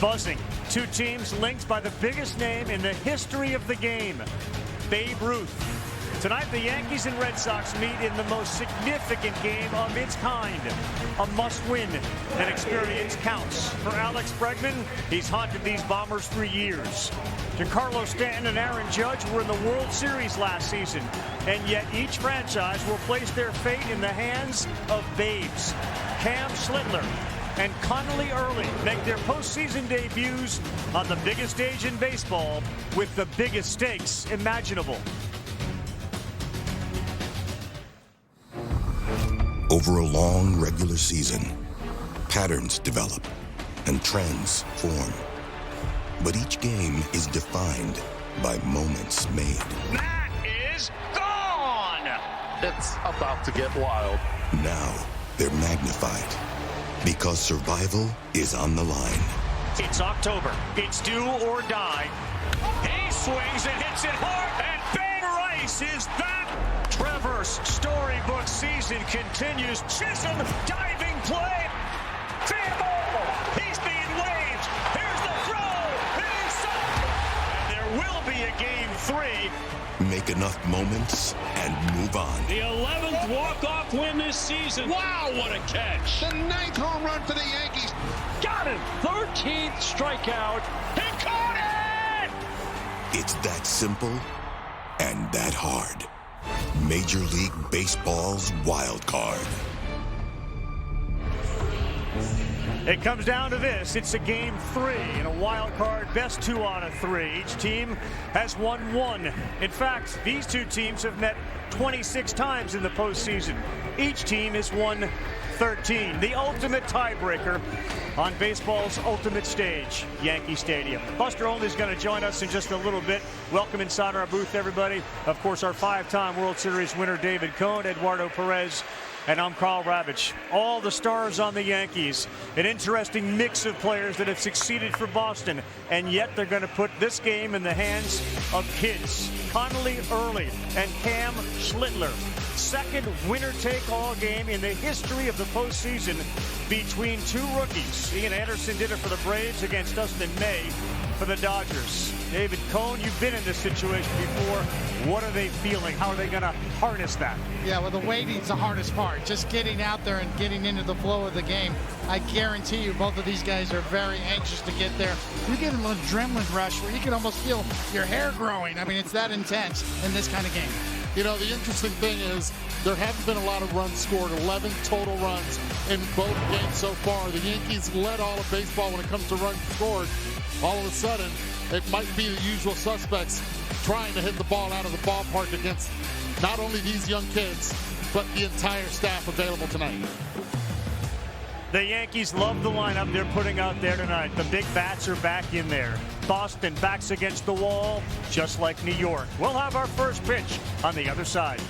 buzzing. Two teams linked by the biggest name in the history of the game, Babe Ruth. Tonight, the Yankees and Red Sox meet in the most significant game of its kind. A must-win, and experience counts. For Alex Bregman, he's haunted these Bombers for years. Giancarlo Stanton and Aaron Judge were in the World Series last season, and yet each franchise will place their fate in the hands of babes. Cam Schlittler and Connolly Early make their postseason debuts on the biggest stage in baseball with the biggest stakes imaginable. Over a long regular season, patterns develop and trends form. But each game is defined by moments made. That is gone! It's about to get wild. Now they're magnified because survival is on the line. It's October. It's do or die. He swings and hits it hard, and Babe Rice is back! Trevor's storybook season continues. Chisholm diving play. Fair ball. He's being waved. Here's the throw. He's up. And there will be a game 3. Make enough moments and move on. The 11th walk-off win this season. Wow, what a catch. The 9th home run for the Yankees. Got him. 13th strikeout. He caught it! It's that simple and that hard. Major League Baseball's Wildcard. It comes down to this. It's a game 3 in a wild card, best 2 out of 3. Each team has won 1. In fact, these two teams have met 26 times in the postseason. Each team has won 13. The ultimate tiebreaker on baseball's ultimate stage, Yankee Stadium. Buster Olney is going to join us in just a little bit. Welcome inside our booth, everybody. Of course, our 5-time World Series winner, David Cone, Eduardo Perez, and I'm Carl Ravitch. All the stars on the Yankees. An interesting mix of players that have succeeded for Boston, and yet they're going to put this game in the hands of kids. Connolly Early and Cam Schlittler. Second winner-take-all game in the history of the postseason between two rookies. Ian Anderson did it for the Braves against Dustin May for the Dodgers. David Cone, you've been in this situation before. What are they feeling? How are they going to harness that? Yeah, well, the waiting's the hardest part. Just getting out there and getting into the flow of the game. I guarantee you both of these guys are very anxious to get there. You get an adrenaline rush where you can almost feel your hair growing. I mean, it's that intense in this kind of game. You know, the interesting thing is there haven't been a lot of runs scored, 11 total runs in both games so far. The Yankees led all of baseball when it comes to runs scored. All of a sudden, it might be the usual suspects trying to hit the ball out of the ballpark against not only these young kids, but the entire staff available tonight. The Yankees love the lineup they're putting out there tonight. The big bats are back in there. Boston backs against the wall, just like New York. We'll have our first pitch on the other side.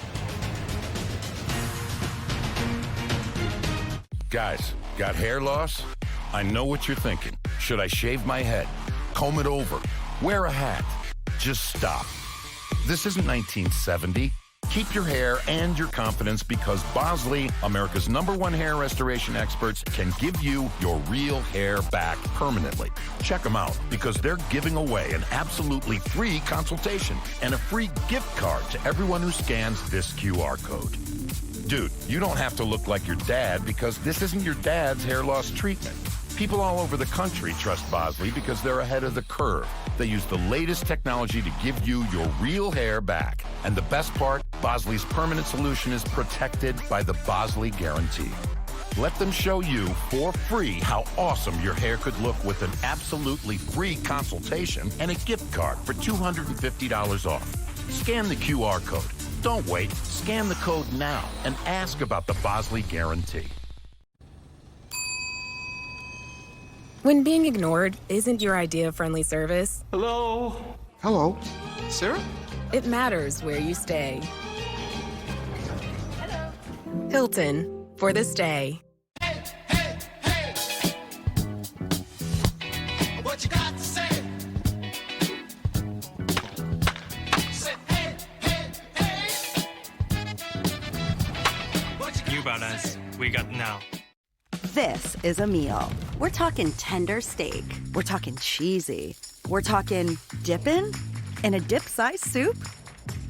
Guys, got hair loss? I know what you're thinking. Should I shave my head? Comb it over? Wear a hat? Just stop. This isn't 1970. Keep your hair and your confidence because Bosley, America's #1 hair restoration experts, can give you your real hair back permanently. Check them out because they're giving away an absolutely free consultation and a free gift card to everyone who scans this QR code. Dude, you don't have to look like your dad because this isn't your dad's hair loss treatment. People all over the country trust Bosley because they're ahead of the curve. They use the latest technology to give you your real hair back. And the best part, Bosley's permanent solution is protected by the Bosley Guarantee. Let them show you for free how awesome your hair could look with an absolutely free consultation and a gift card for $250 off. Scan the QR code. Don't wait. Scan the code now and ask about the Bosley Guarantee. When being ignored isn't your idea of friendly service, Hello? Hello. Sarah? it matters where you stay. Hilton, for the stay. What you got to say? Say, hey, hey, hey. You about us. We got now. This is a meal. We're talking tender steak. We're talking cheesy. We're talking dipping? In a dip-sized soup?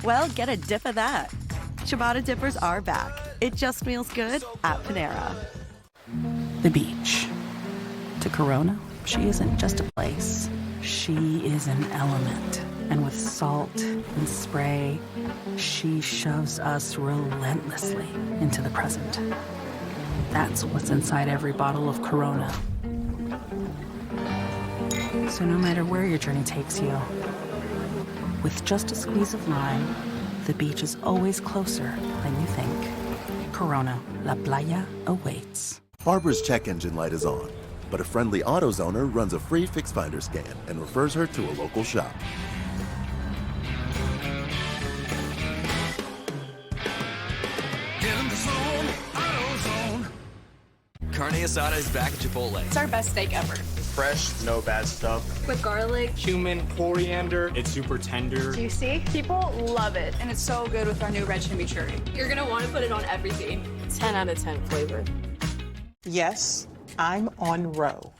Well, get a dip of that. Ciabatta dippers are back. It just feels good at Panera. The beach. To Corona, she isn't just a place. She is an element. And with salt and spray, she shoves us relentlessly into the present. That's what's inside every bottle of Corona. So no matter where your journey takes you, with just a squeeze of lime, the beach is always closer than you think. Corona, La Playa awaits. Barbara's check engine light is on, but a friendly AutoZoner runs a free Fix Finder scan and refers her to a local shop. Carne asada is back at Chipotle. It's our best steak ever. Fresh, no bad stuff. With garlic, cumin, coriander. It's super tender. Juicy. People love it, and it's so good with our new red chimichurri. You're gonna want to put it on everything. 10 out of 10 flavor. Yes, I'm on Row.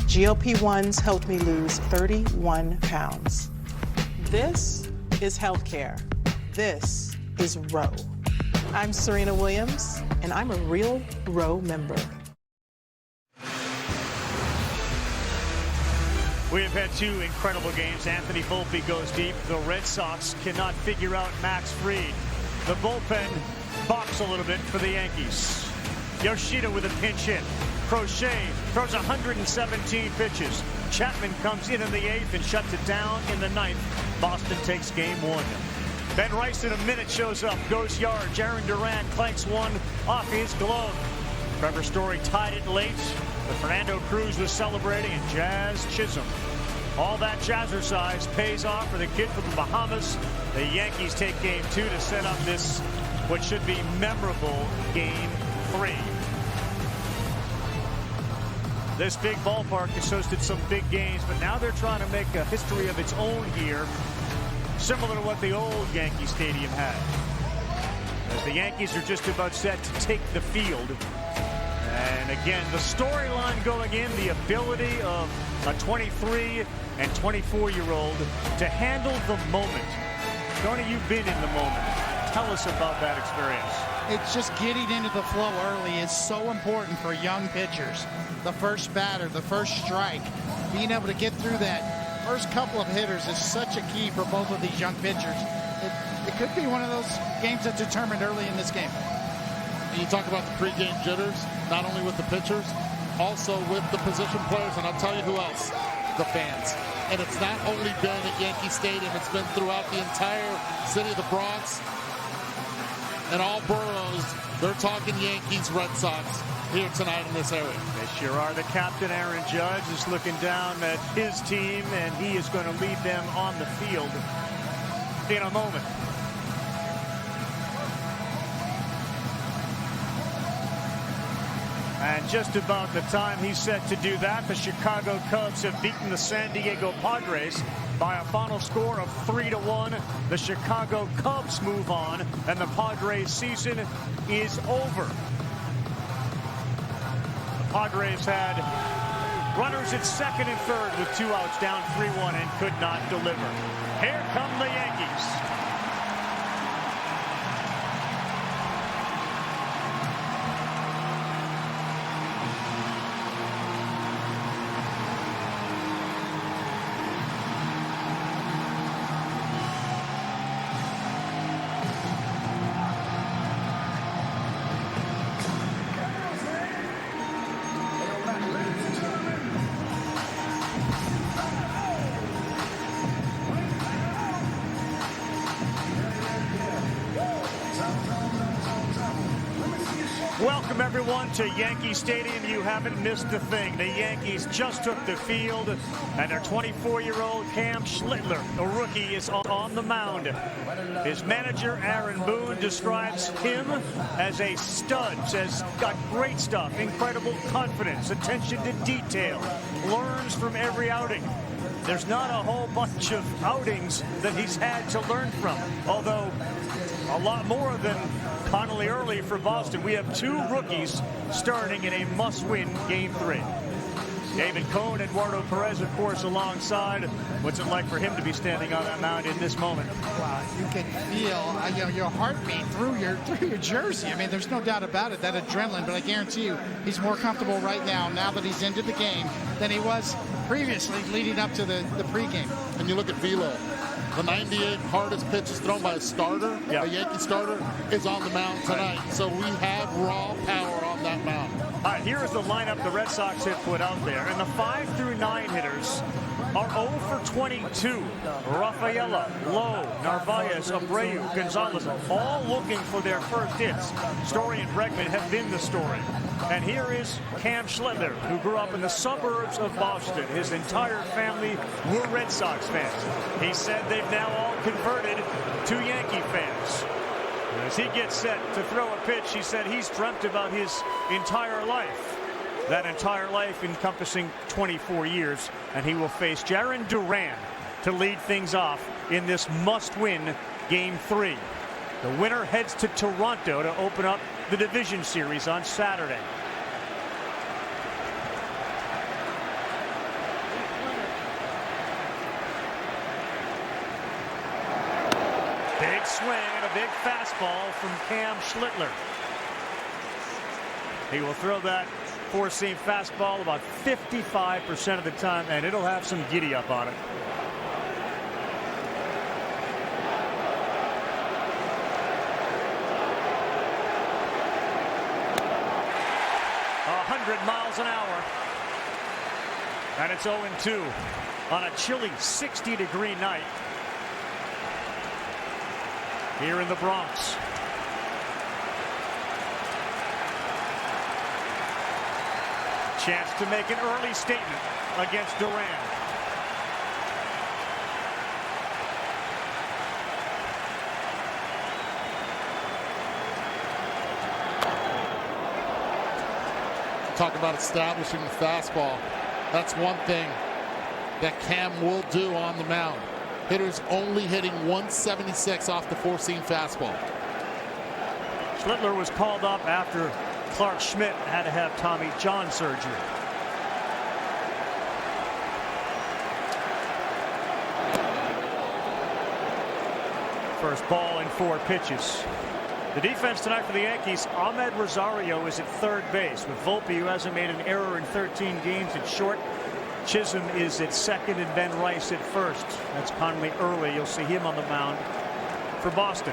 GLP-1s helped me lose 31 pounds. This is healthcare. This is Row. I'm Serena Williams, and I'm a real Row member. We have had two incredible games. Anthony Volpe goes deep. The Red Sox cannot figure out Max Fried. The bullpen balks a little bit for the Yankees. Yoshida with a pinch hit. Crochet throws 117 pitches. Chapman comes in the 8th and shuts it down in the 9th. Boston takes game 1. Ben Rice in a minute shows up, goes yard. Jaron Duran clanks one off his glove. Trevor Story tied it late, but Fernando Cruz was celebrating, and Jazz Chisholm. All that jazzercise pays off for the kid from the Bahamas. The Yankees take game 2 to set up this, what should be memorable, game 3. This big ballpark has hosted some big games, but now they're trying to make a history of its own here, similar to what the old Yankee Stadium had. As the Yankees are just about set to take the field. And again, the storyline going in, the ability of a 23 and 24-year-old to handle the moment. Tony, you've been in the moment. Tell us about that experience. It's just getting into the flow early is so important for young pitchers. The first batter, the first strike, being able to get through that first couple of hitters is such a key for both of these young pitchers. It could be one of those games that's determined early in this game. You talk about the pregame jitters, not only with the pitchers, also with the position players, and I'll tell you who else, the fans. And it's not only been at Yankee Stadium, it's been throughout the entire city of the Bronx and all boroughs. They're talking Yankees, Red Sox here tonight in this area. They sure are. The captain, Aaron Judge, is looking down at his team, and he is going to lead them on the field in a moment. And just about the time he's set to do that, the Chicago Cubs have beaten the San Diego Padres by a final score of 3-1. The Chicago Cubs move on, and the Padres season is over. The Padres had runners at second and third with 2 outs, down 3-1, and could not deliver. Here come the Yankees. Welcome, everyone, to Yankee Stadium. You haven't missed a thing. The Yankees just took the field, and their 24-year-old Cam Schlittler, a rookie, is on the mound. His manager, Aaron Boone, describes him as a stud, says got great stuff, incredible confidence, attention to detail, learns from every outing. There's not a whole bunch of outings that he's had to learn from, although a lot more than Connolly early for Boston. We have 2 rookies starting in a must-win Game 3. David Cohn, Eduardo Perez, of course, alongside. What's it like for him to be standing on that mound in this moment? Wow, you can feel your heartbeat through your jersey. I mean, there's no doubt about it, that adrenaline, but I guarantee you he's more comfortable right now that he's into the game, than he was previously leading up to the pregame. And you look at Velo. The 98 hardest pitches thrown by a starter, a Yankee starter, is on the mound tonight. So we have raw power on that mound. All right, here is the lineup the Red Sox have put out there. And the 5 through 9 hitters are 0 for 22. Rafaela, Lowe, Narvaez, Abreu, Gonzalez, all looking for their first hits. Story and Bregman have been the story. And here is Cam Schlittler, who grew up in the suburbs of Boston. His entire family were Red Sox fans. He said they've now all converted to Yankee fans. And as he gets set to throw a pitch, he said he's dreamt about his entire life. That entire life encompassing 24 years. And he will face Jarren Duran to lead things off in this must-win Game 3. The winner heads to Toronto to open up the division series on Saturday. Big swing and a big fastball from Cam Schlittler. He will throw that four-seam fastball about 55% of the time, and it'll have some giddy up on it. 100 miles an hour. And it's 0-2 on a chilly 60-degree night here in the Bronx. Chance to make an early statement against Duran. Talk about establishing the fastball. That's one thing that Cam will do on the mound. Hitters only hitting 176 off the four-seam fastball. Schlittler was called up after Clark Schmidt had to have Tommy John surgery. First ball in 4 pitches. The defense tonight for the Yankees, Ahmed Rosario is at third base with Volpe, who hasn't made an error in 13 games, at short. Chisholm is at second and Ben Rice at first. That's Conley early. You'll see him on the mound for Boston.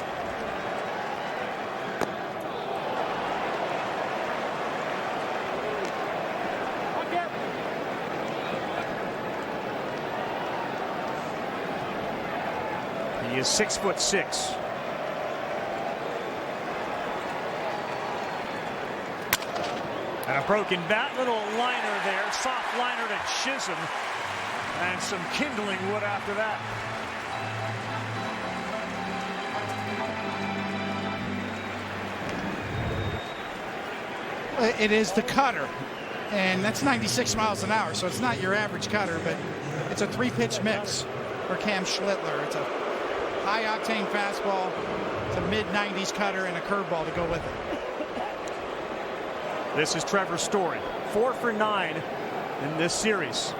He is 6'6". And a broken bat, little liner there, soft liner to Chisholm, and some kindling wood after that. It is the cutter, and that's 96 miles an hour, so it's not your average cutter, but it's a 3-pitch mix for Cam Schlittler. It's a high-octane fastball, it's a mid-90s cutter, and a curveball to go with it. This is Trevor Story, 4 for 9 in this series.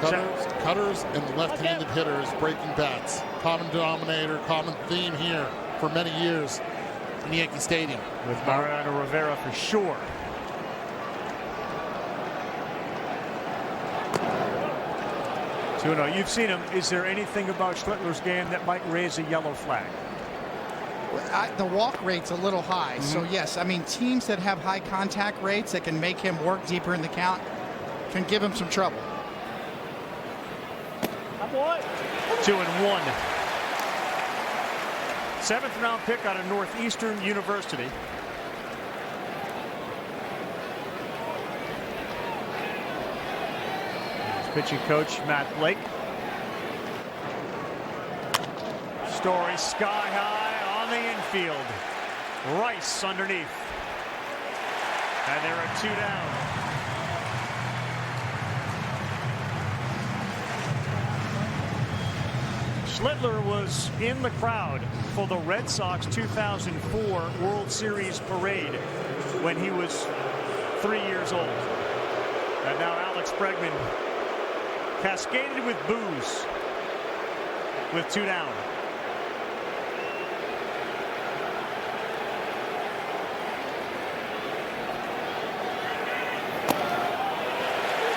Cutters and left-handed hitters breaking bats. Common denominator, common theme here for many years in Yankee Stadium. With Mariano Rivera for sure. Tuno, you've seen him. Is there anything about Schlittler's game that might raise a yellow flag? The walk rate's a little high, so yes, I mean, teams that have high contact rates that can make him work deeper in the count can give him some trouble. 2-1. 7th round pick out of Northeastern University. His pitching coach, Matt Blake. Story sky high on the infield. Rice underneath. And there are 2 down. Schlittler was in the crowd for the Red Sox 2004 World Series parade when he was 3 years old. And now Alex Bregman cascaded with boos with 2 down.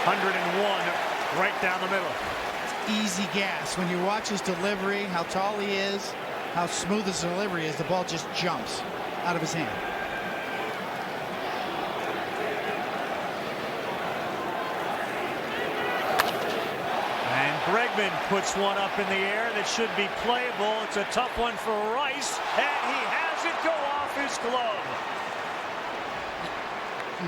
.101 right down the middle. Easy gas. When you watch his delivery, how tall he is, how smooth his delivery is, the ball just jumps out of his hand. And Bregman puts one up in the air that should be playable. It's a tough one for Rice, and he has it go off his glove.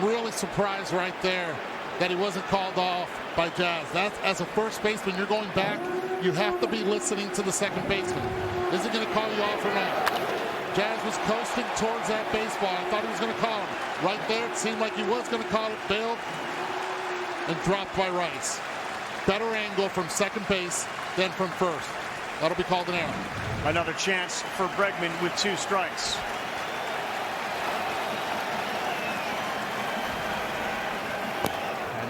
Really surprised right there that he wasn't called off by Jazz. That's, as a first baseman, you're going back, you have to be listening to the second baseman. Is he going to call you off or not? Jazz was coasting towards that baseball. I thought he was going to call him. Right there, it seemed like he was going to call it, bailed, and dropped by Rice. Better angle from second base than from first. That'll be called an error. Another chance for Bregman with 2 strikes.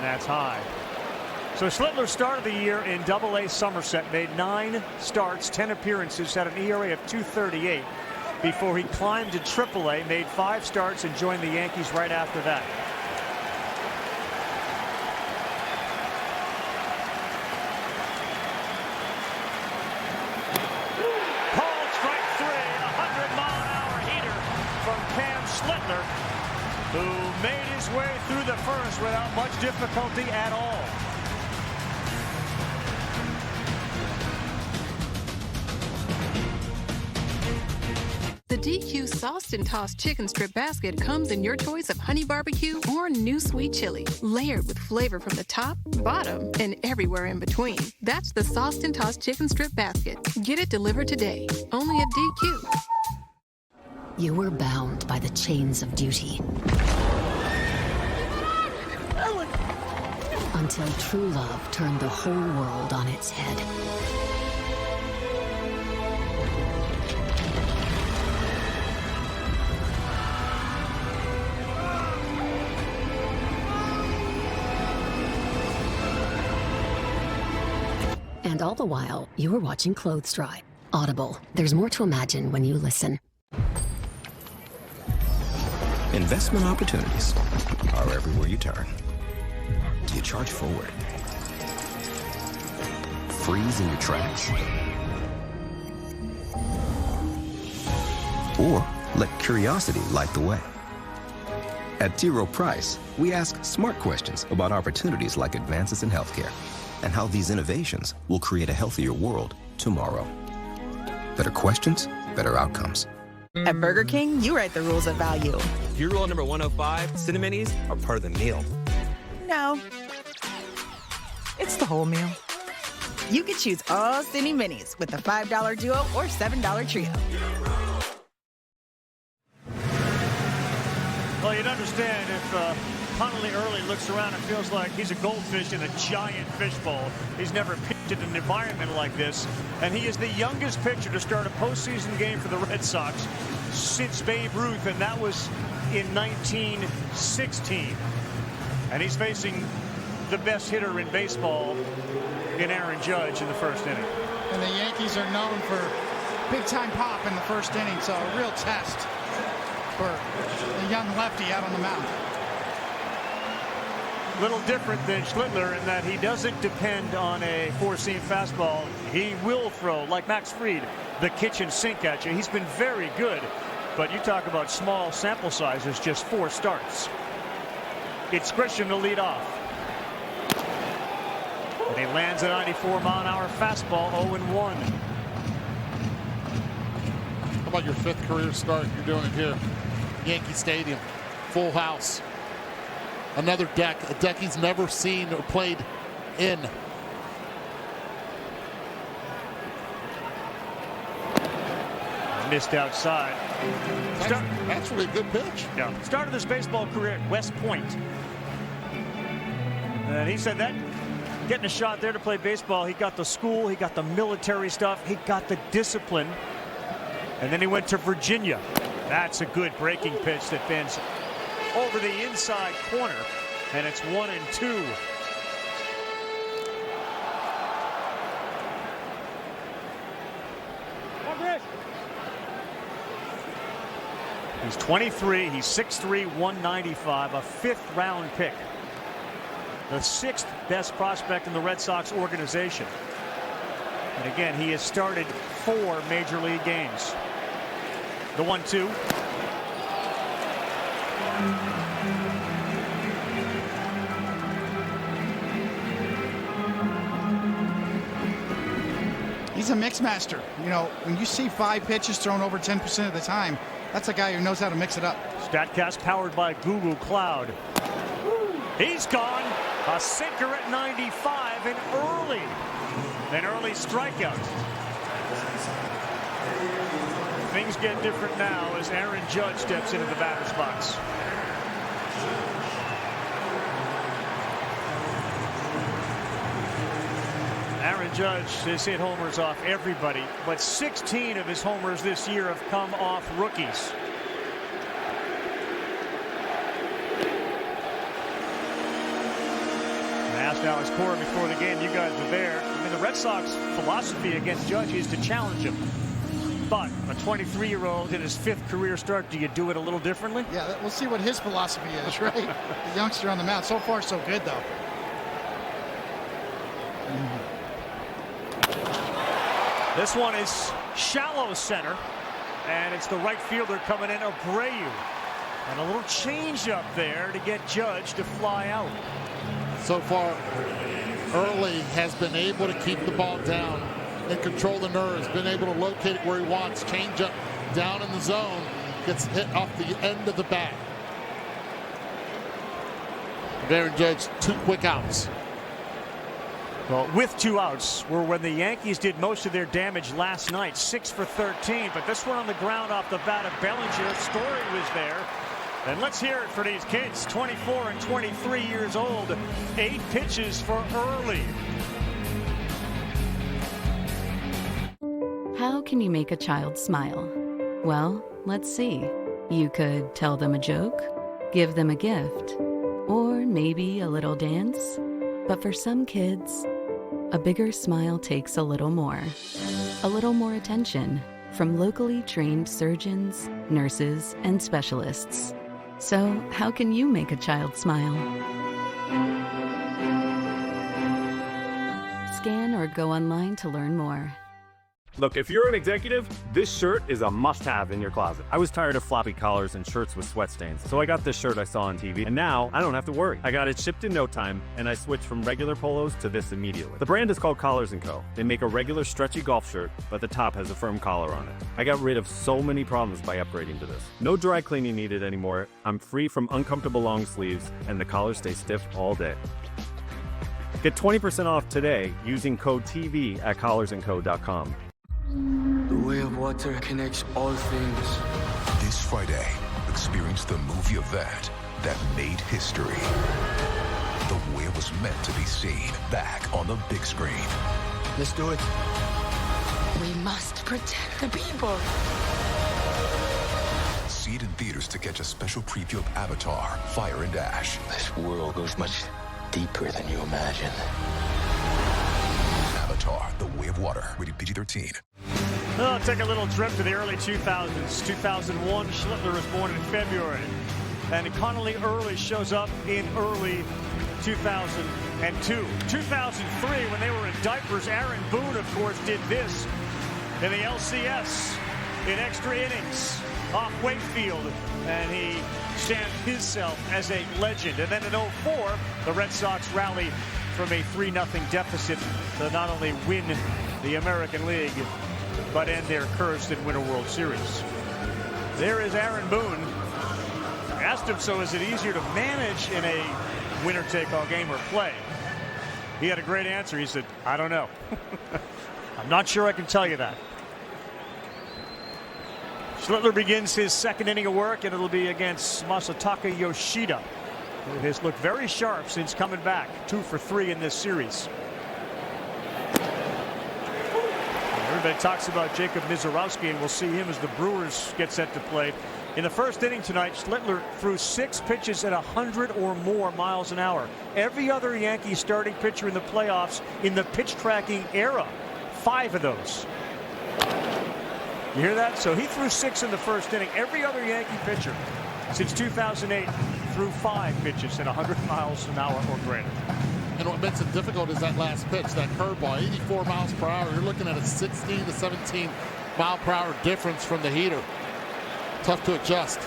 That's high. So Schlittler started the year in Double-A Somerset, made 9 starts, 10 appearances, had an ERA of .238 before he climbed to Triple-A, made 5 starts, and joined the Yankees right after that. Called strike 3, a 100-mile-an-hour heater from Cam Schlittler, who made his way through the first without much difficulty at all. The DQ Sauced and Tossed Chicken Strip Basket comes in your choice of honey barbecue or new sweet chili, layered with flavor from the top, bottom, and everywhere in between. That's the Sauced and Tossed Chicken Strip Basket. Get it delivered today, only at DQ. You were bound by the chains of duty. Until true love turned the whole world on its head. And all the while, you were watching clothes dry. Audible. There's more to imagine when you listen. Investment opportunities are everywhere you turn. Do you charge forward? Freeze in your tracks? Or let curiosity light the way? At T. Rowe Price, we ask smart questions about opportunities like advances in healthcare and how these innovations will create a healthier world tomorrow. Better questions, better outcomes. At Burger King, you write the rules of value. Your rule number 105, Cineminis are part of the meal. No. It's the whole meal. You can choose all Cine Minis with the $5 duo or $7 trio. Well, you'd understand if Connolly Early looks around and feels like he's a goldfish in a giant fishbowl. He's never pitched in an environment like this, and he is the youngest pitcher to start a postseason game for the Red Sox since Babe Ruth, and that was in 1916. And he's facing the best hitter in baseball in Aaron Judge in the first inning. And the Yankees are known for big-time pop in the first inning, so a real test for the young lefty out on the mound. Little different than Schlittler in that he doesn't depend on a four-seam fastball. He will throw, like Max Fried, the kitchen sink at you. He's been very good, but you talk about small sample sizes, just 4 starts. It's Grisham to lead off. And he lands a 94-mile-an-hour fastball, 0-1. How about your 5th career start? You're doing it here. Yankee Stadium, full house. Another deck, a deck he's never seen or played in. Missed outside. That's really a good pitch. Yeah. Started his baseball career at West Point. And he said that getting a shot there to play baseball. He got the school, he got the military stuff, he got the discipline. And then he went to Virginia. That's a good breaking pitch that bends over the inside corner. And it's 1-2. He's 23. He's 6'3", 195, a fifth-round pick. The sixth best prospect in the Red Sox organization. And again, he has started 4 major league games. The 1-2. He's a mix master. You know, when you see 5 pitches thrown over 10% of the time, that's a guy who knows how to mix it up. StatCast powered by Google Cloud. He's gone. A sinker at 95 and early. An early strikeout. Things get different now as Aaron Judge steps into the batter's box. Aaron Judge has hit homers off everybody, but 16 of his homers this year have come off rookies. I asked Alex Cora before the game, you guys were there. I mean, the Red Sox philosophy against Judge is to challenge him. But a 23-year-old in his 5th career start, do you do it a little differently? Yeah, we'll see what his philosophy is, right? The youngster on the mound. So far, so good, though. This one is shallow center, and it's the right fielder coming in, Abreu. And a little change up there to get Judge to fly out. So far, Early has been able to keep the ball down and control the nerves, been able to locate it where he wants, change up down in the zone, gets hit off the end of the bat. Aaron Judge, 2 quick outs. Well, with 2 outs were when the Yankees did most of their damage last night, 6 for 13. But this one on the ground off the bat of Bellinger. Story was there. And let's hear it for these kids, 24 and 23 years old. 8 pitches for Early. How can you make a child smile? Well, let's see. You could tell them a joke, give them a gift, or maybe a little dance. But for some kids, a bigger smile takes a little more attention from locally trained surgeons, nurses, and specialists. So, how can you make a child smile? Scan or go online to learn more. Look, if you're an executive, this shirt is a must-have in your closet. I was tired of floppy collars and shirts with sweat stains, so I got this shirt I saw on TV, and now I don't have to worry. I got it shipped in no time, and I switched from regular polos to this immediately. The brand is called Collars & Co. They make a regular stretchy golf shirt, but the top has a firm collar on it. I got rid of so many problems by upgrading to this. No dry cleaning needed anymore. I'm free from uncomfortable long sleeves, and the collars stay stiff all day. Get 20% off today using code TV at collarsandco.com. The way of water connects all things. This Friday, experience the movie event that made history. The way it was meant to be seen back on the big screen. Let's do it. We must protect the people. See it in theaters to catch a special preview of Avatar, Fire and Ash. This world goes much deeper than you imagine. Avatar, The Way of Water, rated PG-13. Well, take a little trip to the early 2000s. 2001, Schlittler was born in February. And Connolly Early shows up in early 2002. 2003, when they were in diapers, Aaron Boone, of course, did this in the LCS in extra innings off Wakefield. And he stamped himself as a legend. And then in 04, the Red Sox rally from a 3-0 deficit to not only win the American League, but end their curse and win a World Series. There is Aaron Boone. Asked him, so is it easier to manage in a winner-take-all game or play? He had a great answer. He said, I don't know. I'm not sure I can tell you that. Schlittler begins his second inning of work, and it'll be against Masataka Yoshida. It has looked very sharp since coming back. 2 for 3 in this series. Everybody talks about Jacob Mizorowski, and we'll see him as the Brewers get set to play. In the first inning tonight, Schlittler threw 6 pitches at 100 or more miles an hour. Every other Yankee starting pitcher in the playoffs in the pitch tracking era, 5 of those. You hear that? So he threw 6 in the first inning. Every other Yankee pitcher since 2008 threw 5 pitches at 100 miles an hour or greater. And what makes it difficult is that last pitch, that curveball, 84 miles per hour. You're looking at a 16 to 17 mile per hour difference from the heater. Tough to adjust.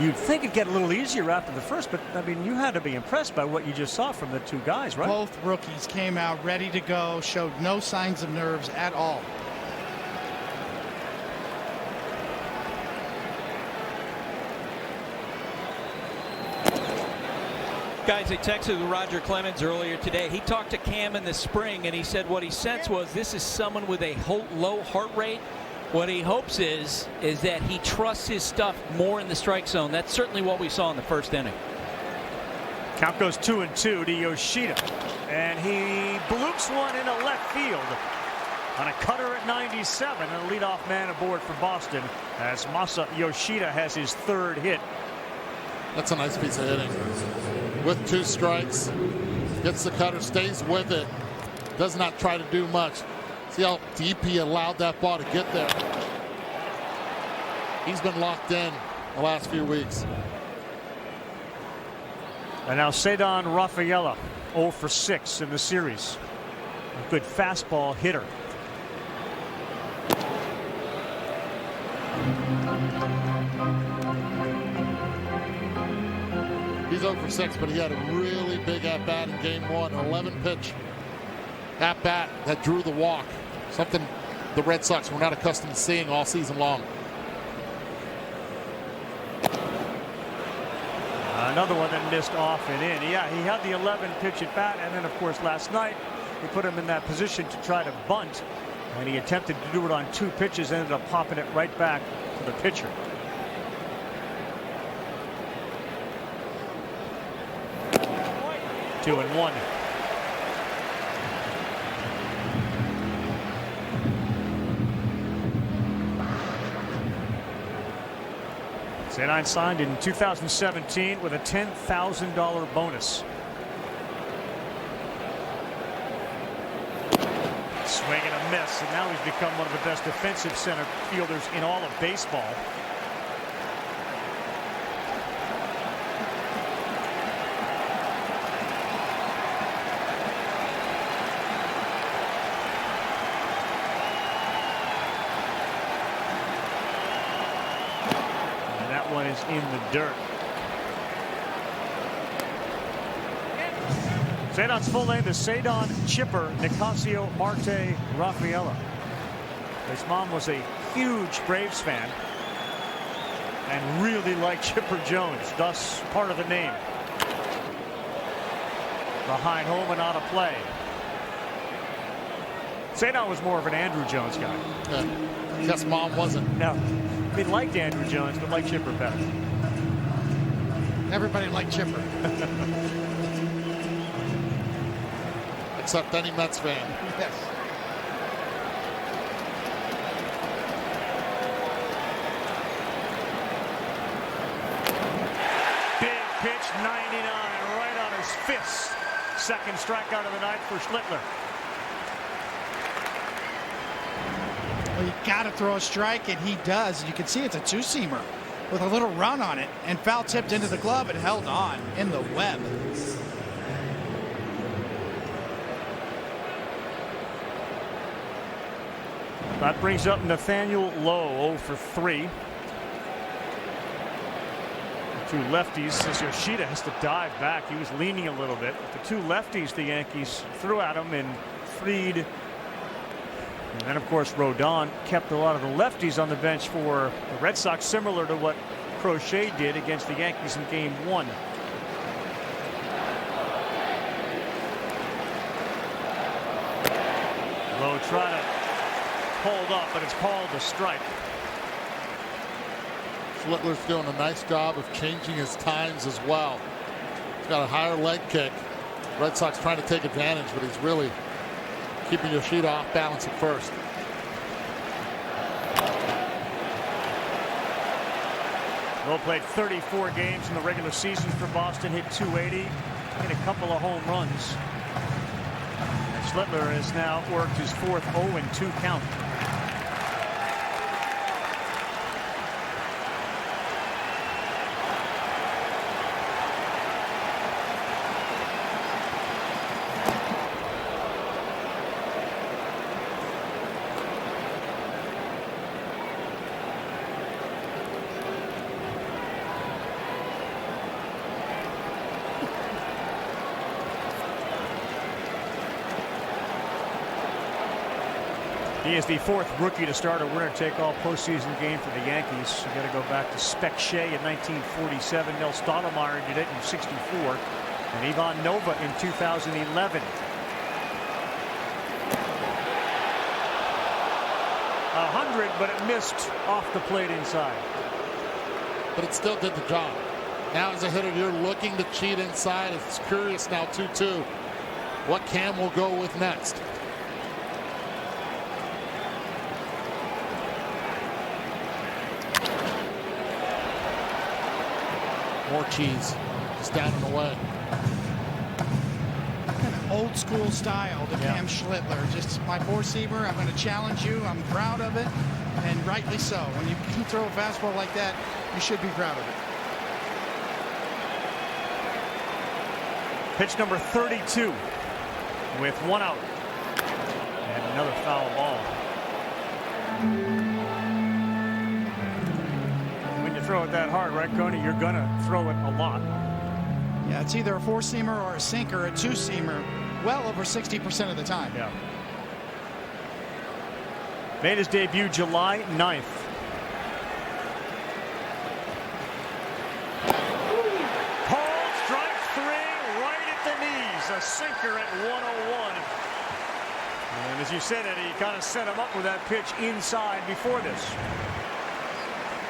You'd think it'd get a little easier after the first, but I mean, you had to be impressed by what you just saw from the 2 guys, right? Both rookies came out ready to go, showed no signs of nerves at all. Guys, I texted with Roger Clemens earlier today. He talked to Cam in the spring, and he said what he sensed was this is someone with a low heart rate. What he hopes is that he trusts his stuff more in the strike zone. That's certainly what we saw in the first inning. Count goes 2-2 to Yoshida, and he bloops one into left field on a cutter at 97, and a leadoff man aboard for Boston as Masa Yoshida has his 3rd hit. That's a nice piece of hitting. With 2 strikes, gets the cutter, stays with it, does not try to do much. See how deep he allowed that ball to get there. He's been locked in the last few weeks. And now Cedon Rafaela, 0 for 6 in the series. A good fastball hitter. He's 0 for 6, but he had a really big at-bat in game 1. 11-pitch at-bat that drew the walk. Something the Red Sox were not accustomed to seeing all season long. Another one that missed off and in. Yeah, he had the 11-pitch at-bat, and then, of course, last night, he put him in that position to try to bunt, and he attempted to do it on 2 pitches, ended up popping it right back to the pitcher. Two and 1. Cedon signed in 2017 with a $10,000 bonus. Swing and a miss, and now he's become one of the best defensive center fielders in all of baseball. One is in the dirt. Cedon's full name is Cedon Chipper Nicasio Marte Rafaela. His mom was a huge Braves fan and really liked Chipper Jones, thus part of the name. Behind home and on a play. Cedon was more of an Andrew Jones guy. Yeah. Guess mom wasn't. No. He liked Andrew Jones, but liked Chipper better. Everybody liked Chipper. Except any Mets fan. Yes. Big pitch, 99, right on his fist. Second strikeout of the night for Schlittler. Well, you got to throw a strike, and he does. You can see it's a 2-seamer with a little run on it, and foul tipped into the glove and held on in the web. That brings up Nathaniel Lowe, 0 for 3. The 2 lefties, as Yoshida has to dive back. He was leaning a little bit. The 2 lefties the Yankees threw at him, and Fried. And then, of course, Rodon kept a lot of the lefties on the bench for the Red Sox, similar to what Crochet did against the Yankees in Game 1. Lowe trying to pulled up, but it's called a strike. Schlittler's doing a nice job of changing his times as well. He's got a higher leg kick. Red Sox trying to take advantage, but he's really keeping Yoshida off balance at first. Will played 34 games in the regular season for Boston, hit .280, hit a couple of home runs. And Schlittler has now worked his fourth 0-2 count. He is the fourth rookie to start a winner-take-all postseason game for the Yankees. You got to go back to Spec Shea in 1947. Nel Stottlemyre did it in '64, and Ivan Nova in 2011. 100, but it missed off the plate inside. But it still did the job. Now as a hitter, you're looking to cheat inside. It's curious now 2-2. What Cam will go with next. More cheese. Just down and away. An old school style to Cam Schlittler. Just my four-seamer. I'm going to challenge you. I'm proud of it, and rightly so. When you throw a fastball like that, you should be proud of it. Pitch number 32 with one out. And another foul ball. Throw it that hard, right, Coney? You're gonna throw it a lot. Yeah, it's either a four-seamer or a sinker, a two-seamer, well over 60% of the time. Yeah. Made his debut July 9th. Called strike three, right at the knees. A sinker at 101. And as you said, Eddie, he kind of set him up with that pitch inside before this.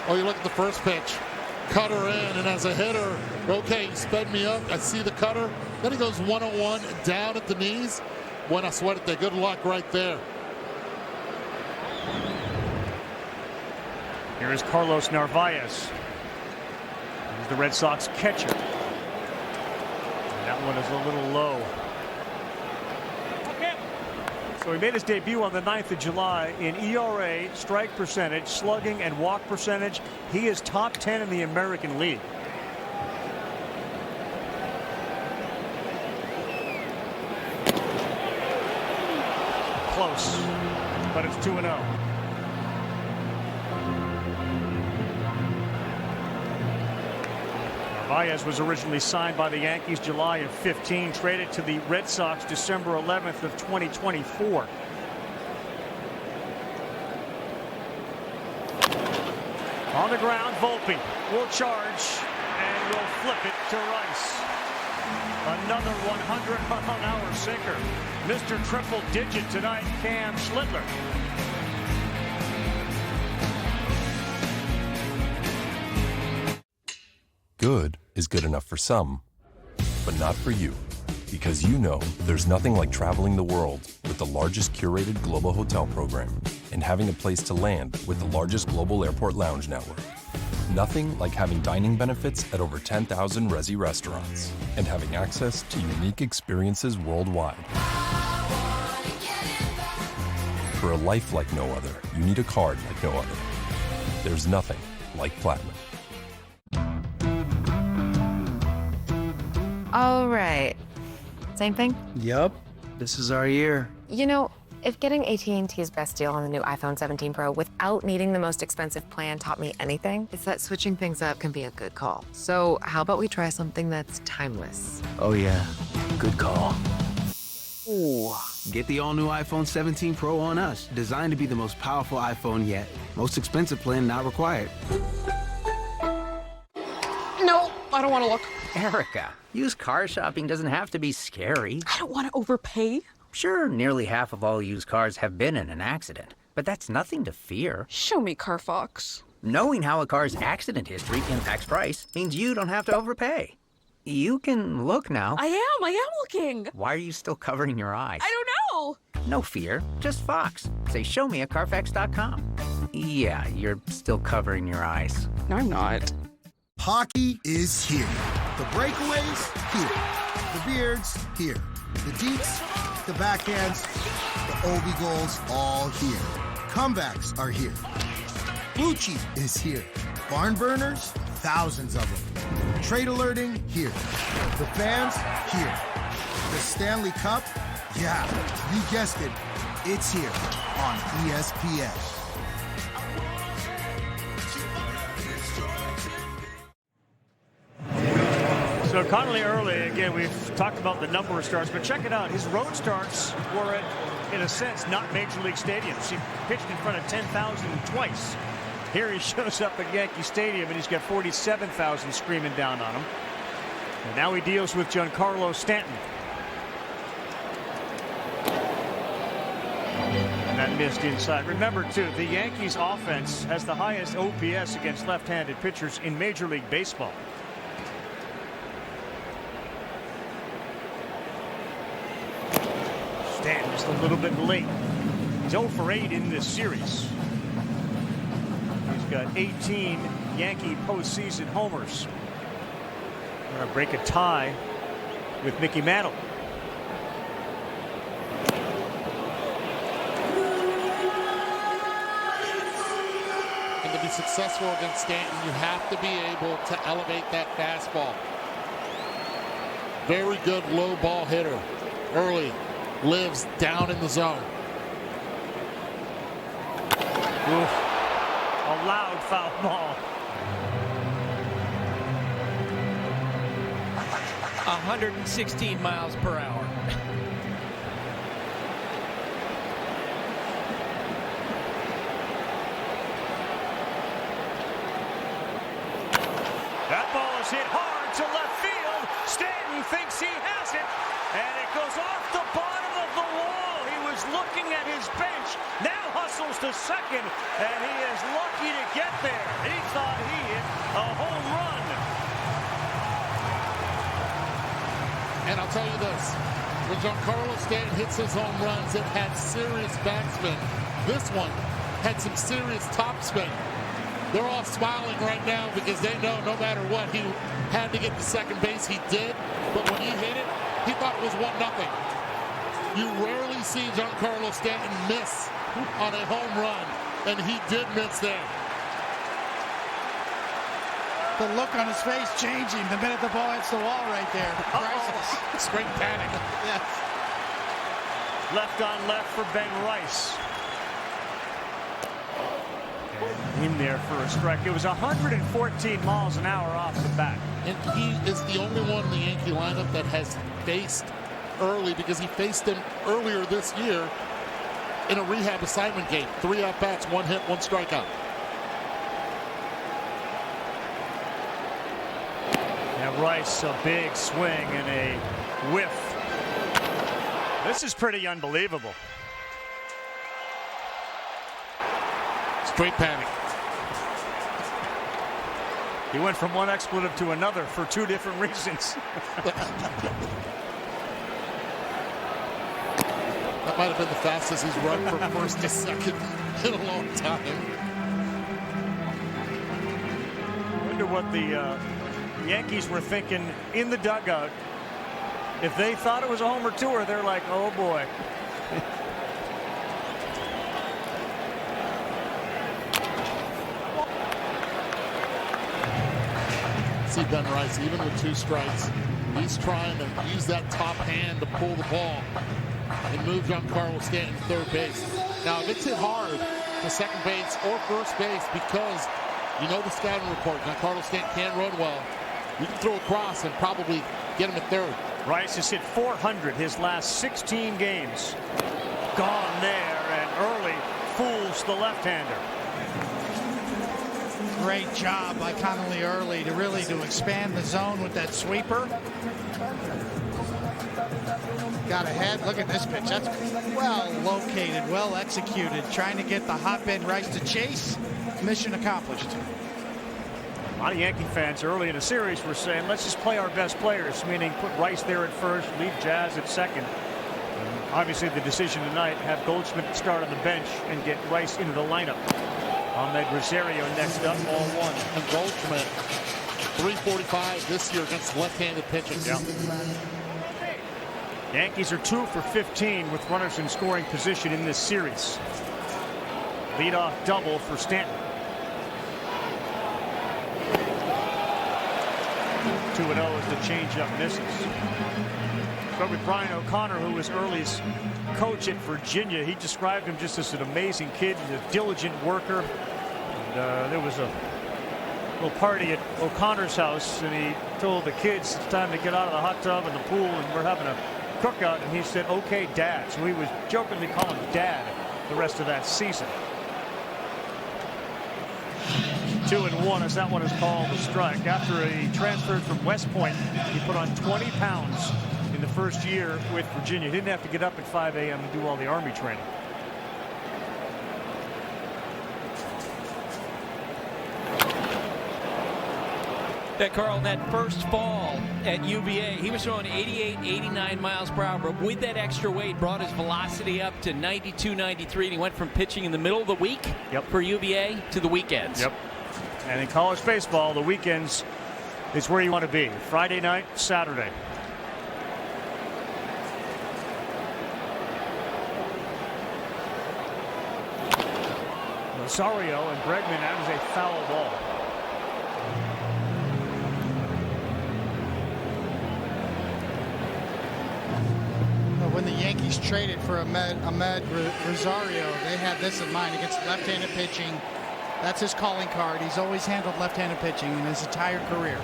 Oh, you look at the first pitch, cutter in, and as a hitter, okay, he sped me up. I see the cutter. Then he goes 101 down at the knees. Buena suerte. Good luck right there. Here is Carlos Narvaez. He's the Red Sox catcher. And that one is a little low. So he made his debut on the 9th of July in ERA, strike percentage, slugging, and walk percentage. He is top 10 in the American League. Close, but it's 2-0. Narvaez was originally signed by the Yankees July of 15, traded to the Red Sox December 11th of 2024. On the ground, Volpe will charge and will flip it to Rice. Another 100-mile-an-hour sinker. Mr. Triple Digit tonight, Cam Schlittler. Good is good enough for some, but not for you. Because you know there's nothing like traveling the world with the largest curated global hotel program and having a place to land with the largest global airport lounge network. Nothing like having dining benefits at over 10,000 Resi restaurants and having access to unique experiences worldwide. For a life like no other, you need a card like no other. There's nothing like Platinum. All right. Same thing? Yup. This is our year. You know, if getting AT&T's best deal on the new iPhone 17 Pro without needing the most expensive plan taught me anything, it's that switching things up can be a good call. So how about we try something that's timeless? Oh yeah, good call. Ooh. Get the all-new iPhone 17 Pro on us. Designed to be the most powerful iPhone yet. Most expensive plan not required. No, I don't want to look. Erica, used car shopping doesn't have to be scary. I don't want to overpay. Sure, nearly half of all used cars have been in an accident. but that's nothing to fear. Show me, Carfax. Knowing how a car's accident history impacts price means you don't have to overpay. You can look now. I am looking. Why are you still covering your eyes? I don't know. No fear, just Fox. Say, show me at Carfax.com. Yeah, you're still covering your eyes. No, I'm not. Hockey is here. The breakaways, here. The beards, here. The deets, the backhands, the Ovi goals, all here. Comebacks are here. Bucci is here. Barn burners, thousands of them. Trade alerting, here. The fans, here. The Stanley Cup, yeah, you guessed it. It's here on ESPN. So Connolly early, again, we've talked about the number of starts, but check it out. His road starts were at, in a sense, not major league stadiums. He pitched in front of 10,000 twice. Here he shows up at Yankee Stadium and he's got 47,000 screaming down on him. And now he deals with Giancarlo Stanton. And that missed inside. Remember, too, the Yankees offense has the highest OPS against left-handed pitchers in Major League Baseball. Stanton just a little bit late. He's 0 for 8 in this series. He's got 18 Yankee postseason homers. Going to break a tie with Mickey Mantle. And to be successful against Stanton, you have to be able to elevate that fastball. Very good low ball hitter. Early. Lives down in the zone. Oof. A loud foul ball. 116 miles per hour. That ball is hit hard to left field. Stanton thinks he has it, and it goes off the bottom of the wall. He was looking at his bench, now hustles to second, and he is lucky to get there. He thought he hit a home run. And I'll tell you this, when Giancarlo Stanton hits his home runs, it had serious backspin. This one had some serious topspin. They're all smiling right now because they know no matter what, he had to get to second base. He did, but when he hit it, he thought it was 1-0. You rarely see Giancarlo Stanton miss on a home run, and he did miss there. The look on his face changing the minute the ball hits the wall right there. Priceless. Straight panic. Yes. Left on left for Ben Rice. In there for a strike. It was 114 miles an hour off the bat. And he is the only one in the Yankee lineup that has faced early, because he faced him earlier this year in a rehab assignment game. 3 at-bats, 1 hit, 1 strikeout. And Rice, a big swing and a whiff. This is pretty unbelievable. Straight panic. He went from one expletive to another for 2 different reasons. That might have been the fastest he's run from first to second in a long time. I wonder what the Yankees were thinking in the dugout. If they thought it was a homer tour, they're like, oh boy. See Ben Rice, even with 2 strikes, he's trying to use that top hand to pull the ball and move Giancarlo Stanton to third base. Now, if it's hit hard to second base or first base, because you know the scouting report, Giancarlo Stanton can run well, you can throw across and probably get him at third. Rice has hit 400 his last 16 games. Gone there, and early fools the left-hander. Great job by Connolly early to expand the zone with that sweeper. got ahead. Look at this pitch. That's well located, well executed. Trying to get the hotbed Rice to chase. Mission accomplished. A lot of Yankee fans early in the series were saying, let's just play our best players, meaning put Rice there at first, leave Jazz at second. And obviously, the decision tonight, have Goldschmidt start on the bench and get Rice into the lineup. Ahmed Rosario next up, ball one. And Goldschmidt, 345 this year against left-handed pitching. Yeah. Yankees are 2 for 15 with runners in scoring position in this series. Leadoff double for Stanton. 2-0 as the changeup misses. But with Brian O'Connor, who was Early's coach at Virginia, he described him just as an amazing kid, a diligent worker. And, there was a little party at O'Connor's house, and he told the kids it's time to get out of the hot tub and the pool, and we're having a cookout. And he said, "Okay, Dad." So he was jokingly calling him Dad the rest of that season. 2-1 as that one is called a strike. After he transferred from West Point, he put on 20 pounds in the first year with Virginia. He didn't have to get up at 5 a.m. and do all the Army training. That Carl, that first fall at UVA, he was throwing 88, 89 miles per hour, but with that extra weight, brought his velocity up to 92, 93, and he went from pitching in the middle of the week for UVA to the weekends. Yep. And in college baseball, the weekends is where you want to be. Friday night, Saturday. Rosario and Bregman, that was a foul ball. When the Yankees traded for Ahmed Rosario, they had this in mind against left-handed pitching. That's his calling card. He's always handled left-handed pitching in his entire career.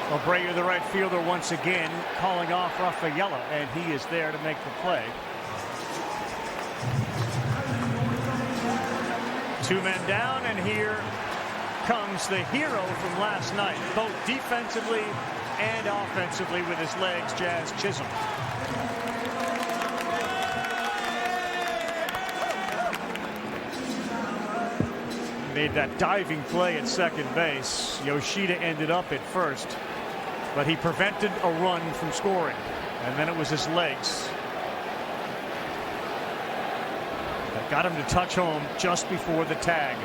Abreu, the right fielder, once again calling off Rafaela, and he is there to make the play. 2 men down, and here comes the hero from last night, both defensively and offensively with his legs, Jazz Chisholm. Made that diving play at second base. Yoshida ended up at first, but he prevented a run from scoring, and then it was his legs that got him to touch home just before the tag.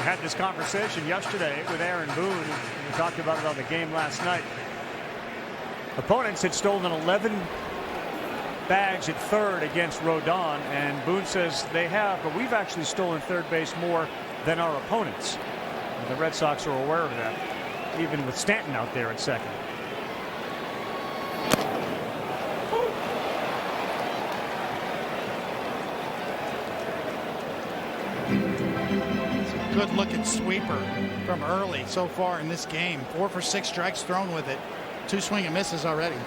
Had this conversation yesterday with Aaron Boone, and we talked about it on the game last night. Opponents had stolen 11 bags at third against Rodon, and Boone says they have, but we've actually stolen third base more than our opponents. And the Red Sox are aware of that, even with Stanton out there at second. Good looking sweeper from Early so far in this game. 4 for 6 strikes thrown with it. 2 swing and misses already.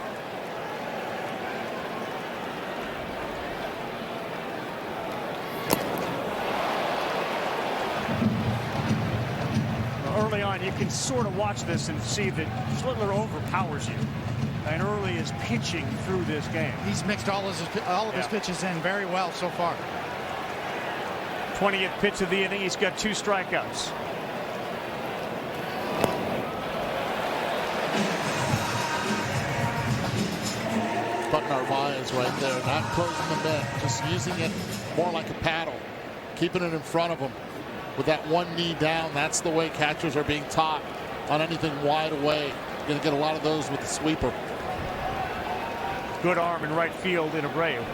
Early on, you can sort of watch this and see that Schlittler overpowers you. And Early is pitching through this game. He's mixed all of his pitches in very well so far. 20th pitch of the inning. He's got 2 strikeouts. Putting Narvaez right there, not closing the mitt, just using it more like a paddle, keeping it in front of him with that one knee down. That's the way catchers are being taught on anything wide away. You're going to get a lot of those with the sweeper. Good arm in right field in Abreu.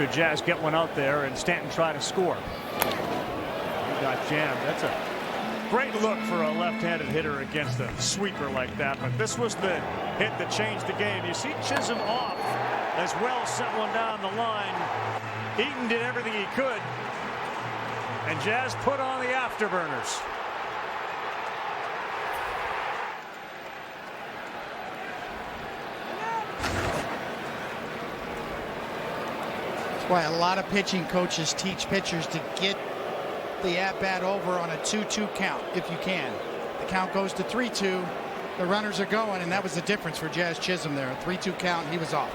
Should Jazz get one out there and Stanton try to score. He got jammed. That's a great look for a left-handed hitter against a sweeper like that. But this was the hit that changed the game. You see Chisholm off as well, sent one down the line. Eaton did everything he could. And Jazz put on the afterburners. Why a lot of pitching coaches teach pitchers to get the at-bat over on a 2-2 count if you can. The count goes to 3-2, the runners are going, and that was the difference for Jazz Chisholm there. A 3-2 count, he was off.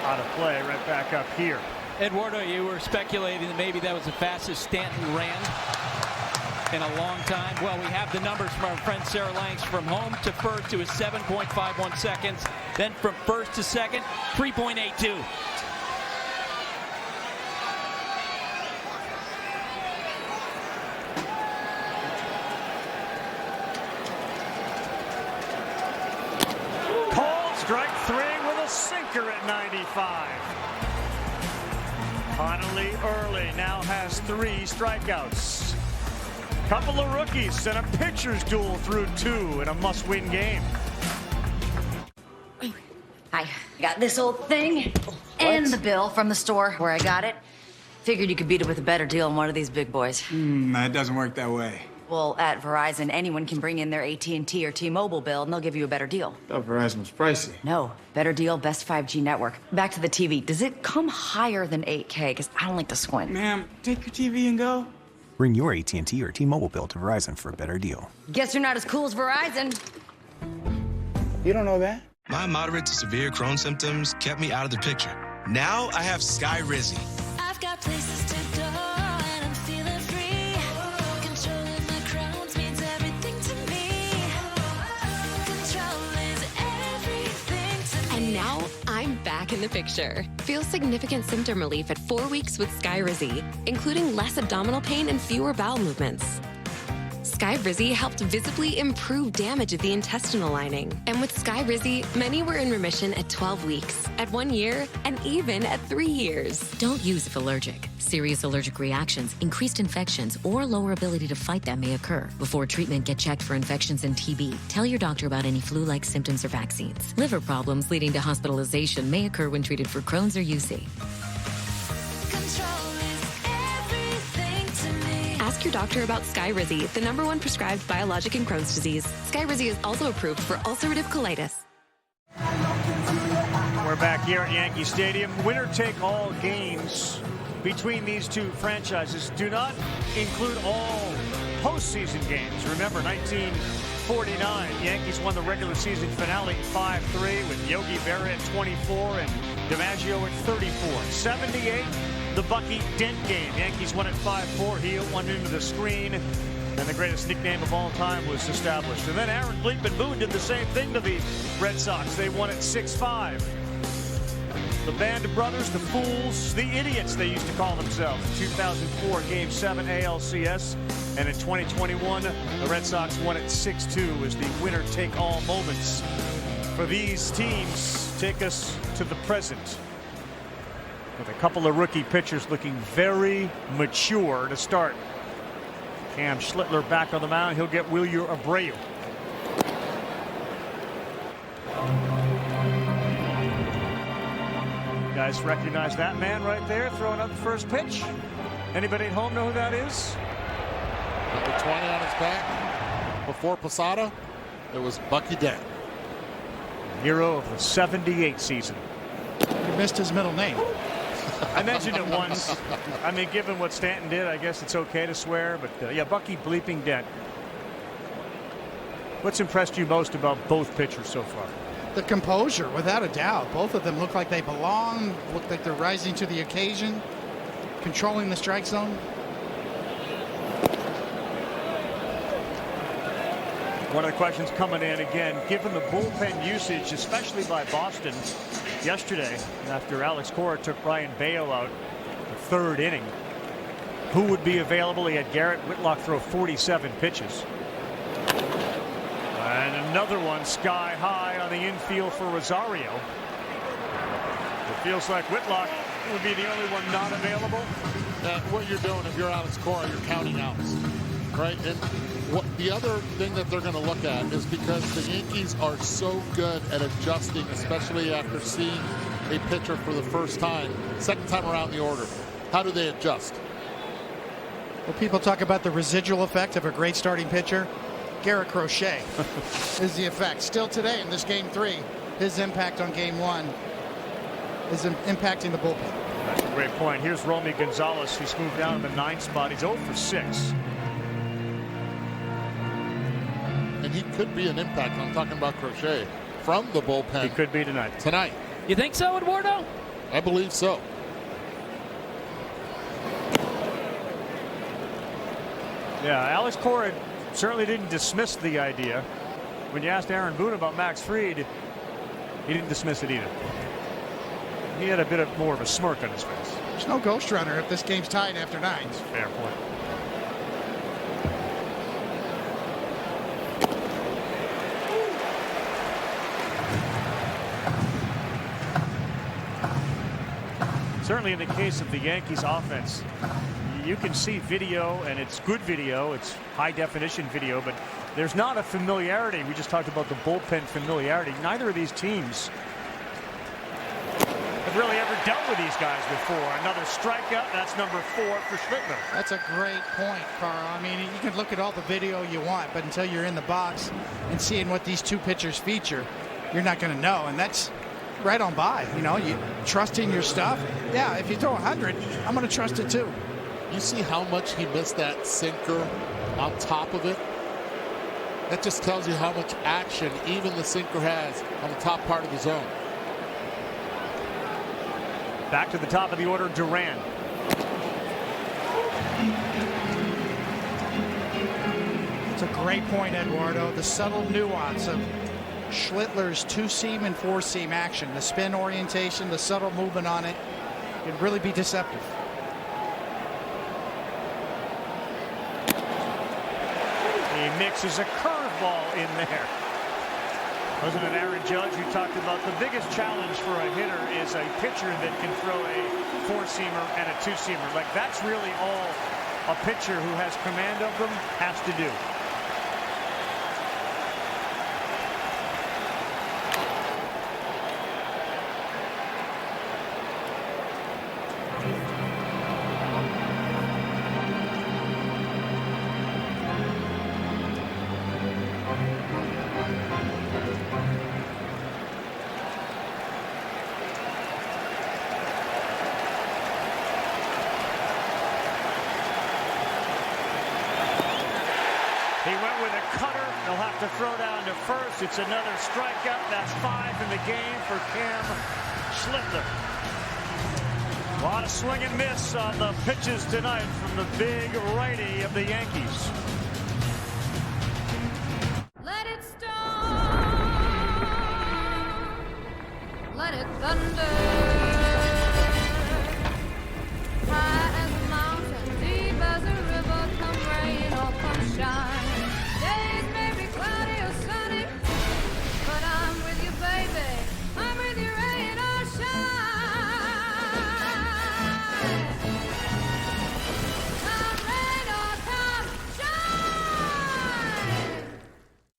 Out of play, right back up here. Eduardo, you were speculating that maybe that was the fastest Stanton ran in a long time. Well, we have the numbers from our friend Sarah Langs. From home to first, it was 7.51 seconds. Then from first to second, 3.82. Called strike 3 with a sinker at 95. Finally early, now has 3 strikeouts. Couple of rookies and a pitcher's duel through 2 in a must-win game. I got this old thing and the bill from the store where I got it. Figured you could beat it with a better deal on one of these big boys. That doesn't work that way. Well, at Verizon, anyone can bring in their AT&T or T-Mobile bill and they'll give you a better deal. I thought Verizon was pricey. No, better deal, best 5G network. Back to the TV. Does it come higher than 8K? Because I don't like to squint. Ma'am, take your TV and go. Bring your AT&T or T-Mobile bill to Verizon for a better deal. Guess you're not as cool as Verizon. You don't know that? My moderate to severe Crohn's symptoms kept me out of the picture. Now I have Skyrizi. I've got places to go and I'm feeling free. Controlling my Crohn's means everything to me. Control is everything to me. And now I'm back in the picture. Feel significant symptom relief at 4 weeks with Skyrizi, including less abdominal pain and fewer bowel movements. Skyrizi helped visibly improve damage of the intestinal lining. And with Skyrizi, many were in remission at 12 weeks, at 1 year, and even at 3 years. Don't use if allergic. Serious allergic reactions, increased infections, or lower ability to fight them may occur. Before treatment, get checked for infections and TB. Tell your doctor about any flu-like symptoms or vaccines. Liver problems leading to hospitalization may occur when treated for Crohn's or UC. Ask your doctor about Skyrizi, the #1 prescribed biologic in Crohn's disease. Skyrizi is also approved for ulcerative colitis. We're back here at Yankee Stadium. Winner-take-all games between these two franchises do not include all postseason games. Remember, 1949, Yankees won the regular season finale 5-3 with Yogi Berra at 24 and DiMaggio at 34. 78. The Bucky Dent game. Yankees won at 5-4. He won into the screen. And the greatest nickname of all time was established. And then Aaron Bleepman Boone did the same thing to the Red Sox. They won at 6-5. The Band of Brothers, the Fools, the Idiots, they used to call themselves. 2004 Game 7 ALCS. And in 2021, the Red Sox won at 6-2 as the winner-take-all moments for these teams take us to the present. With a couple of rookie pitchers looking very mature to start. Cam Schlittler back on the mound. He'll get Wilyer Abreu. You guys recognize that man right there throwing up the first pitch? Anybody at home know who that is? Number 20 on his back. Before Posada, it was Bucky Dent. Hero of the 78 season. You missed his middle name. I mentioned it once. I mean, given what Stanton did, I guess it's okay to swear. But yeah, Bucky Bleeping Dent. What's impressed you most about both pitchers so far? The composure, without a doubt. Both of them look like they belong, look like they're rising to the occasion, controlling the strike zone. One of the questions coming in again, given the bullpen usage, especially by Boston yesterday, after Alex Cora took Brian Bayo out the 3rd inning. who would be available. He had Garrett Whitlock throw 47 pitches. And another one sky high on the infield for Rosario. It feels like Whitlock would be the only one not available. What you're doing if you're Alex Cora, you're counting outs, right? And what the other thing that they're going to look at is because the Yankees are so good at adjusting, especially after seeing a pitcher for the first time, second time around the order. How do they adjust? Well, people talk about the residual effect of a great starting pitcher. Garrett Crochet is the effect. Still today in this game 3, his impact on game 1 is impacting the bullpen. That's a great point. Here's Romy Gonzalez. He's moved down in the 9th spot. He's 0 for 6. And he could be an impact. I'm talking about Crochet from the bullpen. He could be tonight. You think so, Eduardo? I believe so. Yeah, Alex Cora certainly didn't dismiss the idea. When you asked Aaron Boone about Max Fried, he didn't dismiss it either. He had a bit more of a smirk on his face. There's no ghost runner if this game's tied after 9. Fair point. Certainly in the case of the Yankees offense, you can see video, and it's good video. It's high definition video, but there's not a familiarity. We just talked about the bullpen familiarity. Neither of these teams have really ever dealt with these guys before. Another strikeout. That's number 4 for Schlittler. That's a great point, Carl. I mean, you can look at all the video you want, but until you're in the box and seeing what these two pitchers feature, you're not going to know. And that's right on by. You know, you trusting your stuff. Yeah, if you throw 100, I'm going to trust it too. You see how much he missed that sinker on top of it? That just tells you how much action even the sinker has on the top part of the zone. Back to the top of the order, Duran. It's a great point, Eduardo. The subtle nuance of Schlittler's 2-seam and 4-seam action, the spin orientation, the subtle movement on it, can really be deceptive. He mixes a curveball in there. Wasn't it Aaron Judge who talked about the biggest challenge for a hitter is a pitcher that can throw a 4-seamer and a 2-seamer. Like, that's really all a pitcher who has command of them has to do. He went with a cutter. They'll have to throw down to first. It's another strikeout. That's 5 in the game for Cam Schlittler. A lot of swing and miss on the pitches tonight from the big righty of the Yankees. Let it storm. Let it thunder. High as a mountain, deep as a river, come rain or come shine. Days may be cloudy or sunny, but I'm with you, baby. I'm with you, rain or shine. Come rain or come shine.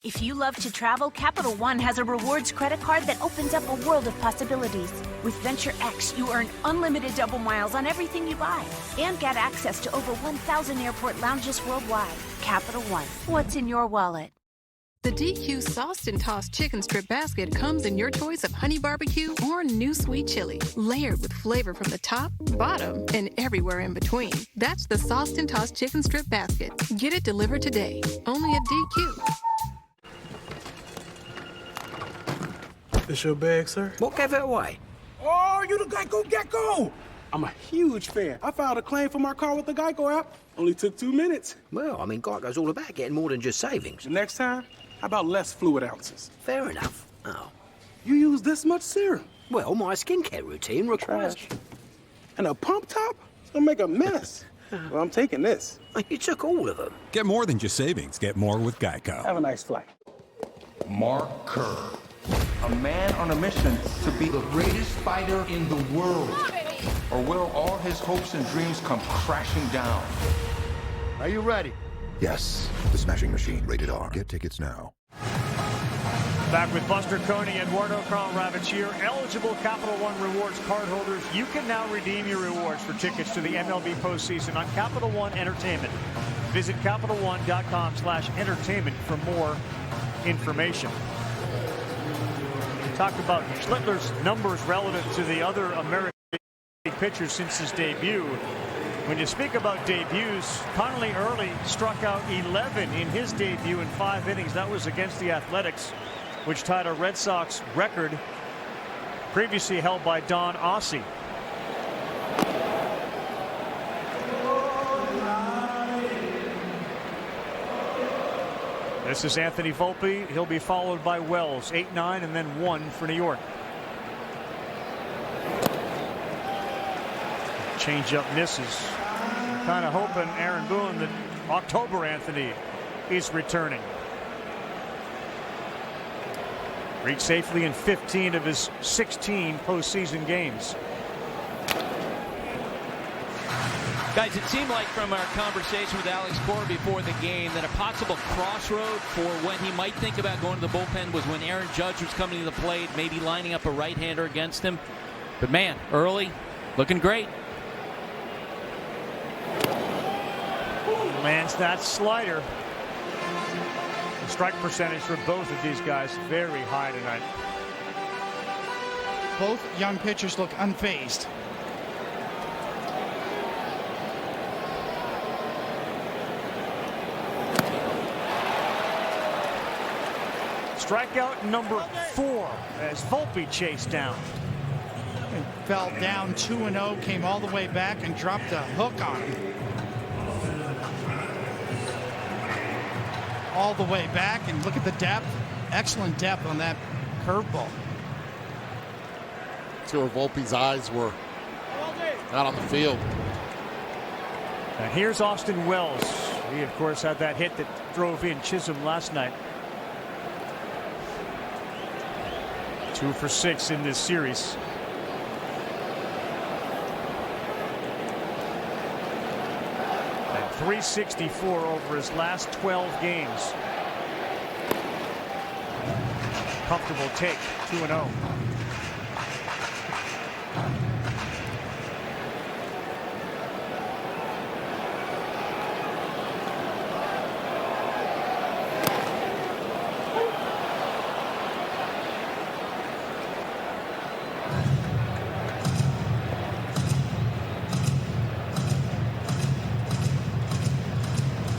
If you love to travel, Capital One has a rewards credit card that opens up a world of possibilities. With Venture X, you earn unlimited double miles on everything you buy and get access to over 1,000 airport lounges worldwide. Capital One, what's in your wallet? The DQ Sauced and Tossed Chicken Strip Basket comes in your choice of honey barbecue or new sweet chili, layered with flavor from the top, bottom, and everywhere in between. That's the Sauced and Tossed Chicken Strip Basket. Get it delivered today, only at DQ. This your bag, sir? What gave it away? Oh, you the Geico Gecko! I'm a huge fan. I filed a claim for my car with the Geico app. Only took 2 minutes. Well, I mean, Geico's all about getting more than just savings. The next time, how about less fluid ounces? Fair enough. Oh. You use this much serum? Well, my skincare routine requires... Trash. And a pump top? It's gonna make a mess. Well, I'm taking this. You should go with him. Get more than just savings. Get more with Geico. Have a nice flight. Mark Kerr, a man on a mission to be the greatest fighter in the world. Or will all his hopes and dreams come crashing down? Are you ready? Yes, The Smashing Machine, rated R. Get tickets now. Back with Buster Coney, Eduardo Karl-Ravech here. Eligible Capital One Rewards cardholders, you can now redeem your rewards for tickets to the MLB postseason on Capital One Entertainment. Visit CapitalOne.com/entertainment for more information. Talk about Schlittler's numbers relative to the other American pitchers since his debut. When you speak about debuts, Connolly Early struck out 11 in his debut in 5 innings. That was against the Athletics, which tied a Red Sox record previously held by Don Ossie. This is Anthony Volpe. He'll be followed by Wells, 8-9, and then 1 for New York. Changeup misses. Kind of hoping, Aaron Boone, that October Anthony is returning. Reached safely in 15 of his 16 postseason games. Guys, it seemed like from our conversation with Alex Cora before the game that a possible crossroad for when he might think about going to the bullpen was when Aaron Judge was coming to the plate, maybe lining up a right-hander against him. But man, early, looking great. Lands that slider. The strike percentage for both of these guys very high tonight. Both young pitchers look unfazed. Strikeout number 4 as Volpe chased down. And fell down 2-0, came all the way back and dropped a hook on him. All the way back, and look at the depth. Excellent depth on that curveball. See where Volpe's eyes were out on the field. And here's Austin Wells. He, of course, had that hit that drove in Chisholm last night. 2 for 6 in this series. And 364 over his last 12 games. Comfortable take, 2-0.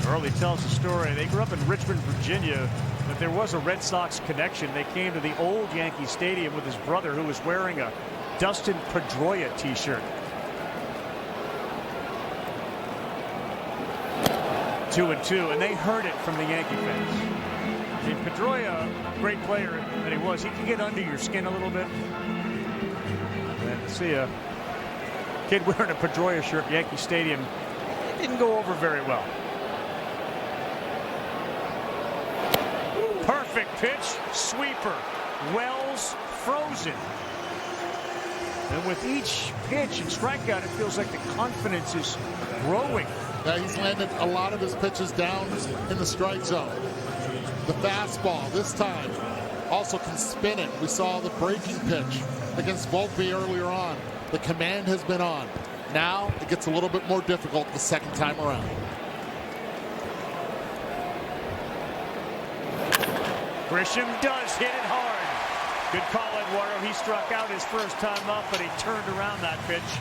Early tells the story. They grew up in Richmond, Virginia, but there was a Red Sox connection. They came to the old Yankee Stadium with his brother, who was wearing a Dustin Pedroia t-shirt. 2-2, and they heard it from the Yankee fans. I mean, Pedroia, great player that he was, he can get under your skin a little bit. And see a kid wearing a Pedroia shirt at Yankee Stadium. It didn't go over very well. Perfect pitch, sweeper. Wells frozen. And with each pitch and strikeout, it feels like the confidence is growing. Yeah, he's landed a lot of his pitches down in the strike zone. The fastball this time also can spin it. We saw the breaking pitch against Volpe earlier on. The command has been on. Now it gets a little bit more difficult the second time around. Grisham does hit it hard. Good call, Eduardo. He struck out his first time up, but he turned around that pitch,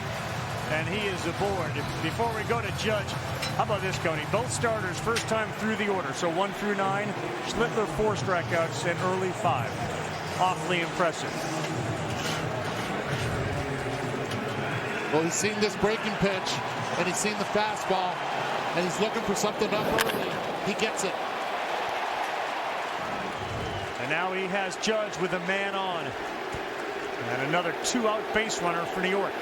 and he is aboard. Before we go to Judge, how about this, Coney? Both starters first time through the order, so 1 through 9. Schlittler 4 strikeouts and Early 5. Awfully impressive. Well, he's seen this breaking pitch, and he's seen the fastball, and he's looking for something up early. He gets it. And now he has Judge with a man on. And another 2-out base runner for New York.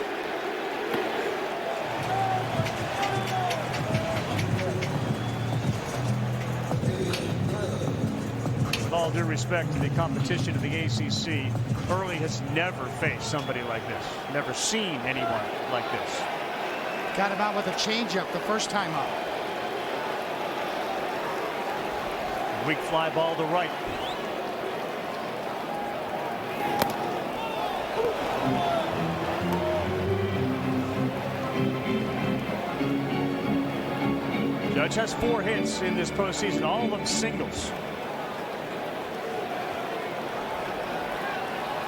all due respect to the competition of the ACC, Early has never faced somebody like this. Never seen anyone like this. Got him out with a changeup the first time up. Weak fly ball to right. Judge has 4 hits in this postseason, all of them singles.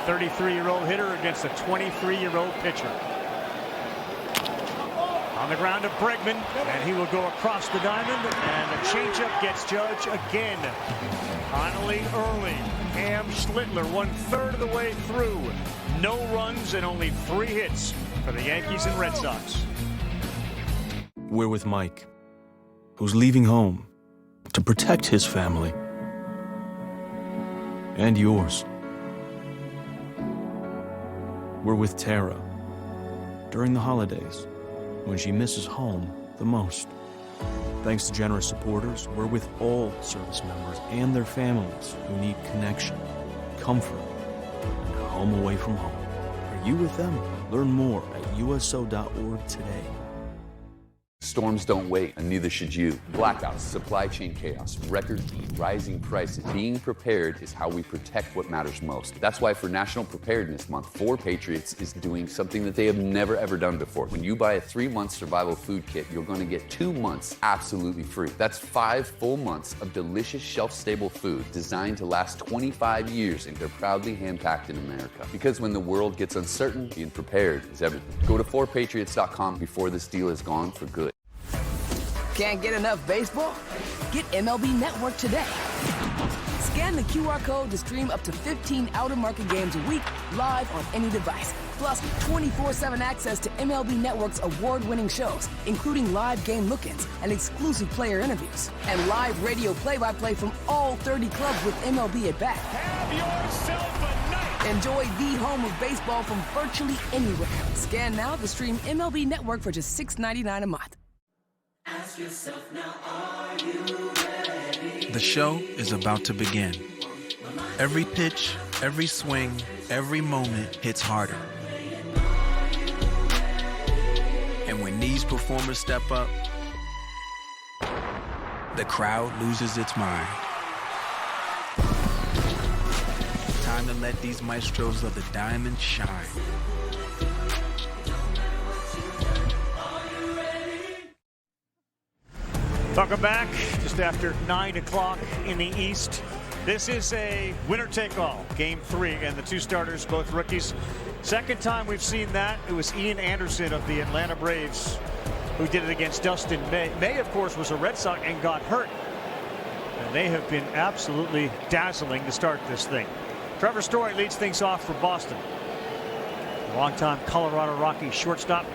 33-year-old hitter against a 23-year-old pitcher. On the ground to Bregman, and he will go across the diamond, and the changeup gets Judge again. Finally Early. Cam Schlittler 1/3 of the way through. No runs and only 3 hits for the Yankees and Red Sox. We're with Mike, who's leaving home to protect his family and yours. We're with Tara during the holidays when she misses home the most. Thanks to generous supporters, we're with all service members and their families who need connection, comfort, and a home away from home. Are you with them? Learn more at uso.org today. Storms don't wait, and neither should you. Blackouts, supply chain chaos, record heat, rising prices. Being prepared is how we protect what matters most. That's why for National Preparedness Month, 4 Patriots is doing something that they have never ever done before. When you buy a 3-month survival food kit, you're going to get 2 months absolutely free. That's 5 full months of delicious shelf-stable food designed to last 25 years, and they're proudly hand-packed in America. Because when the world gets uncertain, being prepared is everything. Go to 4patriots.com before this deal is gone for good. Can't get enough baseball? Get MLB Network today. Scan the QR code to stream up to 15 out-of-market games a week, live on any device. Plus, 24/7 access to MLB Network's award-winning shows, including live game look-ins and exclusive player interviews. And live radio play-by-play from all 30 clubs with MLB at Bat. Have yourself a night! Enjoy the home of baseball from virtually anywhere. Scan now to stream MLB Network for just $6.99 a month. Ask yourself now, are you ready? The show is about to begin. Every pitch, every swing, every moment hits harder. And when these performers step up, the crowd loses its mind. Time to let these maestros of the diamond shine. Welcome back just after 9 o'clock in the East. This is a winner-take-all, Game 3, and the 2 starters, both rookies. Second time we've seen that. It was Ian Anderson of the Atlanta Braves who did it against Dustin May. May, of course, was a Red Sox and got hurt. And they have been absolutely dazzling to start this thing. Trevor Story leads things off for Boston. Longtime Colorado Rockies shortstop.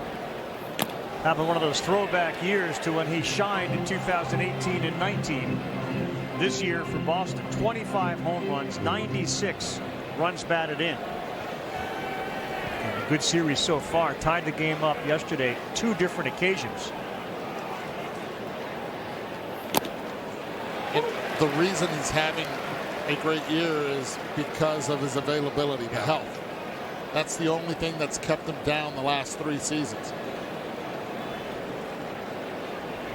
Having one of those throwback years to when he shined in 2018 and 19. This year for Boston, 25 home runs, 96 runs batted in. And a good series so far. Tied the game up yesterday, 2 different occasions. And the reason he's having a great year is because of his availability, the health. That's the only thing that's kept him down the last 3 seasons.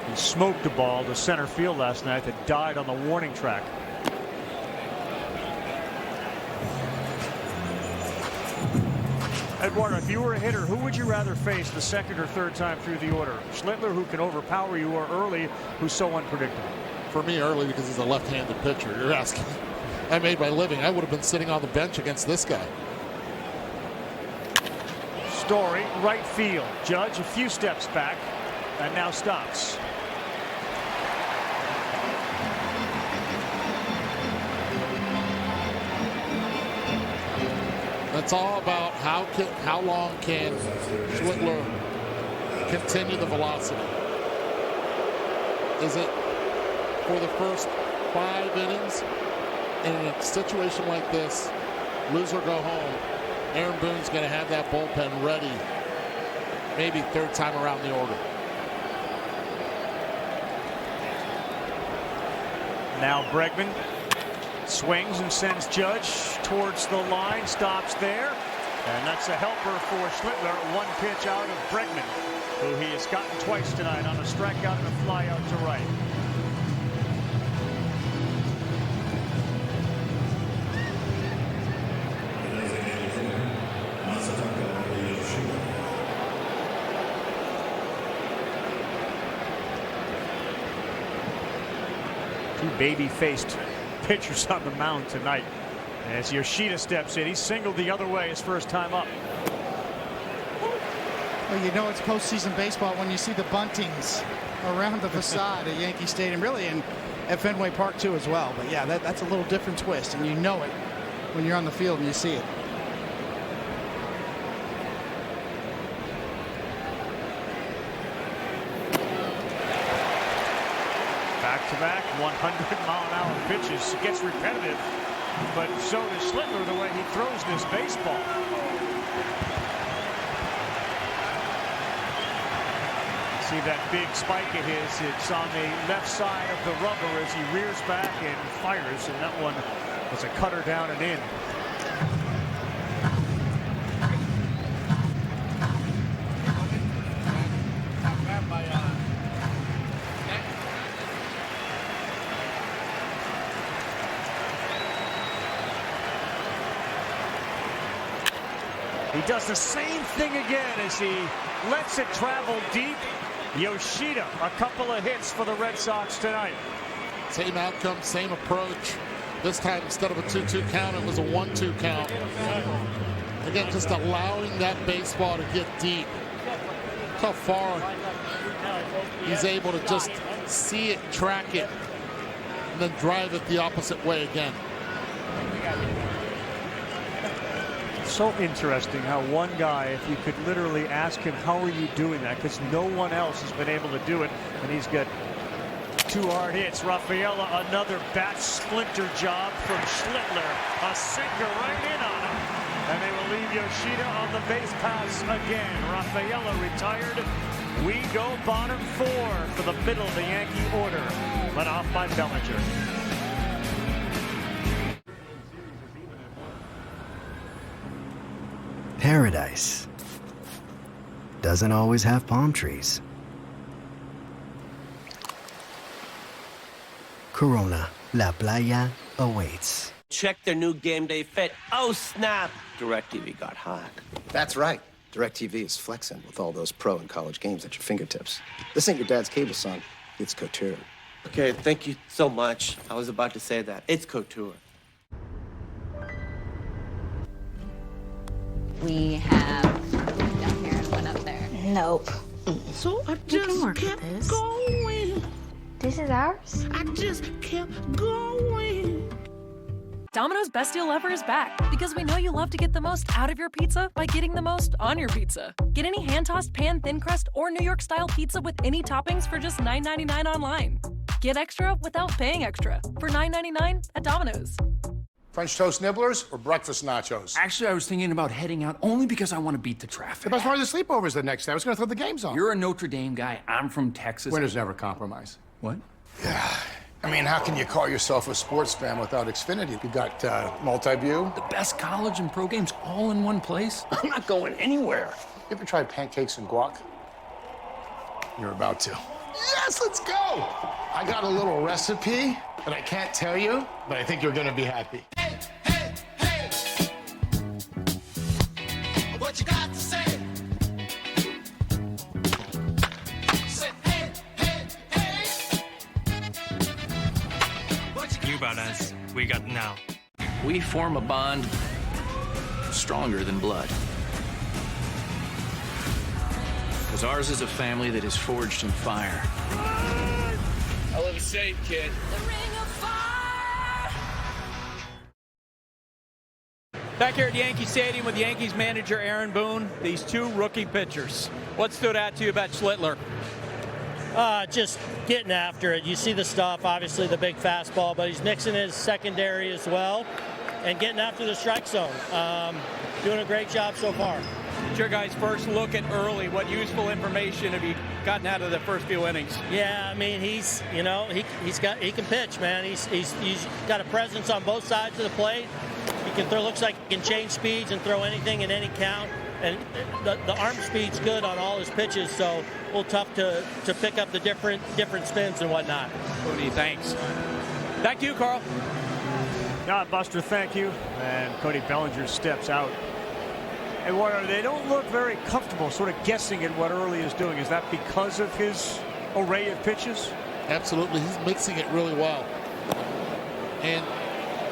He smoked a ball to center field last night that died on the warning track. Eduardo, if you were a hitter, who would you rather face the second or third time through the order? Schlittler, who can overpower you, or Early, who's so unpredictable? For me, Early, because he's a left-handed pitcher. You're asking. I made my living. I would have been sitting on the bench against this guy. Story, right field. Judge a few steps back and now stops. It's all about how long can Schlittler continue the velocity. Is it for the first 5 innings? In a situation like this, lose or go home, Aaron Boone's going to have that bullpen ready, maybe 3rd time around the order. Now Bregman Swings and sends Judge towards the line, stops there, and that's a helper for Schlittler. One pitch out of Bregman, who he has gotten twice tonight on a strikeout and a fly out to right. Two baby-faced pitchers on the mound tonight. As Yoshida steps in, he singled the other way his first time up. Well, you know it's postseason baseball when you see the buntings around the facade at Yankee Stadium, really, and at Fenway Park too as well. But yeah, that's a little different twist, and you know it when you're on the field and you see it. Back-to-back 100-mile-an-hour pitches. It gets repetitive, but so does Schlittler the way he throws this baseball. See that big spike of his? It's on the left side of the rubber as he rears back and fires, and that one was a cutter down and in. He does the same thing again as he lets it travel deep. Yoshida, a couple of hits for the Red Sox tonight. Same outcome, same approach. This time, instead of a 2-2 count, it was a 1-2 count. Again, just allowing that baseball to get deep. Look how far he's able to just see it, track it, and then drive it the opposite way again. So interesting how one guy, if you could literally ask him, how are you doing that? Because no one else has been able to do it, and he's got two hard hits. Rafaela, another bat splinter job from Schlittler. A sinker right in on him, and they will leave Yoshida on the base pass again. Rafaela retired. We go bottom four for the middle of the Yankee order, led off by Bellinger. Paradise doesn't always have palm trees. Corona, La Playa awaits. Check their new game day fit. Oh, snap! DirecTV got hot. That's right. DirecTV is flexing with all those pro and college games at your fingertips. This ain't your dad's cable, son. It's couture. Okay, thank you so much. I was about to say that. It's couture. We have down here and one up there. Nope. So I just kept going. This is ours? I just kept going. Domino's Best Deal Ever is back because we know you love to get the most out of your pizza by getting the most on your pizza. Get any hand-tossed pan, thin crust, or New York-style pizza with any toppings for just $9.99 online. Get extra without paying extra for $9.99 at Domino's. French toast nibblers or breakfast nachos? Actually, I was thinking about heading out only because I want to beat the traffic. The best part of the sleepovers the next day. I was going to throw the games on. You're a Notre Dame guy. I'm from Texas. Winners never compromise. What? Yeah. I mean, how can you call yourself a sports fan without Xfinity? You got multi-view. The best college and pro games all in one place. I'm not going anywhere. You ever tried pancakes and guac? You're about to. Yes, let's go! I got a little recipe that I can't tell you, but I think you're going to be happy. Hey, hey, hey! What you got to say? Say hey, hey, hey! You about us, we got now. We form a bond stronger than blood. Because ours is a family that is forged in fire. I live safe, kid. Back here at Yankee Stadium with Yankees manager Aaron Boone, these two rookie pitchers. What stood out to you about Schlittler? Just getting after it. You see the stuff, obviously the big fastball, but he's mixing his secondary as well and getting after the strike zone. Doing a great job so far. What's your guys' first look at early? What useful information have you gotten out of the first few innings? Yeah, I mean, he can pitch, man. He's got a presence on both sides of the plate. He can throw. Looks like he can change speeds and throw anything in any count. And the arm speed's good on all his pitches, so a little tough to pick up the different spins and whatnot. Cody, thanks. Back to you, Carl. Buster, thank you. And Cody Bellinger steps out. And they don't look very comfortable sort of guessing at what Early is doing. Is that because of his array of pitches? Absolutely. He's mixing it really well. And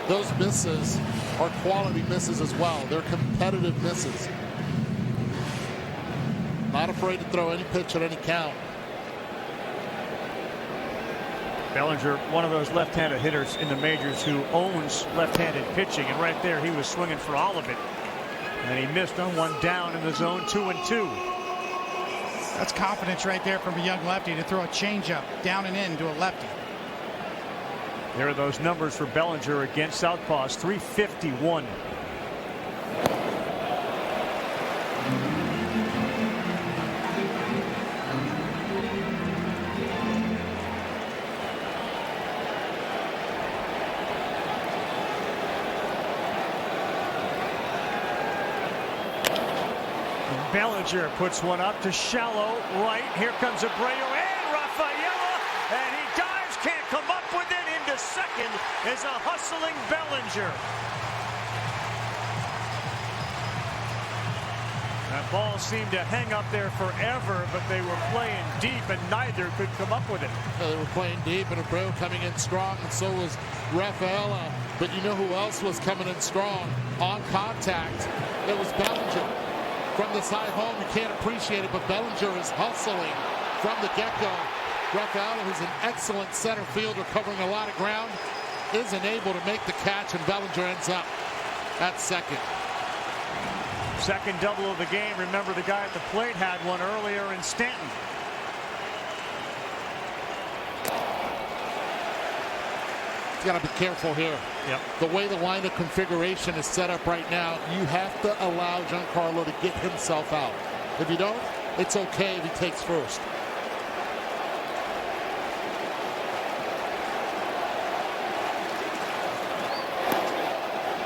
those misses are quality misses as well. They're competitive misses. Not afraid to throw any pitch at any count. Bellinger, one of those left-handed hitters in the majors who owns left-handed pitching. And right there, he was swinging for all of it. And he missed on one down in the zone, 2-2. That's confidence right there from a young lefty to throw a changeup down and in to a lefty. There are those numbers for Bellinger against southpaws, 351. Bellinger puts one up to shallow right. Here comes Abreu and Rafaela, and he dives, can't come up with it. Into second is a hustling Bellinger. That ball seemed to hang up there forever, but they were playing deep, and neither could come up with it. They were playing deep, and Abreu coming in strong, and so was Rafaela. But you know who else was coming in strong on contact? It was Bellinger. From the side home, you can't appreciate it, but Bellinger is hustling from the get-go. Rafaela, who's an excellent center fielder covering a lot of ground, isn't able to make the catch, and Bellinger ends up at second. Second double of the game. Remember, the guy at the plate had one earlier in Stanton. You got to be careful here. Yep. The way the lineup configuration is set up right now, you have to allow Giancarlo to get himself out. If you don't, it's okay if he takes first.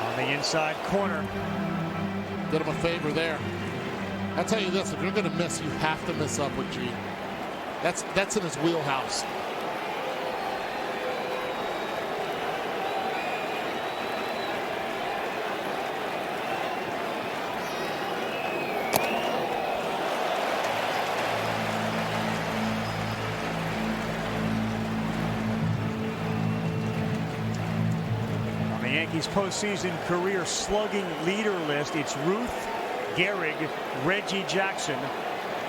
On the inside corner. Did him a favor there. I'll tell you this, if you're going to miss, you have to miss up with G. That's in his wheelhouse. Yankees postseason career slugging leader list. It's Ruth, Gehrig, Reggie Jackson,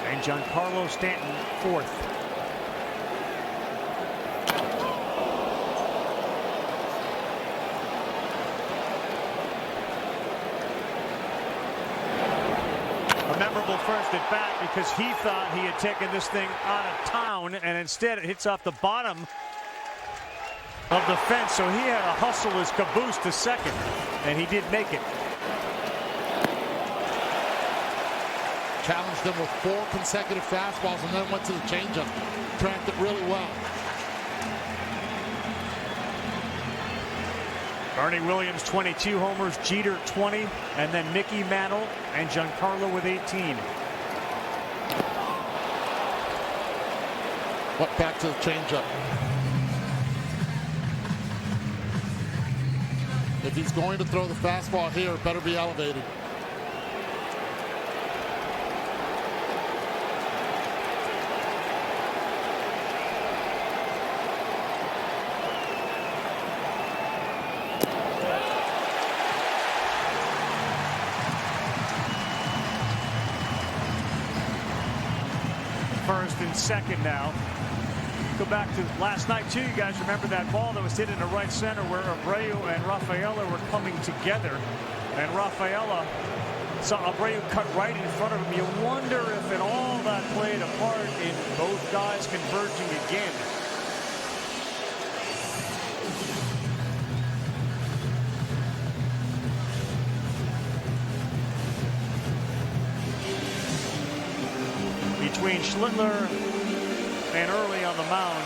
and Giancarlo Stanton fourth. A memorable first at bat because he thought he had taken this thing out of town, and instead it hits off the bottom of the fence, so he had to hustle his caboose to second, and he did make it. Challenged him with 4 consecutive fastballs and then went to the changeup. Tracked it really well. Bernie Williams, 22 homers, Jeter 20, and then Mickey Mantle and Giancarlo with 18. Went back to the changeup. If he's going to throw the fastball here, it better be elevated. First and second now. Go back to last night, too. You guys remember that ball that was hit into right center where Abreu and Rafaela were coming together. And Rafaela saw Abreu cut right in front of him. You wonder if in all that played a part in both guys converging again. between Schlittler and Early on the mound.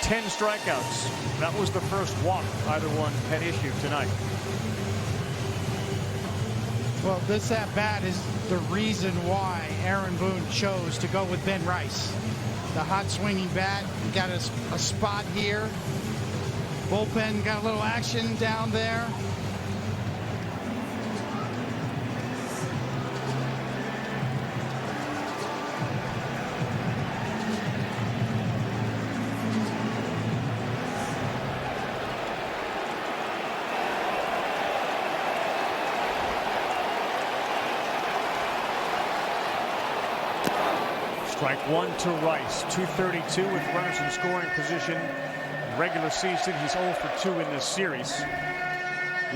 10 strikeouts. That was the first walk either one had issued tonight. Well, this at-bat is the reason why Aaron Boone chose to go with Ben Rice. The hot swinging bat, got a spot here. Bullpen got a little action down there. Strike one to Rice. 232 with runners in scoring position. In regular season, he's 0 for 2 in this series.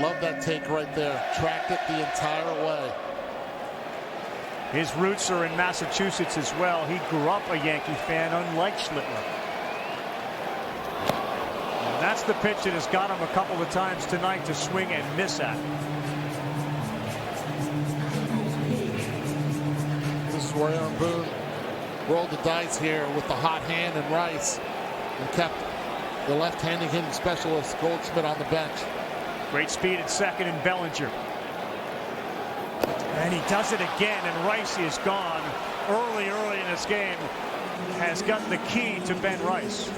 Love that take right there. Tracked it the entire way. His roots are in Massachusetts as well. He grew up a Yankee fan, unlike Schlittler. And that's the pitch that has got him a couple of times tonight to swing and miss at. This is where Aaron Boone rolled the dice here with the hot hand and Rice and kept the left-handed hitting specialist Goldschmidt on the bench. Great speed at second in Bellinger. And he does it again, and Rice is gone early in this game. Has gotten the key to Ben Rice.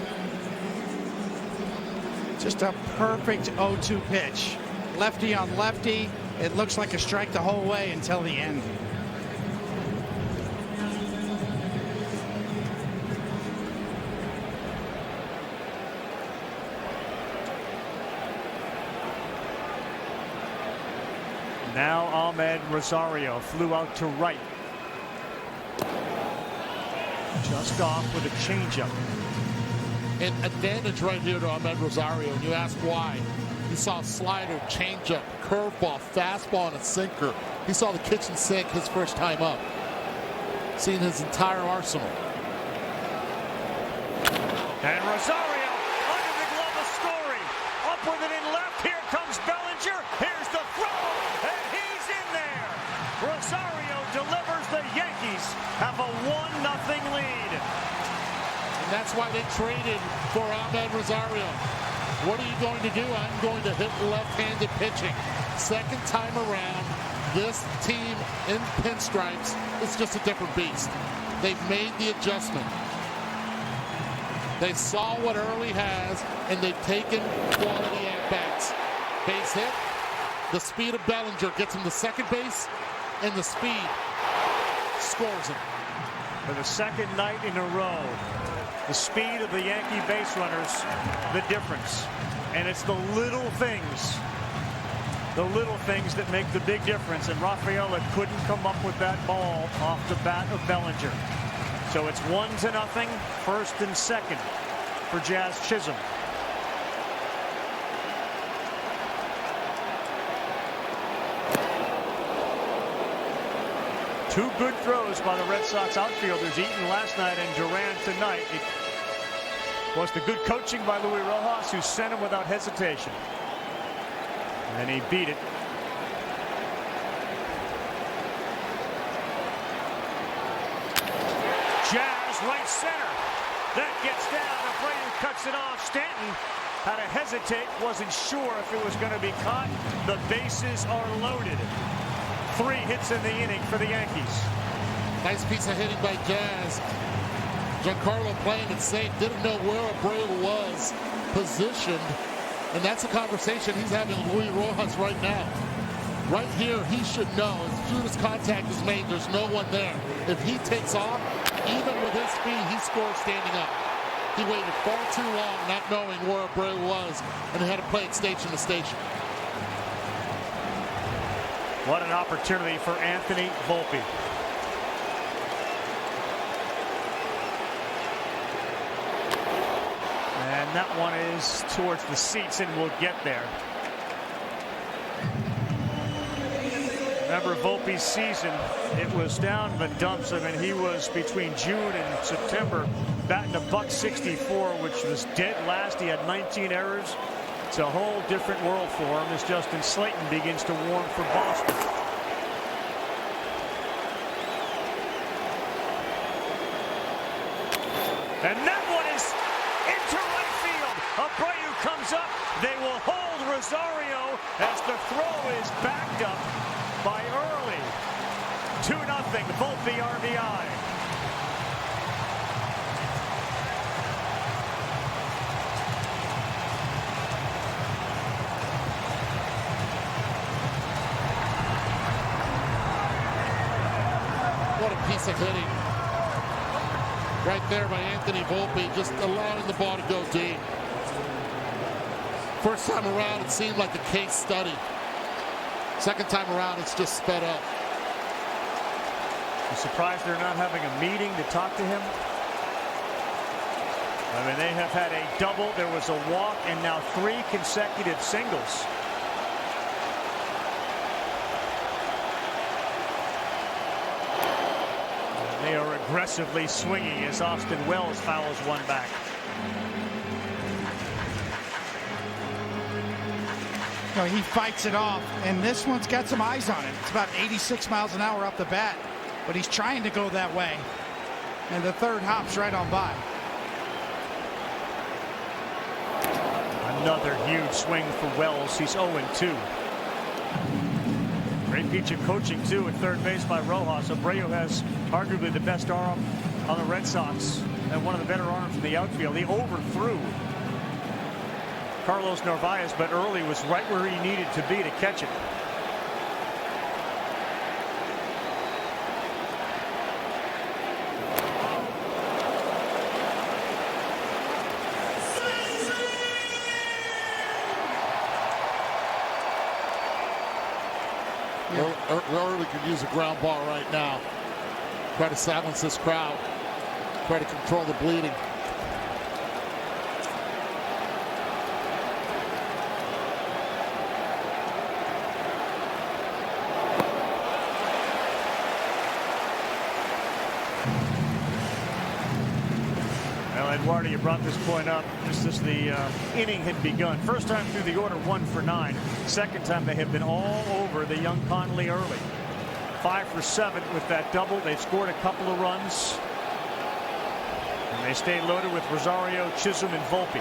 Just a perfect 0-2 pitch. Lefty on lefty. It looks like a strike the whole way until the end. Now Ahmed Rosario flew out to right. Just off with a changeup. An advantage right here to Ahmed Rosario, and you ask why. He saw slider, changeup, curveball, fastball, and a sinker. He saw the kitchen sink his first time up. Seen his entire arsenal. And Rosario under the glove of Story. Up with it in left. Here comes Bellinger. Here's the throw. And he's in there. Rosario delivers. The Yankees have a 1-0 lead. And that's why they traded for Ahmed Rosario. What are you going to do? I'm going to hit left-handed pitching. Second time around, this team in pinstripes is just a different beast. They've made the adjustment. They saw what Early has, and they've taken quality at-bats. Base hit. The speed of Bellinger gets him to second base, and the speed scores him. For the second night in a row, the speed of the Yankee base runners, the difference. And it's the little things that make the big difference. And Rafaela couldn't come up with that ball off the bat of Bellinger. So it's 1-0, first and second for Jazz Chisholm. Two good throws by the Red Sox outfielders, Eaton last night and Duran tonight. It was the good coaching by Luis Rojas, who sent him without hesitation. And he beat it. Jazz right center. That gets down. The Brady cuts it off. Stanton had to hesitate. Wasn't sure if it was going to be caught. The bases are loaded. 3 hits in the inning for the Yankees. Nice piece of hitting by Jazz. Giancarlo playing it safe. Didn't know where Abreu was positioned. And that's a conversation he's having with Luis Rojas right now. Right here, he should know as soon as contact is made, there's no one there. If he takes off, even with his speed, he scores standing up. He waited far too long not knowing where Abreu was, and he had to play it station to station. What an opportunity for Anthony Volpe. And that one is towards the seats, and we'll get there. Remember Volpe's season, it was down in the dumps. I mean, he was between June and September batting a .164, which was dead last. He had 19 errors. It's a whole different world for him as Justin Slayton begins to warm for Boston. And that one is into right field. Abreu comes up. They will hold Rosario as the throw is backed up by Early. 2-0, Volpe RBI. What a piece of hitting. Right there by Anthony Volpe, just allowing the ball to go deep. First time around, it seemed like a case study. Second time around, it's just sped up. I'm surprised they're not having a meeting to talk to him. I mean, they have had a double, there was a walk, and now 3 consecutive singles. They are aggressively swinging as Austin Wells fouls one back. No, he fights it off, and this one's got some eyes on it. It's about 86 miles an hour off the bat, but he's trying to go that way. And the third hops right on by. Another huge swing for Wells. He's 0-2. Great piece of coaching, too, at third base by Rojas. Abreu has arguably the best arm on the Red Sox and one of the better arms in the outfield. He overthrew Carlos Narvaez, but Early was right where he needed to be to catch it. Early could use a ground ball right now. Try to silence this crowd. Try to control the bleeding. Well, Eduardo, you brought this point up just as the inning had begun. First time through the order, 1 for 9. Second time they have been all over the young Conley Early. 5 for 7 with that double. They've scored a couple of runs. And they stay loaded with Rosario, Chisholm, and Volpe.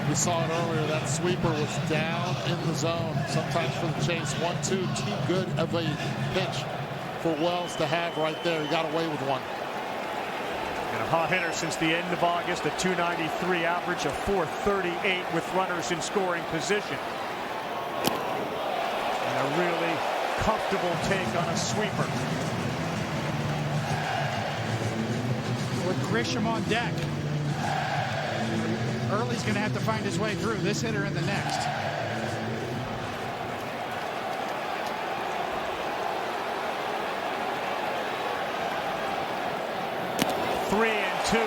We saw it earlier. That sweeper was down in the zone. Sometimes for the chase. 1-2, too good of a pitch for Wells to have right there. He got away with one. And a hot hitter since the end of August, a .293 average, a .438 with runners in scoring position. And a really comfortable take on a sweeper. With Grisham on deck. Early's going to have to find his way through this hitter and the next. Three and 2.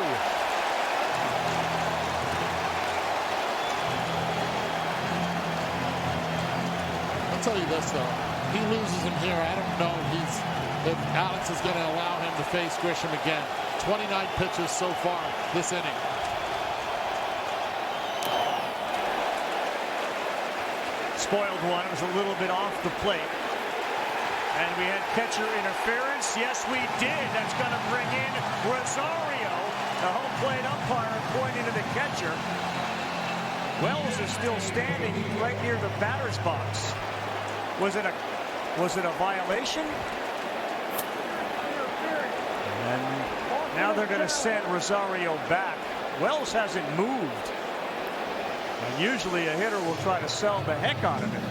I'll tell you this, though. He loses him here. I don't know if Alex is going to allow him to face Grisham again. 29 pitches so far this inning. Spoiled one. It was a little bit off the plate. And we had catcher interference. Yes, we did. That's going to bring in Rosario. The home plate umpire pointing to the catcher. Wells is still standing right near the batter's box. Was it a violation? And now they're going to send Rosario back. Wells hasn't moved. And usually a hitter will try to sell the heck out of it.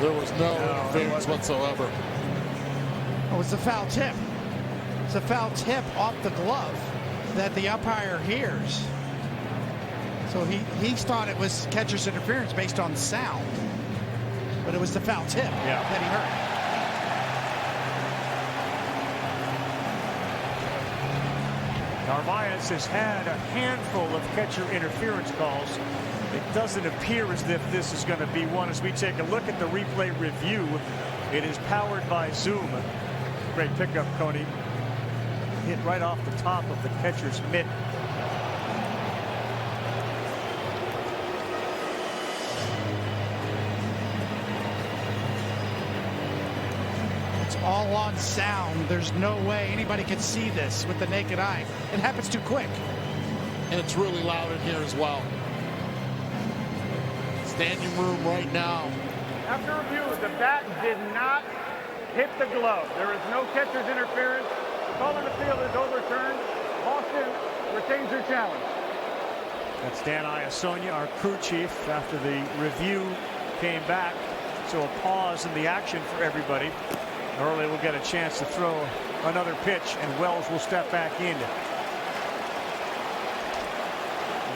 There was no interference whatsoever. Oh, it's a foul tip. It's a foul tip off the glove that the umpire hears. So he thought it was catcher's interference based on sound. But it was the foul tip that he heard. Narvaez has had a handful of catcher interference calls. It doesn't appear as if this is going to be one. As we take a look at the replay review, it is powered by Zoom. Great pickup, Coney. Hit right off the top of the catcher's mitt. It's all on sound. There's no way anybody can see this with the naked eye. It happens too quick. And it's really loud in here as well. Standing room right now. After review, the bat did not hit the glove. There is no catcher's interference. The call on the field is overturned. Boston retains their challenge. That's Dan Iasonia, our crew chief, after the review came back. So a pause in the action for everybody. Early will get a chance to throw another pitch, and Wells will step back in.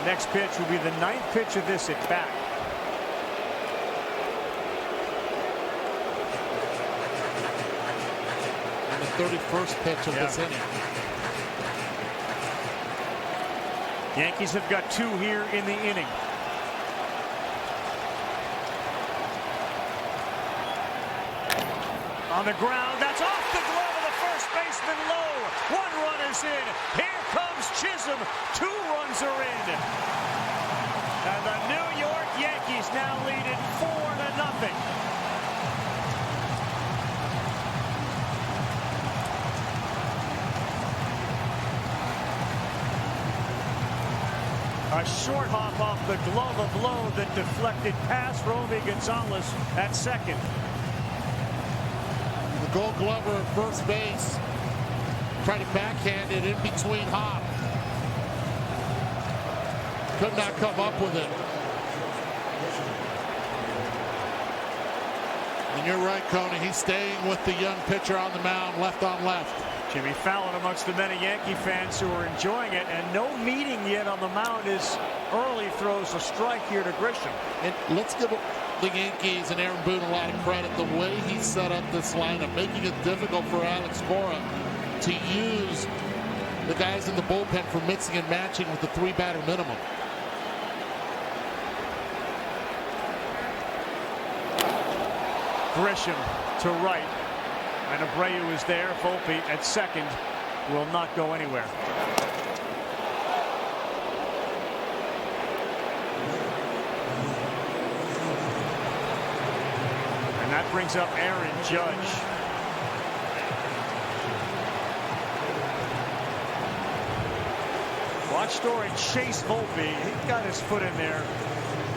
The next pitch will be the 9th pitch of this at bat. And the 31st pitch of this inning. Yankees have got 2 here in the inning. On the ground, that's off the glove of the first baseman Lowe. 1 runner's in. Here comes Chisholm. 2 runs are in. And the New York Yankees now lead it 4-0. A short hop off the glove of Lowe that deflected past Romy Gonzalez at second. The Gold Glover at first base tried to backhand it in between hop. Could not come up with it. And you're right, Coney. He's staying with the young pitcher on the mound, left on left. Jimmy Fallon amongst the many Yankee fans who are enjoying it, and no meeting yet on the mound as Early throws a strike here to Grisham. And let's give the Yankees and Aaron Boone a lot of credit. The way he set up this lineup, making it difficult for Alex Cora to use the guys in the bullpen for mixing and matching with the 3-batter minimum. Grisham to right. And Abreu is there. Volpe at second will not go anywhere. And that brings up Aaron Judge. Watch Story chase Volpe. He got his foot in there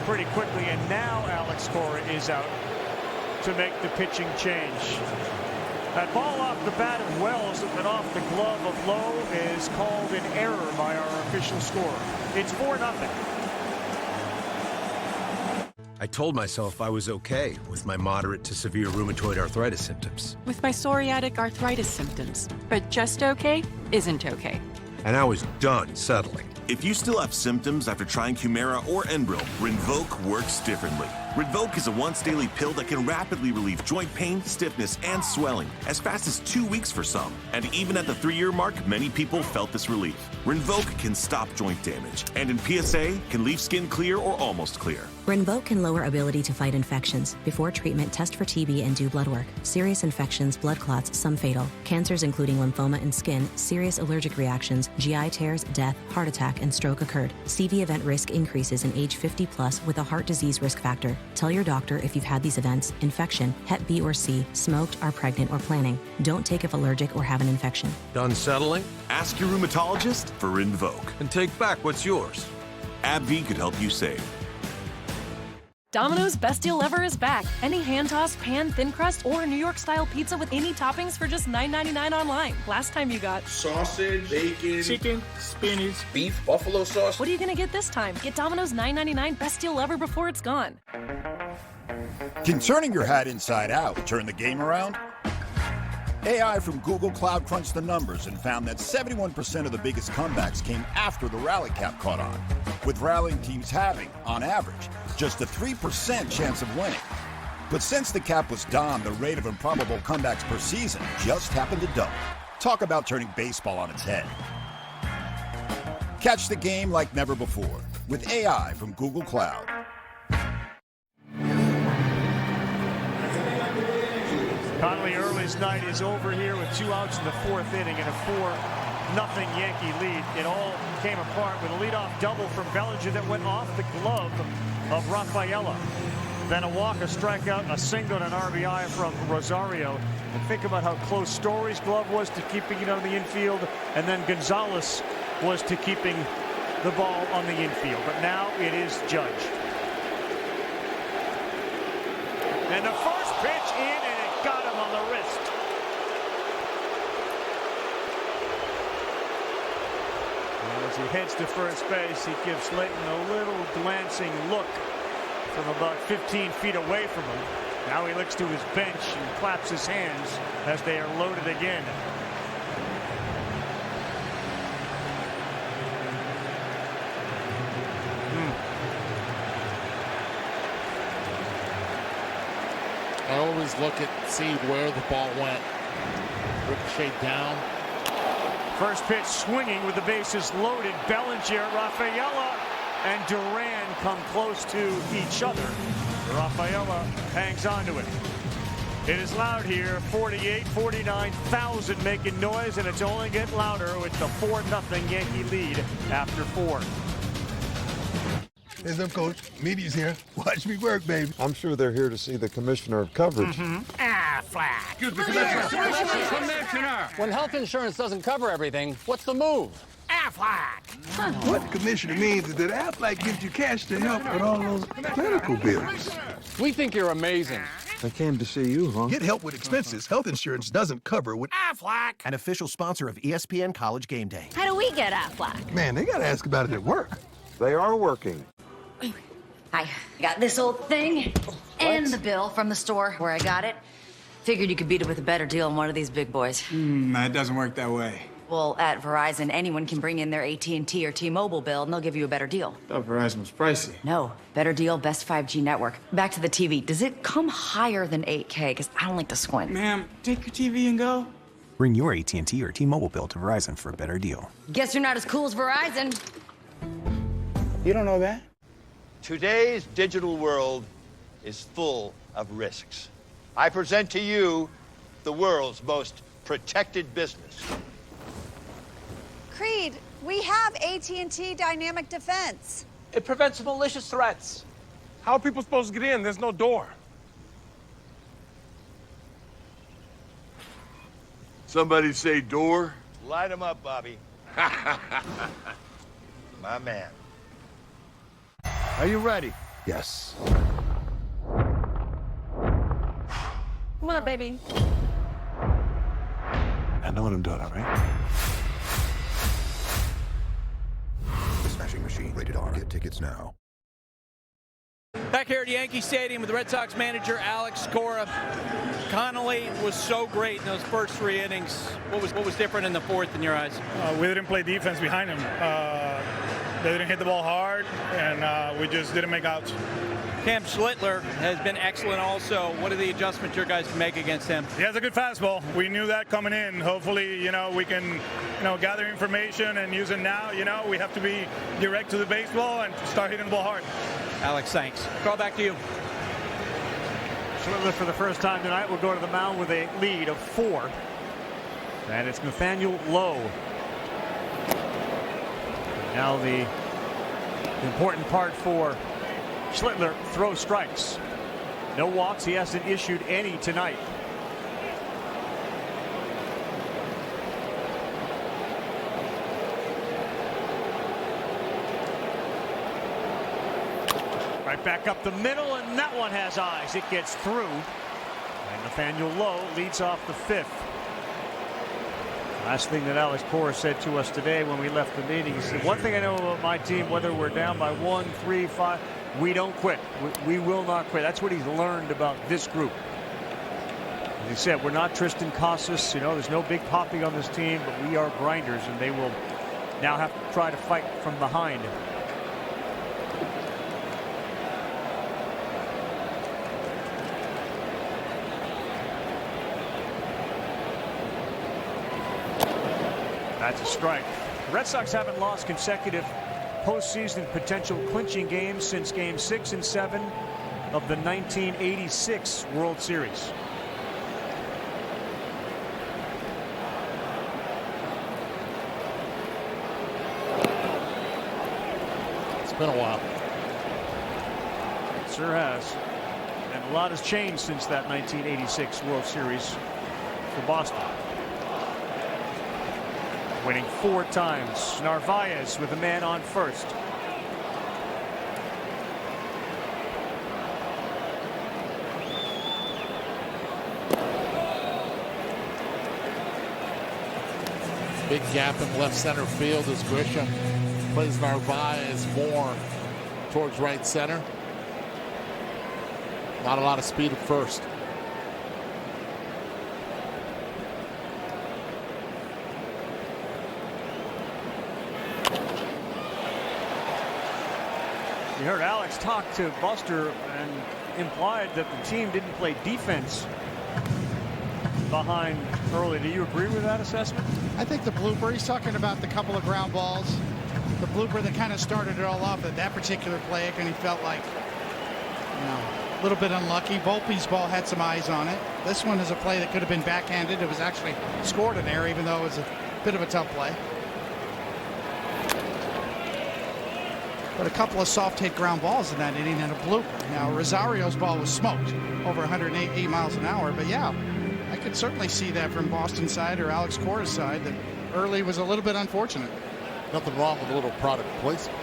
pretty quickly, and now Alex Cora is out to make the pitching change. That ball off the bat of Wells and off the glove of Lowe is called an error by our official scorer. It's 4-0. I told myself I was okay with my moderate to severe rheumatoid arthritis symptoms. With my psoriatic arthritis symptoms. But just okay isn't okay. And I was done settling. If you still have symptoms after trying Humira or Enbrel, Rinvoq works differently. Rinvoq is a once-daily pill that can rapidly relieve joint pain, stiffness, and swelling as fast as 2 weeks for some. And even at the 3-year mark, many people felt this relief. Rinvoq can stop joint damage, and in PSA, can leave skin clear or almost clear. Rinvoq can lower ability to fight infections. Before treatment, test for TB and do blood work. Serious infections, blood clots, some fatal. Cancers including lymphoma and skin, serious allergic reactions, GI tears, death, heart attack, and stroke occurred. CV event risk increases in age 50 plus with a heart disease risk factor. Tell your doctor if you've had these events, infection, Hep B or C, smoked, are pregnant, or planning. Don't take if allergic or have an infection. Done settling? Ask your rheumatologist for Rinvoq. And take back what's yours. AbbVie could help you save. Domino's Best Deal Ever is back. Any hand-tossed, pan, thin crust, or New York-style pizza with any toppings for just $9.99 online. Last time you got sausage, bacon, chicken, spinach, beef, buffalo sauce. What are you gonna get this time? Get Domino's $9.99 Best Deal Ever before it's gone. Can turning your hat inside out turn the game around? AI from Google Cloud crunched the numbers and found that 71% of the biggest comebacks came after the rally cap caught on, with rallying teams having, on average, just a 3% chance of winning. But since the cap was down, the rate of improbable comebacks per season just happened to double. Talk about turning baseball on its head. Catch the game like never before with AI from Google Cloud. Conley Early's night is over here with 2 outs in the 4th inning and a 4-0 Yankee lead. It all came apart with a leadoff double from Bellinger that went off the glove of Rafaela. Then a walk, a strikeout, a single, and an RBI from Rosario. And think about how close Story's glove was to keeping it on the infield, and then Gonzalez was to keeping the ball on the infield. But now it is Judge. And the first pitch in, and it got him on the wrist. And as he heads to first base, he gives Slayton a little glancing look from about 15 feet away from him. Now he looks to his bench and claps his hands as they are loaded again. I always look at see where the ball went. Ricochet down. First pitch swinging with the bases loaded. Bellinger, Rafaela, and Duran come close to each other. Rafaela hangs on to it. It is loud here. 48,000 making noise, and it's only getting louder with the 4-0 Yankee lead after 4. Heads up, Coach. Media's here. Watch me work, baby. I'm sure they're here to see the commissioner of coverage. Flag. Excuse me, Commissioner. Commissioner! When health insurance doesn't cover everything, what's the move? Aflac. What the commissioner means is that Aflac gives you cash to help with all those medical bills. We think you're amazing. I came to see you, huh? Get help with expenses health insurance doesn't cover with Aflac. An official sponsor of ESPN College Game Day. How do we get Aflac? Man, they gotta ask about it at work. They are working. I got this old thing and the bill from the store where I got it. Figured you could beat it with a better deal on one of these big boys. It doesn't work that way. Well, at Verizon, anyone can bring in their AT&T or T-Mobile bill and they'll give you a better deal. I thought Verizon was pricey. No, better deal, best 5G network. Back to the TV. Does it come higher than 8K? Because I don't like to squint. Ma'am, take your TV and go. Bring your AT&T or T-Mobile bill to Verizon for a better deal. Guess you're not as cool as Verizon. You don't know that? Today's digital world is full of risks. I present to you the world's most protected business. Creed, we have AT&T Dynamic Defense. It prevents malicious threats. How are people supposed to get in? There's no door. Somebody say door? Light 'em up, Bobby. My man. Are you ready? Yes. Come on, baby. I know what I'm doing, all right? The Smashing Machine, rated R. Get tickets now. Back here at Yankee Stadium with the Red Sox manager Alex Cora. Connolly was so great in those first 3 innings. What was different in the fourth in your eyes? We didn't play defense behind him. They didn't hit the ball hard, and we just didn't make outs. Cam Schlittler has been excellent also. What are the adjustments your guys can make against him? He has a good fastball. We knew that coming in. Hopefully, we can, gather information and use it now. We have to be direct to the baseball and start hitting the ball hard. Alex, thanks. Call back to you. Schlittler for the first time tonight will go to the mound with a lead of 4. And it's Nathaniel Lowe. Now the important part for Schlittler, throw strikes. No walks. He hasn't issued any tonight. Right back up the middle, and that one has eyes. It gets through. And Nathaniel Lowe leads off the 5th. Last thing that Alex Cora said to us today when we left the meeting, he said, one thing I know about my team, whether we're down by 1, 3, 5, we don't quit. We will not quit. That's what he's learned about this group. As he said, we're not Tristan Casas. There's no big poppy on this team, but we are grinders, and they will now have to try to fight from behind. That's a strike. The Red Sox haven't lost consecutive postseason potential clinching games since Game 6 and 7 of the 1986 World Series. It's been a while. It sure has. And a lot has changed since that 1986 World Series. for Boston. Winning 4 times. Narvaez with a man on first. Big gap in left center field as Grisham plays Narvaez more towards right center. Not a lot of speed at first. You heard Alex talk to Buster and implied that the team didn't play defense behind early. Do you agree with that assessment? I think the blooper, he's talking about the couple of ground balls. The blooper that kind of started it all off at that particular play, and he felt like, you know, a little bit unlucky. Volpe's ball had some eyes on it. This one is a play that could have been backhanded. It was actually scored in there, even though it was a bit of a tough play. But a couple of soft hit ground balls in that inning and a blooper. Now, Rosario's ball was smoked over 108 miles an hour. But yeah, I could certainly see that from Boston's side or Alex Cora's side, that early was a little bit unfortunate. Nothing wrong with a little product placement.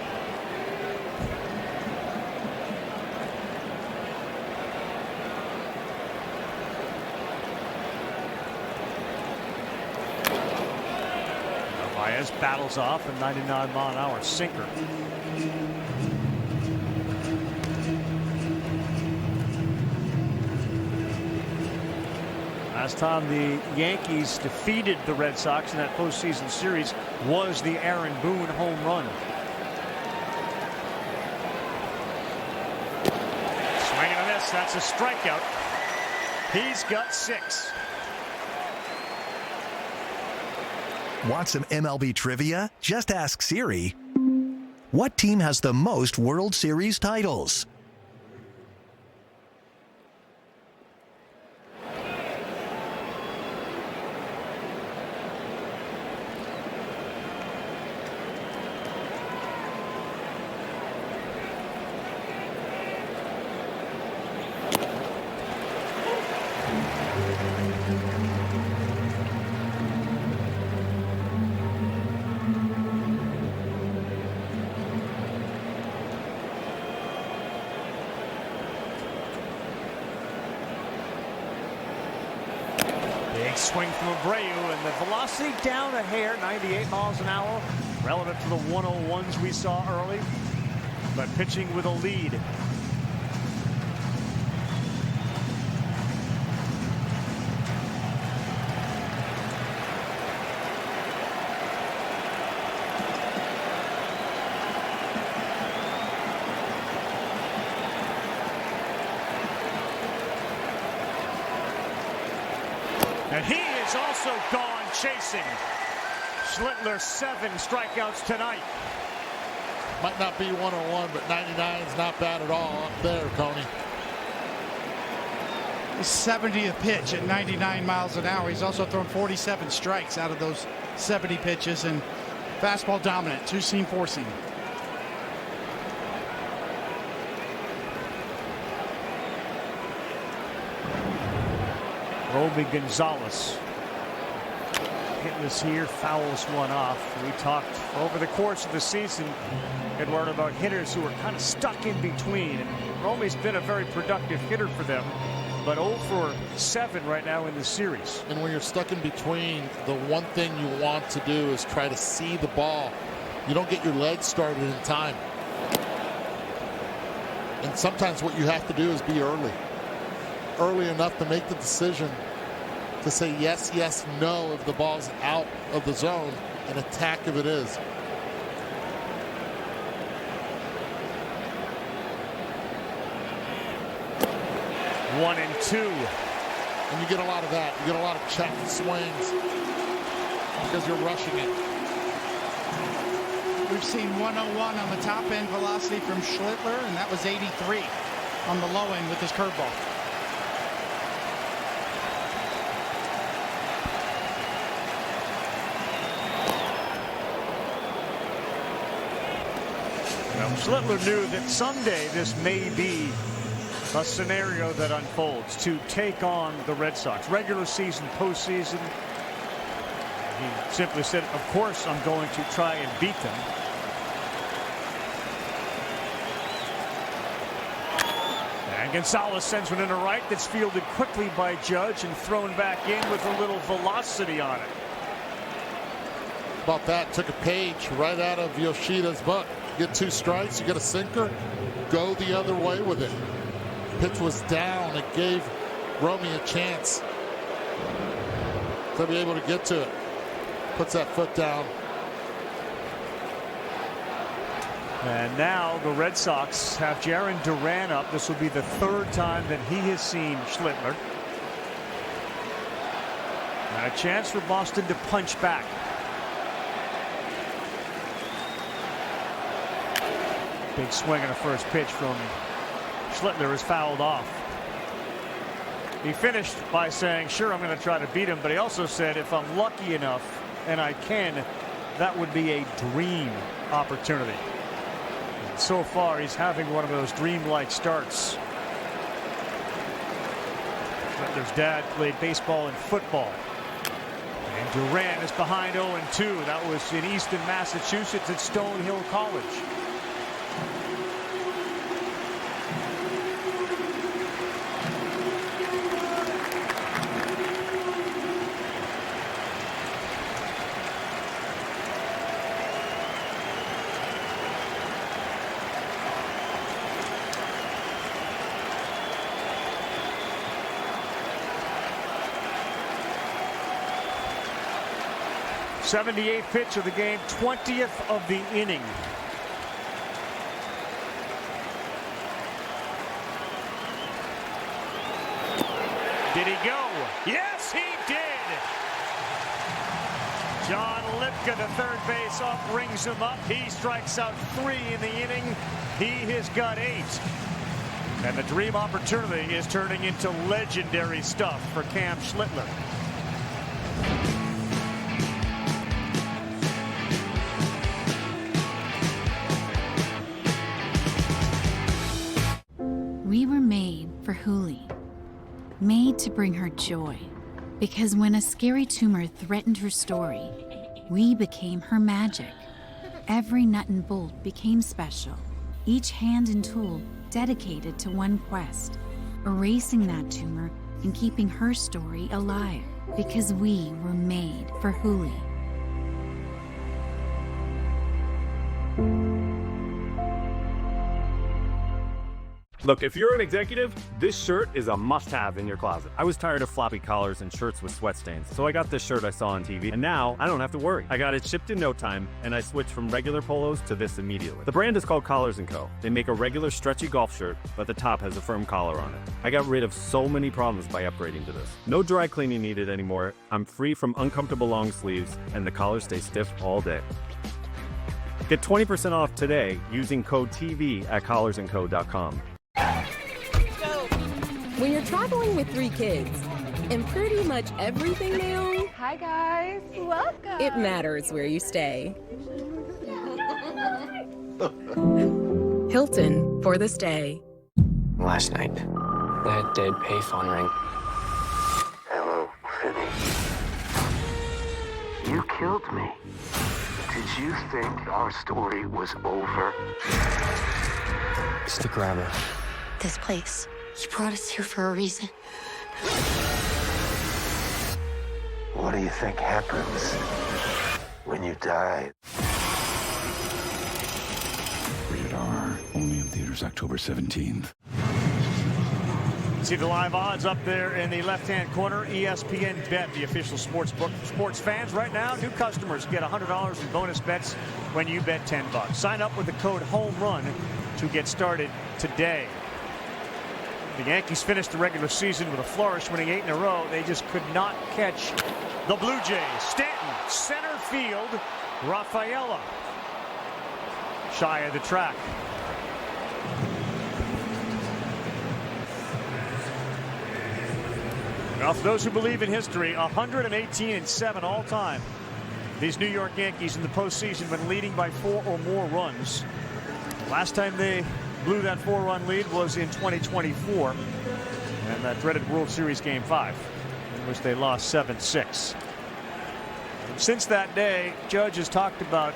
Narvaez battles off a 99-mile-an-hour sinker. Last time the Yankees defeated the Red Sox in that postseason series was the Aaron Boone home run. Swing and a miss. That's a strikeout. He's got 6. Want some MLB trivia? Just ask Siri. What team has the most World Series titles? Swing from Abreu, and the velocity down a hair, 98 miles an hour, relative to the 101s we saw early, but pitching with a lead. And he is also gone chasing. Schlittler 7 strikeouts tonight. Might not be 101, but 99 is not bad at all up there, Tony. His 70th pitch at 99 miles an hour. He's also thrown 47 strikes out of those 70 pitches, and fastball dominant, 2-seam, 4-seam. Romy Gonzalez hitless here, fouls one off. We talked over the course of the season, Eduardo, about hitters who are kind of stuck in between. And Romy's been a very productive hitter for them, but 0 for 7 right now in the series. And when you're stuck in between, the one thing you want to do is try to see the ball. You don't get your legs started in time. And sometimes what you have to do is be early enough to make the decision to say yes, yes, no if the ball's out of the zone, and attack if it is. One and 2. And you get a lot of that. You get a lot of check swings because you're rushing it. We've seen 101 on the top end velocity from Schlittler, and that was 83 on the low end with his curveball. Schlittler knew that someday this may be a scenario that unfolds to take on the Red Sox. Regular season, postseason. He simply said, of course I'm going to try and beat them. And Gonzalez sends one into right that's fielded quickly by Judge and thrown back in with a little velocity on it. About that, took a page right out of Yoshida's book. Get 2 strikes, you get a sinker, go the other way with it. Pitch was down. It gave Romy a chance to be able to get to it. Puts that foot down. And now the Red Sox have Jarren Duran up. This will be the 3rd time that he has seen Schlittler. And a chance for Boston to punch back. Big swing on the first pitch from Schlittler is fouled off. He finished by saying, sure, I'm going to try to beat him, but he also said, if I'm lucky enough and I can, that would be a dream opportunity. And so far, he's having one of those dream-like starts. Schlittler's dad played baseball and football. And Duran is behind 0-2. That was in Easton, Massachusetts at Stonehill College. '78th pitch of the game, 20th of the inning. Did he go? Yes, he did. John Lipka, the third base up, rings him up. He strikes out 3 in the inning. He has got 8. And the dream opportunity is turning into legendary stuff for Cam Schlittler. We were made for Huli, made to bring her joy, because when a scary tumor threatened her story, we became her magic. Every nut and bolt became special, each hand and tool dedicated to one quest, erasing that tumor and keeping her story alive, because we were made for Huli. Look, if you're an executive, this shirt is a must-have in your closet. I was tired of floppy collars and shirts with sweat stains, so I got this shirt I saw on TV, and now I don't have to worry. I got it shipped in no time, and I switched from regular polos to this immediately. The brand is called Collars & Co. They make a regular stretchy golf shirt, but the top has a firm collar on it. I got rid of so many problems by upgrading to this. No dry cleaning needed anymore. I'm free from uncomfortable long sleeves, and the collars stay stiff all day. Get 20% off today using code TV at collarsandco.com. When you're traveling with 3 kids and pretty much everything now, Hi guys, welcome. it matters where you stay. Hilton for the stay. Last night, that dead payphone rang. Hello, Finney. You killed me. Did you think our story was over? It's the grabber. This place. He brought us here for a reason. What do you think happens when you die? Rated R. Only in theaters October 17th. See the live odds up there in the left-hand corner. ESPN Bet, the official sports book. Sports fans, right now, new customers get $100 in bonus bets when you bet $10. Sign up with the code HOMERUN to get started today. The Yankees finished the regular season with a flourish, winning 8 in a row. They just could not catch the Blue Jays. Stanton, center field. Rafaela shy of the track. Now, for those who believe in history, 118-7 all time. These New York Yankees in the postseason when leading by 4 or more runs. Last time they blew that 4-run lead was in 2024. And that dreaded World Series Game 5, in which they lost 7-6. Since that day, Judge has talked about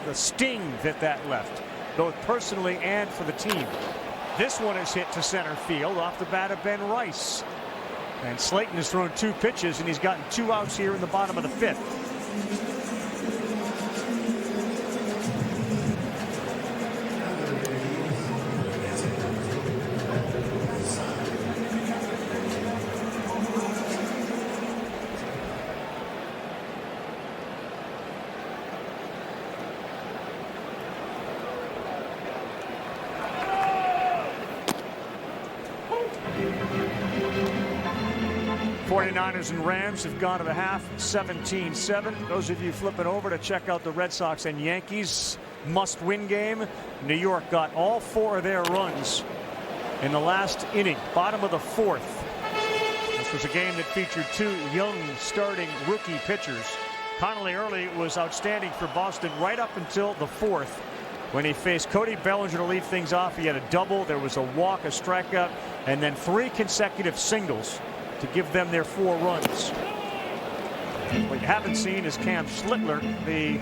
the sting that left, both personally and for the team. This one is hit to center field off the bat of Ben Rice. And Slayton has thrown 2 pitches, and he's gotten 2 outs here in the bottom of the 5th. 49ers and Rams have gone to the half 17-7. Those of you flipping over to check out the Red Sox and Yankees must-win game, New York got all 4 of their runs in the last inning, bottom of the 4th. This was a game that featured 2 young starting rookie pitchers. Connolly Early was outstanding for Boston right up until the 4th, when he faced Cody Bellinger to lead things off. He had a double, there was a walk, a strikeout, and then 3 consecutive singles to give them their 4 runs. What you haven't seen is Cam Schlittler, the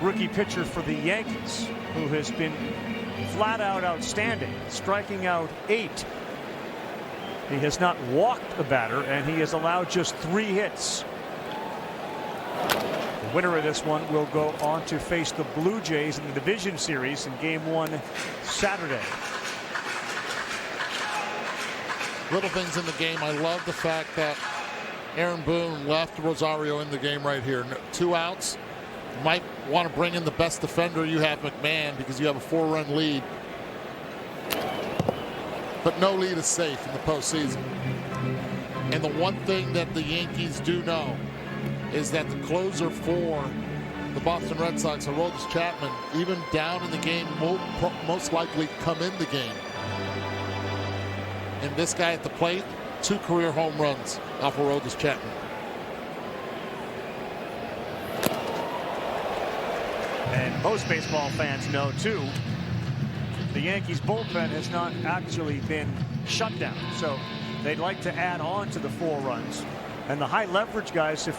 rookie pitcher for the Yankees, who has been flat out outstanding, striking out 8. He has not walked a batter, and he has allowed just 3 hits. The winner of this one will go on to face the Blue Jays in the division series in Game 1 Saturday. Little things in the game. I love the fact that Aaron Boone left Rosario in the game right here. 2 outs. Might want to bring in the best defender you have, McMahon, because you have a 4-run lead. But no lead is safe in the postseason. And the one thing that the Yankees do know is that the closer for the Boston Red Sox, Aroldis Chapman, even down in the game, will most likely come in the game. And this guy at the plate, 2 career home runs off Aroldis Chapman. And most baseball fans know, too, the Yankees bullpen has not actually been shut down. So they'd like to add on to the 4 runs. And the high leverage guys have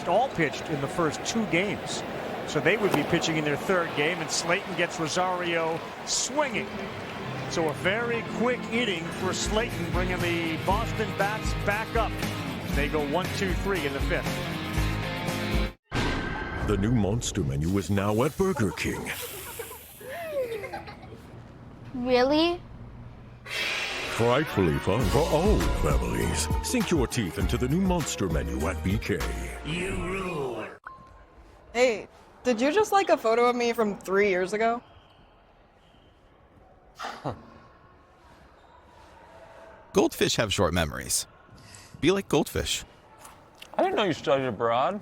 all pitched in the first 2 games. So they would be pitching in their 3rd game, and Slayton gets Rosario swinging. So a very quick inning for Slayton, bringing the Boston bats back up. They go 1-2-3 in the 5th. The new Monster Menu is now at Burger King. Really? Frightfully fun for all families. Sink your teeth into the new Monster Menu at BK. You rule. Hey, did you just like a photo of me from 3 years ago? Goldfish have short memories. Be like goldfish. I didn't know you studied abroad.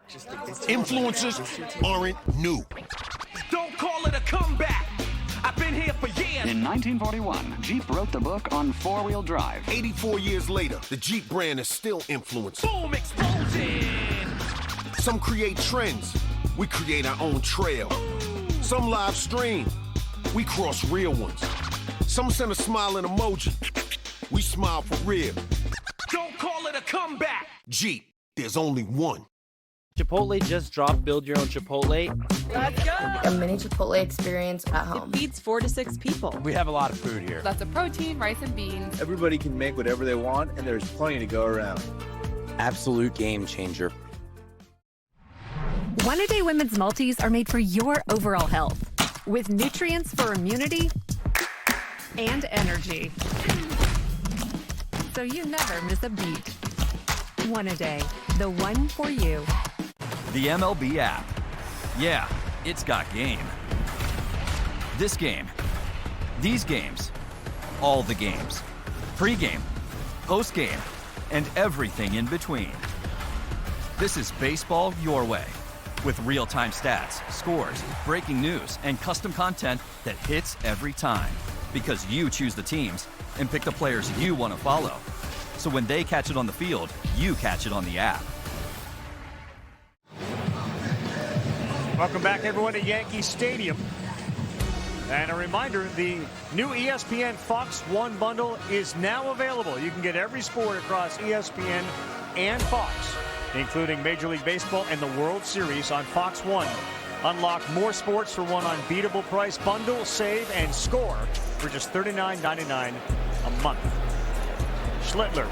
Influencers aren't new. Don't call it a comeback. I've been here for years. In 1941, Jeep wrote the book on 4-wheel drive. 84 years later, the Jeep brand is still influencing. Boom, explosion. Some create trends. We create our own trail. Some live stream. We cross real ones. Some send a smiling emoji. We smile for real. Don't call it a comeback. Jeep, there's only one. Chipotle just dropped Build Your Own Chipotle. Let's go! A mini Chipotle experience at home. It feeds 4 to 6 people. We have a lot of food here. Lots of protein, rice and beans. Everybody can make whatever they want, and there's plenty to go around. Absolute game changer. One-A-Day Women's Multis are made for your overall health, with nutrients for immunity and energy. So you never miss a beat. One-A-Day, the one for you. The MLB app. Yeah, it's got game. This game. These games. All the games. Pre-game, post-game, and everything in between. This is baseball your way. With real-time stats, scores, breaking news, and custom content that hits every time. Because you choose the teams and pick the players you want to follow. So when they catch it on the field, you catch it on the app. Welcome back, everyone, to Yankee Stadium. And a reminder, the new ESPN Fox One bundle is now available. You can get every sport across ESPN and Fox, including Major League Baseball and the World Series on Fox One. Unlock more sports for one unbeatable price. Bundle, save, and score for just $39.99 a month. Schlittler.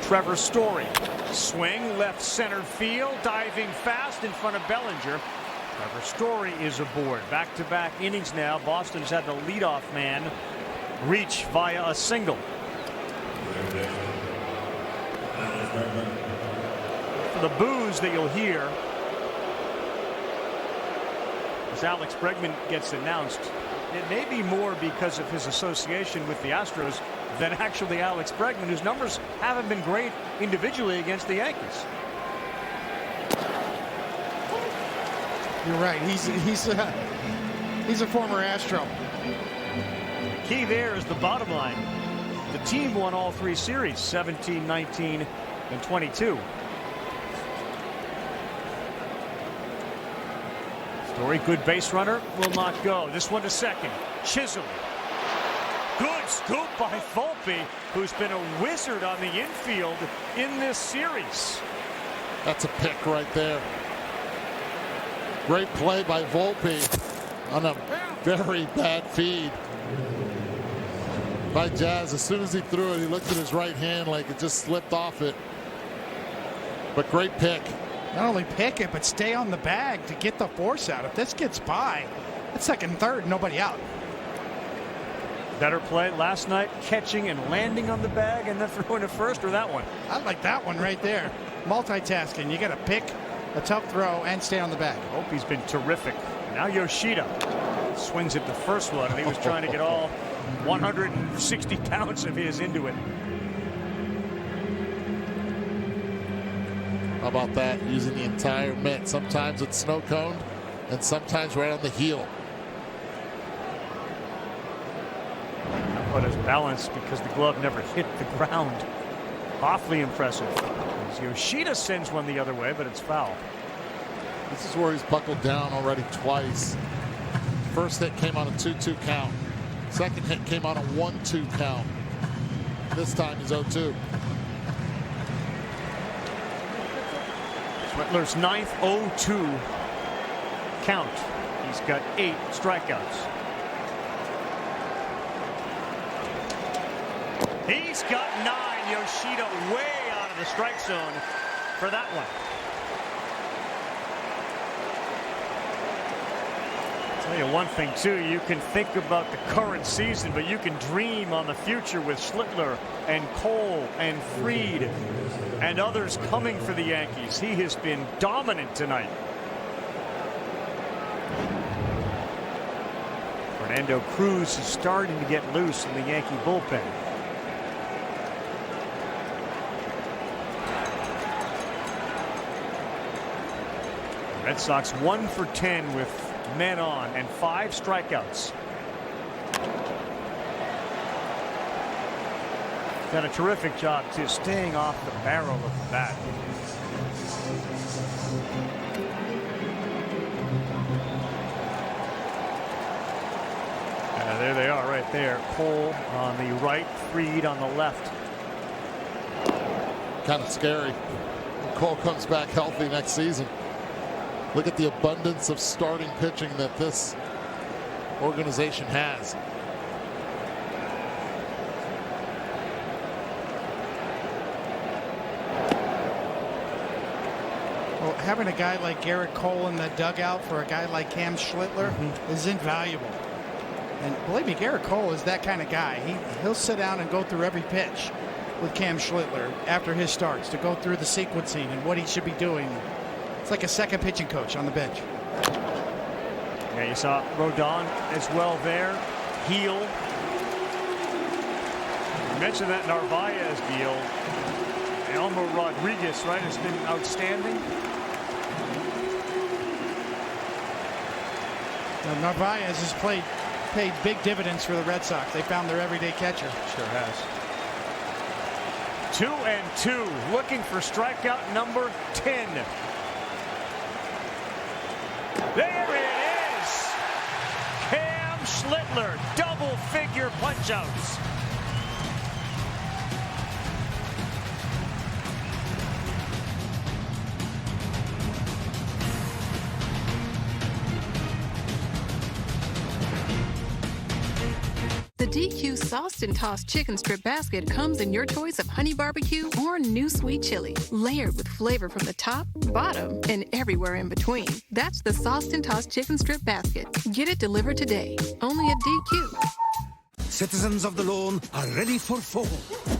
Trevor Story. Swing, left center field, diving fast in front of Bellinger. Trevor Story is aboard. Back-to-back innings now. Boston's had the leadoff man reach via a single. For the boos that you'll hear as Alex Bregman gets announced, it may be more because of his association with the Astros than actually Alex Bregman, whose numbers haven't been great individually against the Yankees. You're right. He's a former Astro. The key there is the bottom line. The team won all three series, 17, 19, and 22. Story, good base runner, will not go. This one to second. Chisholm. Good scoop by Volpe, who's been a wizard on the infield in this series. That's a pick right there. Great play by Volpe on a very bad feed by Jazz. As soon as he threw it, he looked at his right hand like it just slipped off it. But great pick. Not only pick it, but stay on the bag to get the force out. If this gets by, it's second and third, nobody out. Better play last night, catching and landing on the bag and then throwing to first, or that one? I like that one right there. Multitasking. You got to pick a tough throw and stay on the bag. Hope he's been terrific. Now Yoshida swings at the first one, and he was trying to get all 160 pounds of his into it. How about that? Using the entire mitt. Sometimes it's snow coned, and sometimes right on the heel. But his balance, because the glove never hit the ground. Awfully impressive. As Yoshida sends one the other way, but it's foul. This is where he's buckled down already twice. First hit came on a 2-2 count. Second hit came on a 1-2 count. This time he's 0-2. Schlittler's 9th 0-2 count. He's got 8 strikeouts. He's got 9. Yoshida way out of the strike zone for that one. I'll tell you one thing, too. You can think about the current season, but you can dream on the future with Schlittler and Cole and Fried and others coming for the Yankees. He has been dominant tonight. Fernando Cruz is starting to get loose in the Yankee bullpen. Red Sox 1 for 10 with men on and 5 strikeouts. Done a terrific job too, staying off the barrel of the bat. There they are right there. Cole on the right, Fried on the left. Kind of scary. When Cole comes back healthy next season. Look at the abundance of starting pitching that this organization has. Well, having a guy like Garrett Cole in the dugout for a guy like Cam Schlittler is invaluable. And believe me, Garrett Cole is that kind of guy. He'll sit down and go through every pitch with Cam Schlittler after his starts to go through the sequencing and what he should be doing. It's like a second pitching coach on the bench. Yeah, you saw Rodon as well there. Heel. You mentioned that Narvaez deal. Elmer Rodriguez, right, has been outstanding. Now, Narvaez has paid big dividends for the Red Sox. They found their everyday catcher. Sure has. 2-2, looking for strikeout number 10. There it is. Schlittler, double-figure punch-outs. The DQ Sauced and Tossed Chicken Strip Basket comes in your choice of honey barbecue or new sweet chili, layered with flavor from the top, bottom, and everywhere in between. That's the Sauced and Tossed Chicken Strip Basket. Get it delivered today, only at DQ. Citizens of the lawn are ready for fall.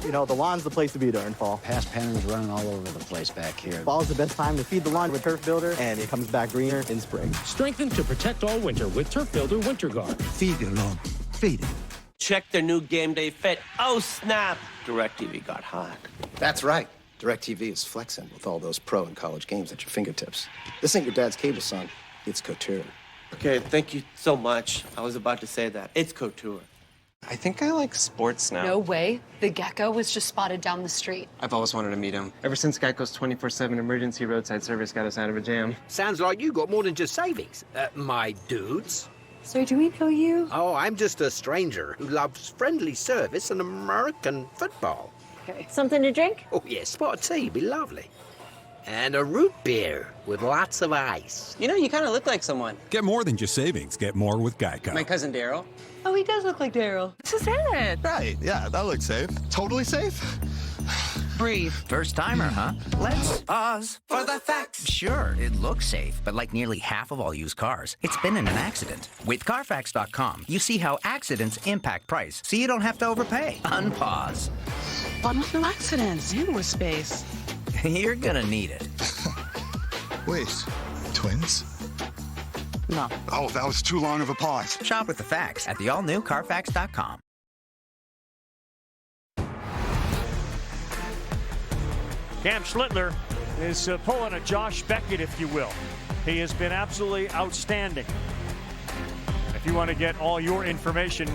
You know, the lawn's the place to be during fall. Past patterns running all over the place back here. Fall's the best time to feed the lawn with Turf Builder, and it comes back greener in spring. Strengthen to protect all winter with Turf Builder Winter Guard. Feed your lawn. Feed it. Check their new game day fit. Oh, snap. DirecTV got hot. That's right. DirecTV is flexing with all those pro and college games at your fingertips. This ain't your dad's cable, son. It's couture. Okay, thank you so much. I was about to say that. It's couture. I think I like sports now. No way. The gecko was just spotted down the street. I've always wanted to meet him. Ever since Geico's 24/7 emergency roadside service got us out of a jam. Sounds like you got more than just savings, my dudes. Sir, do we know you? Oh, I'm just a stranger who loves friendly service and American football. Okay. Something to drink? Oh, yes, spot of tea, be lovely. And a root beer with lots of ice. You know, you kind of look like someone. Get more than just savings. Get more with Geico. My cousin Daryl. Oh, he does look like Daryl. This is it. Right, yeah, that looks safe. Totally safe. Breathe. First timer, huh? Let's pause for the facts. Sure, it looks safe, but like nearly half of all used cars, it's been in an accident. With Carfax.com, you see how accidents impact price, so you don't have to overpay. Unpause. But with no accidents, you with space. You're gonna need it. Wait, twins? No. Oh, that was too long of a pause. Shop with the facts at the all-new Carfax.com. Cam Schlittler is pulling a Josh Beckett, if you will. He has been absolutely outstanding. If you want to get all your information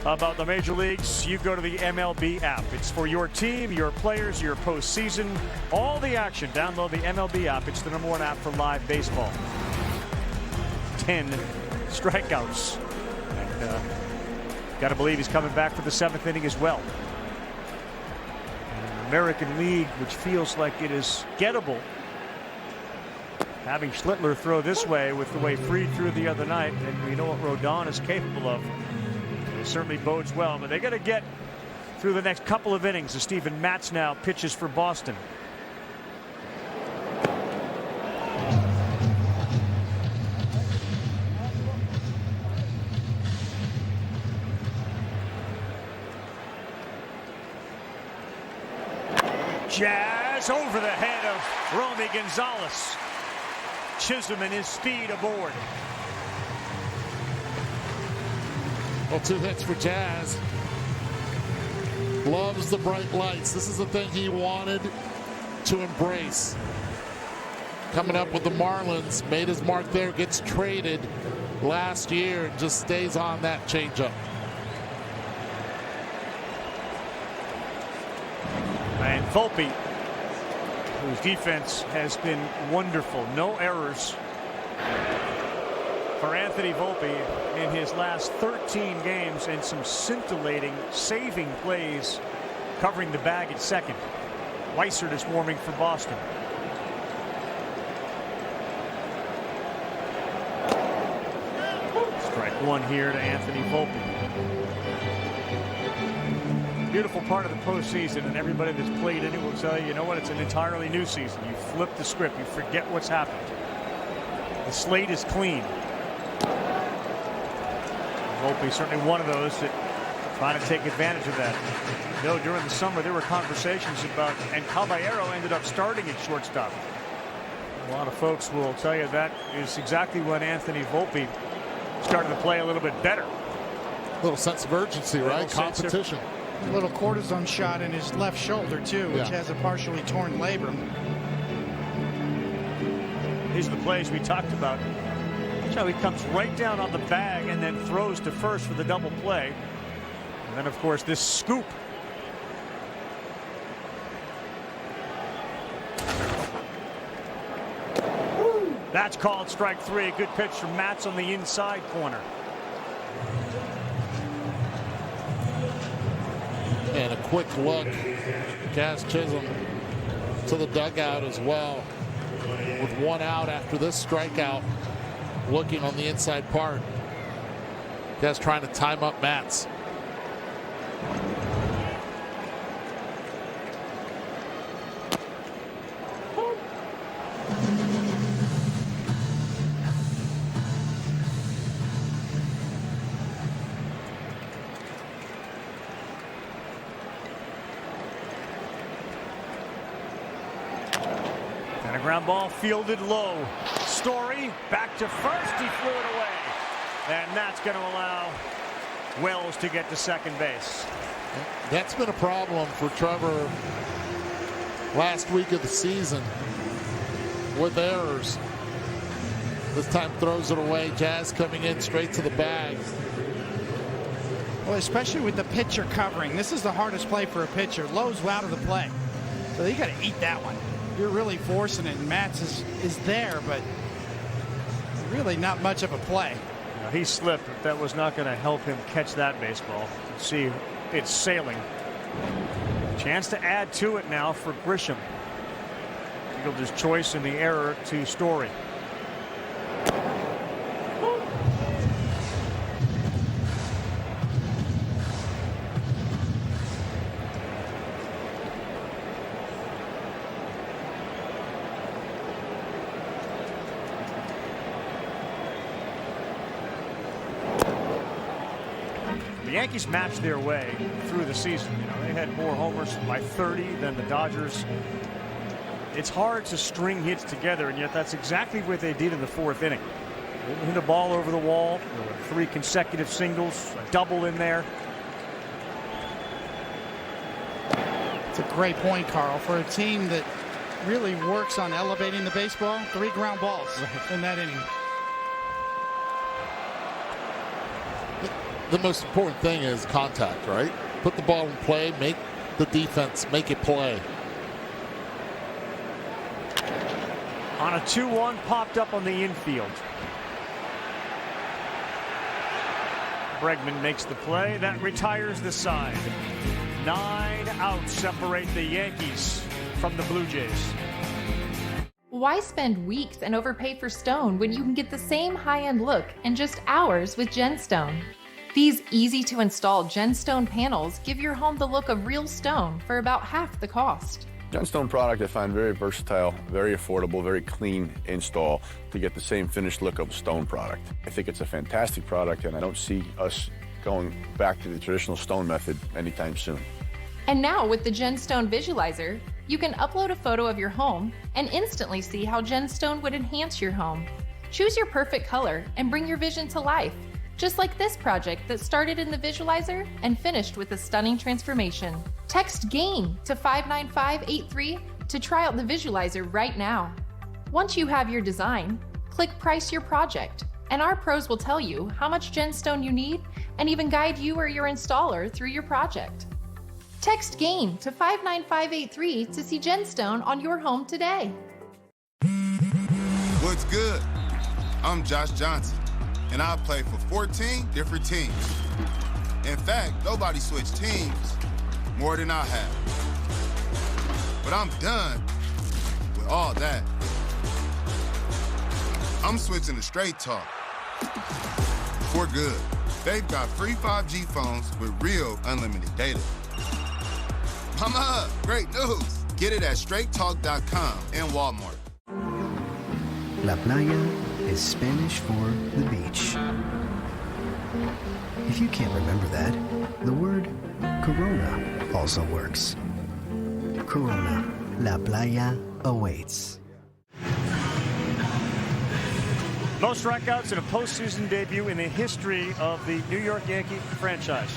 about the major leagues, you go to the MLB app. It's for your team, your players, your postseason, all the action. Download the MLB app. It's the #1 app for live baseball. 10 strikeouts. And got to believe he's coming back for the 7th inning as well. American League, which feels like it is gettable. Having Schlittler throw this way with the way Fried threw the other night, and we know what Rodon is capable of. It certainly bodes well, but they got to get through the next couple of innings as Steven Matz now pitches for Boston. Jazz over the head of Romy Gonzalez. Chisholm and his speed aboard. Well, 2 hits for Jazz. Loves the bright lights. This is the thing he wanted to embrace. Coming up with the Marlins, made his mark there, gets traded last year, and just stays on that changeup. And Volpe, whose defense has been wonderful. No errors for Anthony Volpe in his last 13 games, and some scintillating saving plays covering the bag at second. Weissert is warming for Boston. Strike 1 here to Anthony Volpe. Beautiful part of the postseason, and everybody that's played in it will tell you, you know what, it's an entirely new season. You flip the script, you forget what's happened. The slate is clean. Volpe certainly one of those that trying to take advantage of that. You know, during the summer there were conversations about, and Caballero ended up starting at shortstop. A lot of folks will tell you that is exactly when Anthony Volpe started to play a little bit better. A little sense of urgency, right? Competition. A little cortisone shot in his left shoulder, too, which has a partially torn labrum. These are the plays we talked about. So he comes right down on the bag and then throws to first for the double play. And then, of course, this scoop. That's called strike 3. Good pitch from Matz on the inside corner. And a quick look, Cass Chisholm to the dugout as well, with one out after this strikeout, looking on the inside part. Cass trying to time up Matz. And a ground ball fielded low. Story back to first. He flew it away. And that's going to allow Wells to get to second base. That's been a problem for Trevor last week of the season with errors. This time throws it away. Jazz coming in straight to the bag. Well, especially with the pitcher covering. This is the hardest play for a pitcher. Lowe's out of the play. So you got to eat that one. You're really forcing it, and Matz is there, but really not much of a play. Now, he slipped, but that was not going to help him catch that baseball. See, it's sailing. Chance to add to it now for Grisham. Fielder's choice in the error to Story. The Yankees matched their way through the season. You know, they had more homers by 30 than the Dodgers. It's hard to string hits together, and yet that's exactly what they did in the fourth inning. They hit a ball over the wall. There were 3 consecutive singles, a double in there. It's a great point, Carl, for a team that really works on elevating the baseball. 3 ground balls in that inning. The most important thing is contact, right? Put the ball in play, make the defense make it play. On a 2-1, popped up on the infield. Bregman makes the play. That retires the side. 9 outs separate the Yankees from the Blue Jays. Why spend weeks and overpay for stone when you can get the same high-end look in just hours with GenStone? These easy-to-install GenStone panels give your home the look of real stone for about half the cost. GenStone product I find very versatile, very affordable, very clean install to get the same finished look of a stone product. I think it's a fantastic product, and I don't see us going back to the traditional stone method anytime soon. And now with the GenStone Visualizer, you can upload a photo of your home and instantly see how GenStone would enhance your home. Choose your perfect color and bring your vision to life. Just like this project that started in the Visualizer and finished with a stunning transformation. Text GAME to 59583 to try out the Visualizer right now. Once you have your design, click Price Your Project, and our pros will tell you how much GenStone you need and even guide you or your installer through your project. Text GAME to 59583 to see GenStone on your home today. What's good? I'm Josh Johnson, and I've played for 14 different teams. In fact, nobody switched teams more than I have. But I'm done with all that. I'm switching to Straight Talk for good. They've got free 5G phones with real unlimited data. Mama, great news. Get it at straighttalk.com and Walmart. La playa is Spanish for the beach. If you can't remember that, the word Corona also works. Corona, La Playa awaits. Most strikeouts in a postseason debut in the history of the New York Yankee franchise.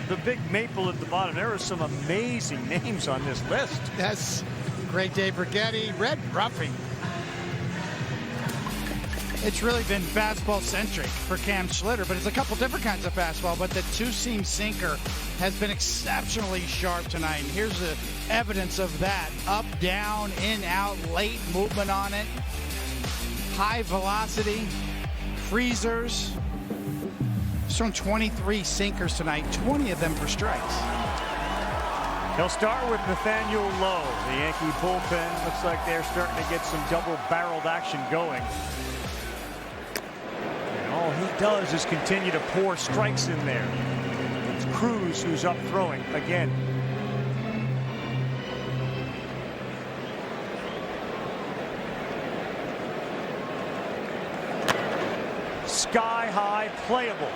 The big maple at the bottom. There are some amazing names on this list. Yes, great Dave Rigetti, Red Ruffing. It's really been fastball-centric for Cam Schlitter, but it's a couple different kinds of fastball, but the two-seam sinker has been exceptionally sharp tonight. And here's the evidence of that. Up, down, in, out, late movement on it. High velocity, freezers. He's thrown 23 sinkers tonight, 20 of them for strikes. He'll start with Nathaniel Lowe. The Yankee bullpen looks like they're starting to get some double-barreled action going. And all he does is continue to pour strikes in there. It's Cruz who's up throwing again. Sky high, playable.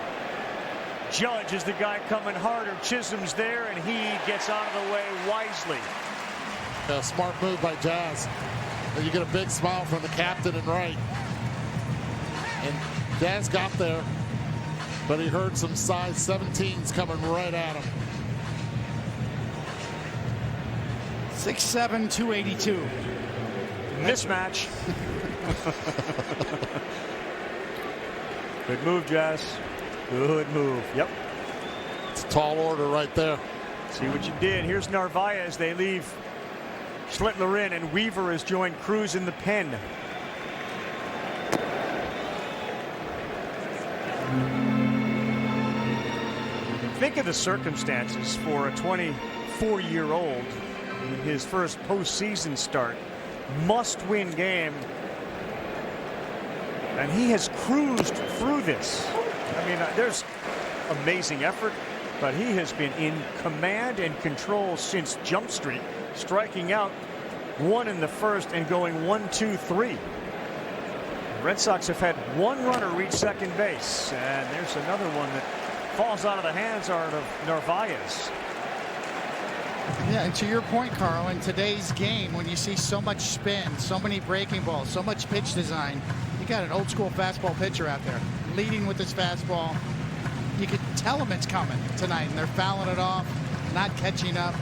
Judge is the guy coming harder. Chisholm's there, and he gets out of the way wisely. A smart move by Jazz. You get a big smile from the captain and right. And Jazz got there, but he heard some size 17s coming right at him. 6'7", 282. Mismatch. Good move, Jazz. Good move. Yep. It's a tall order right there. See what you did. Here's Narvaez. They leave Schlittler in, and Weaver has joined Cruz in the pen. Think of the circumstances for a 24-year-old in his first postseason start. Must-win game. And he has cruised through this. I mean, there's amazing effort, but he has been in command and control since Jump Street, striking out one in the first and going 1, 2, 3. The Red Sox have had one runner reach second base, and there's another one that falls out of the hands of Narvaez. Yeah, and to your point, Carl, in today's game, when you see so much spin, so many breaking balls, so much pitch design, you got an old school fastball pitcher out there leading with his fastball. You could tell him it's coming tonight, and they're fouling it off, not catching up.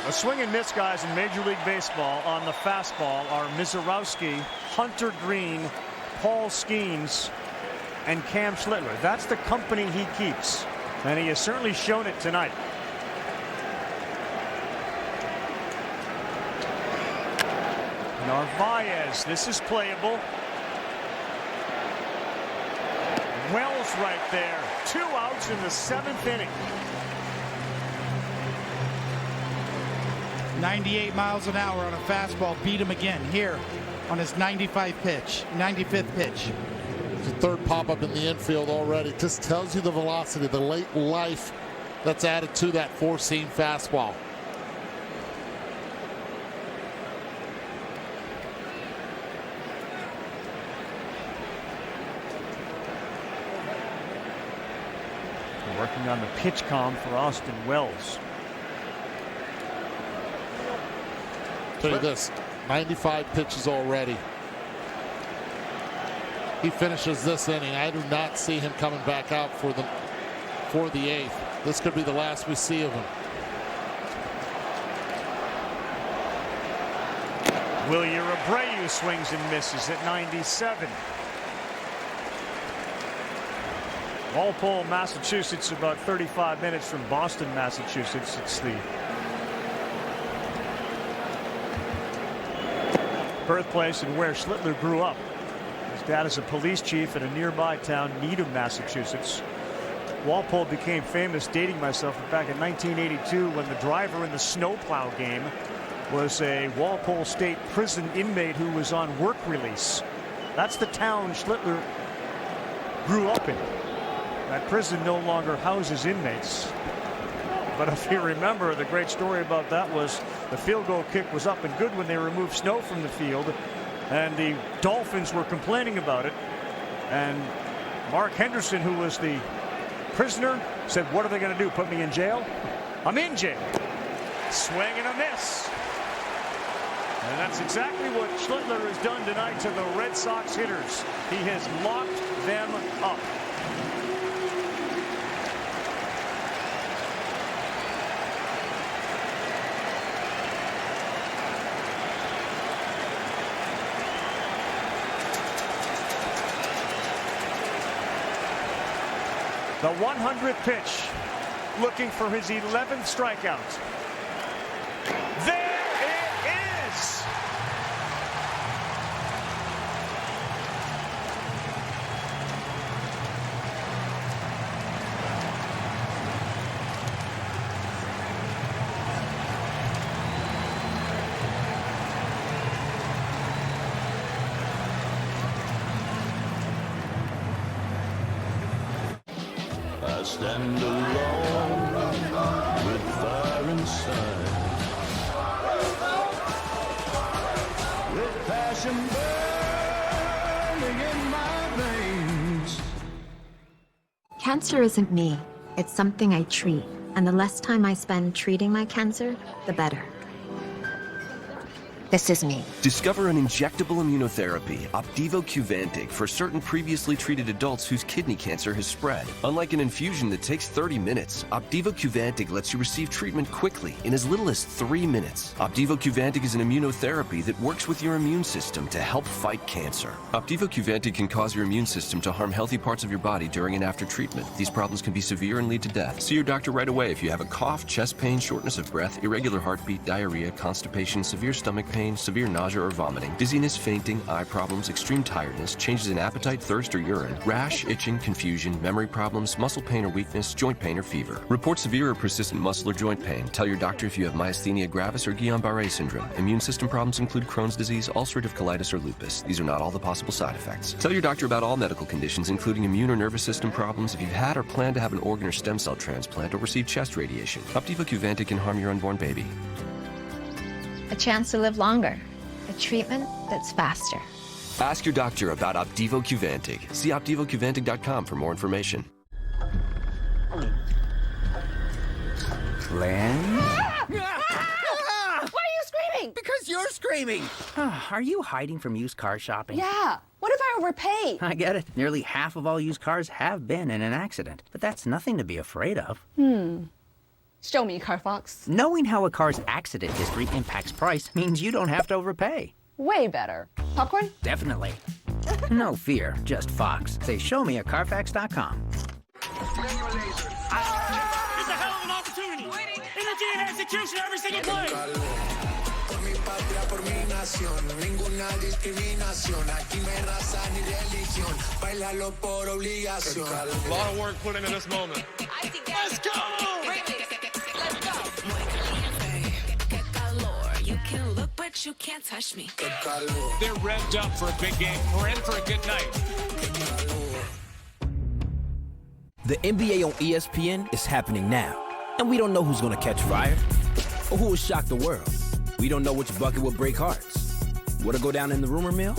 A swing and miss, guys, in Major League Baseball on the fastball are Mizorowski, Hunter Green, Paul Skeens, and Cam Schlittler. That's the company he keeps, and he has certainly shown it tonight. Narvaez, this is playable. Wells right there. 2 outs in the 7th inning. 98 miles an hour on a fastball. Beat him again here on his 95th pitch. The third pop-up in the infield already. Just tells you the velocity, the late life that's added to that four-seam fastball. Working on the pitch com for Austin Wells. Tell you this, 95 pitches already. He finishes this inning. I do not see him coming back out for the 8th. This could be the last we see of him. Wilyer Abreu swings and misses at 97. Walpole, Massachusetts, about 35 minutes from Boston, Massachusetts. It's the birthplace and where Schlittler grew up. His dad is a police chief in a nearby town, Needham, Massachusetts. Walpole became famous, dating myself, back in 1982 when the driver in the snowplow game was a Walpole State Prison inmate who was on work release. That's the town Schlittler grew up in. That prison no longer houses inmates. But if you remember, the great story about that was the field goal kick was up and good when they removed snow from the field, and the Dolphins were complaining about it. And Mark Henderson, who was the prisoner, said, "What are they going to do? Put me in jail? I'm in jail." Swing and a miss. And that's exactly what Schlittler has done tonight to the Red Sox hitters. He has locked them up. The 100th pitch, looking for his 11th strikeout. There it is! stand alone with fire inside, with passion burning in my veins. Cancer isn't me. It's something I treat. And the less time I spend treating my cancer, the better. This is me. Discover an injectable immunotherapy, Opdivo Qvantig, for certain previously treated adults whose kidney cancer has spread. Unlike an infusion that takes 30 minutes, Opdivo Qvantig lets you receive treatment quickly in as little as 3 minutes. Opdivo Qvantig is an immunotherapy that works with your immune system to help fight cancer. Opdivo Qvantig can cause your immune system to harm healthy parts of your body during and after treatment. These problems can be severe and lead to death. See your doctor right away if you have a cough, chest pain, shortness of breath, irregular heartbeat, diarrhea, constipation, severe stomach pain, severe nausea or vomiting, dizziness, fainting, eye problems, extreme tiredness, changes in appetite, thirst, or urine, rash, itching, confusion, memory problems, muscle pain or weakness, joint pain or fever. Report severe or persistent muscle or joint pain. Tell your doctor if you have myasthenia gravis or Guillain-Barré syndrome. Immune system problems include Crohn's disease, ulcerative colitis, or lupus. These are not all the possible side effects. Tell your doctor about all medical conditions, including immune or nervous system problems, if you've had or plan to have an organ or stem cell transplant or receive chest radiation. Opdivo Qvantig can harm your unborn baby. A chance to live longer. A treatment that's faster. Ask your doctor about Opdivo Qvantig. See OpdivoQvantig.com for more information. Lynn? Why are you screaming? Because you're screaming. Are you hiding from used car shopping? Yeah. What if I overpay? I get it. Nearly half of all used cars have been in an accident. But that's nothing to be afraid of. Show me, Carfax. Knowing how a car's accident history impacts price means you don't have to overpay. Way better. Popcorn? Definitely. No fear, just Fox. Say show me at Carfax.com. It's a hell of an opportunity. Energy and execution every single play. A lot of work put into this moment. Let's go! You can look, but you can't touch me. They're revved up for a big game. We're in for a good night. The NBA on ESPN is happening now. And we don't know who's going to catch fire or who will shock the world. We don't know which bucket will break hearts. What'll go down in the rumor mill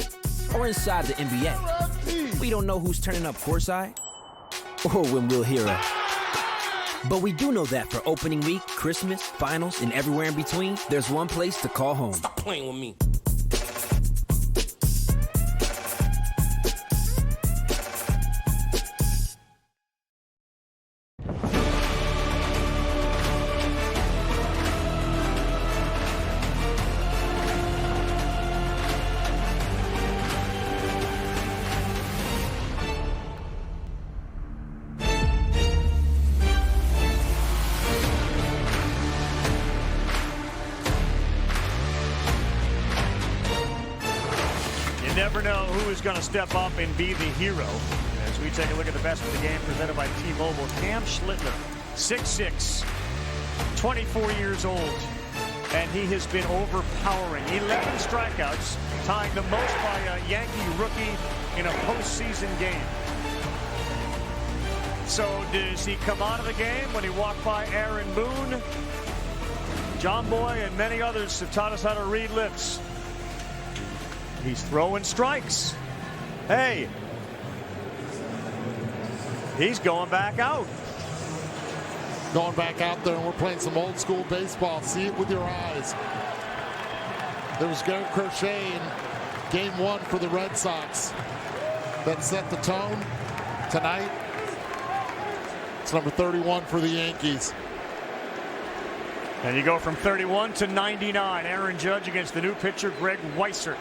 or inside the NBA. We don't know who's turning up courtside or when we'll hear a... But we do know that for opening week, Christmas, finals, and everywhere in between, there's one place to call home. Stop playing with me. Never know who is going to step up and be the hero. As we take a look at the best of the game presented by T-Mobile, Cam Schlittler, 6'6", 24 years old, and he has been overpowering. 11 strikeouts, tying the most by a Yankee rookie in a postseason game. So does he come out of the game when he walked by Aaron Boone? John Boy and many others have taught us how to read lips. He's throwing strikes. Hey, he's going back out. Going back out there, and we're playing some old school baseball. See it with your eyes. There was Garrett Crochet in game 1 for the Red Sox that set the tone tonight. It's number 31 for the Yankees. And you go from 31 to 99. Aaron Judge against the new pitcher, Greg Weissert.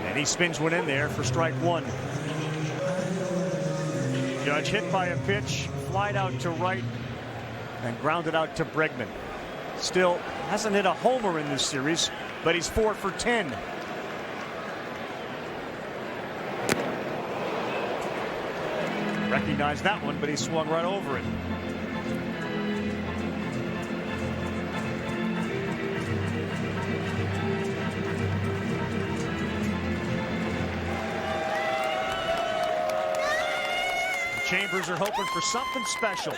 And he spins one in there for strike 1. Judge hit by a pitch, flied out to right, and grounded out to Bregman. Still hasn't hit a homer in this series, but he's 4 for 10. Recognized that one, but he swung right over it. Chambers are hoping for something special.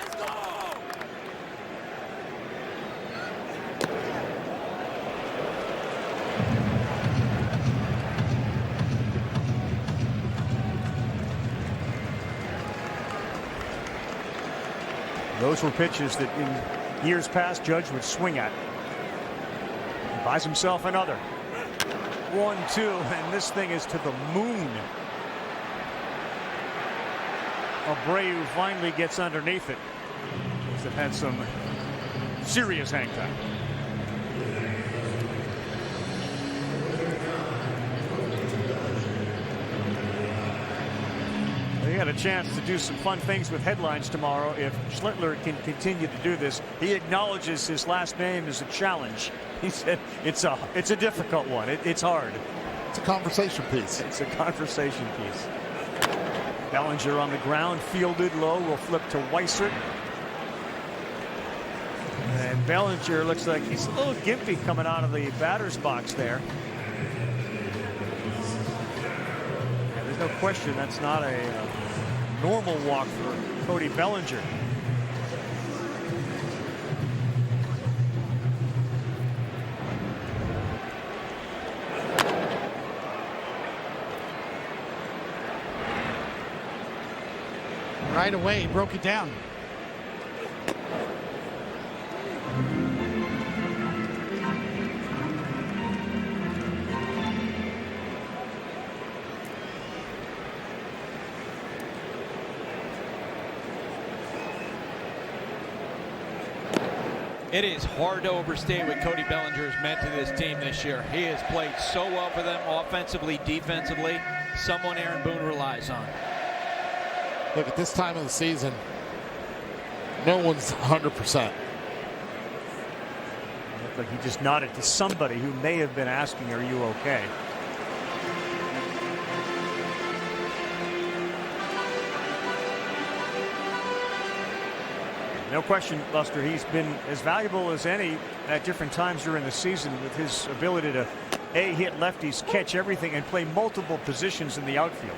Those were pitches that in years past Judge would swing at. He buys himself another. 1-2, and this thing is to the moon. Abreu finally gets underneath it. It had some serious hang time. They got a chance to do some fun things with headlines tomorrow if Schlittler can continue to do this. He acknowledges his last name is a challenge. He said it's a difficult one. It's hard. It's a conversation piece. It's a conversation piece. Bellinger on the ground, fielded low, will flip to Weissert. And Bellinger looks like he's a little gimpy coming out of the batter's box there. And there's no question that's not a normal walk for Cody Bellinger. Right away, he broke it down. It is hard to overstate what Cody Bellinger has meant to this team this year. He has played so well for them offensively, defensively. Someone Aaron Boone relies on. Look, at this time of the season, no one's 100%. Looked like he just nodded to somebody who may have been asking, "Are you okay?" No question, Buster, he's been as valuable as any at different times during the season with his ability to hit lefties, catch everything, and play multiple positions in the outfield.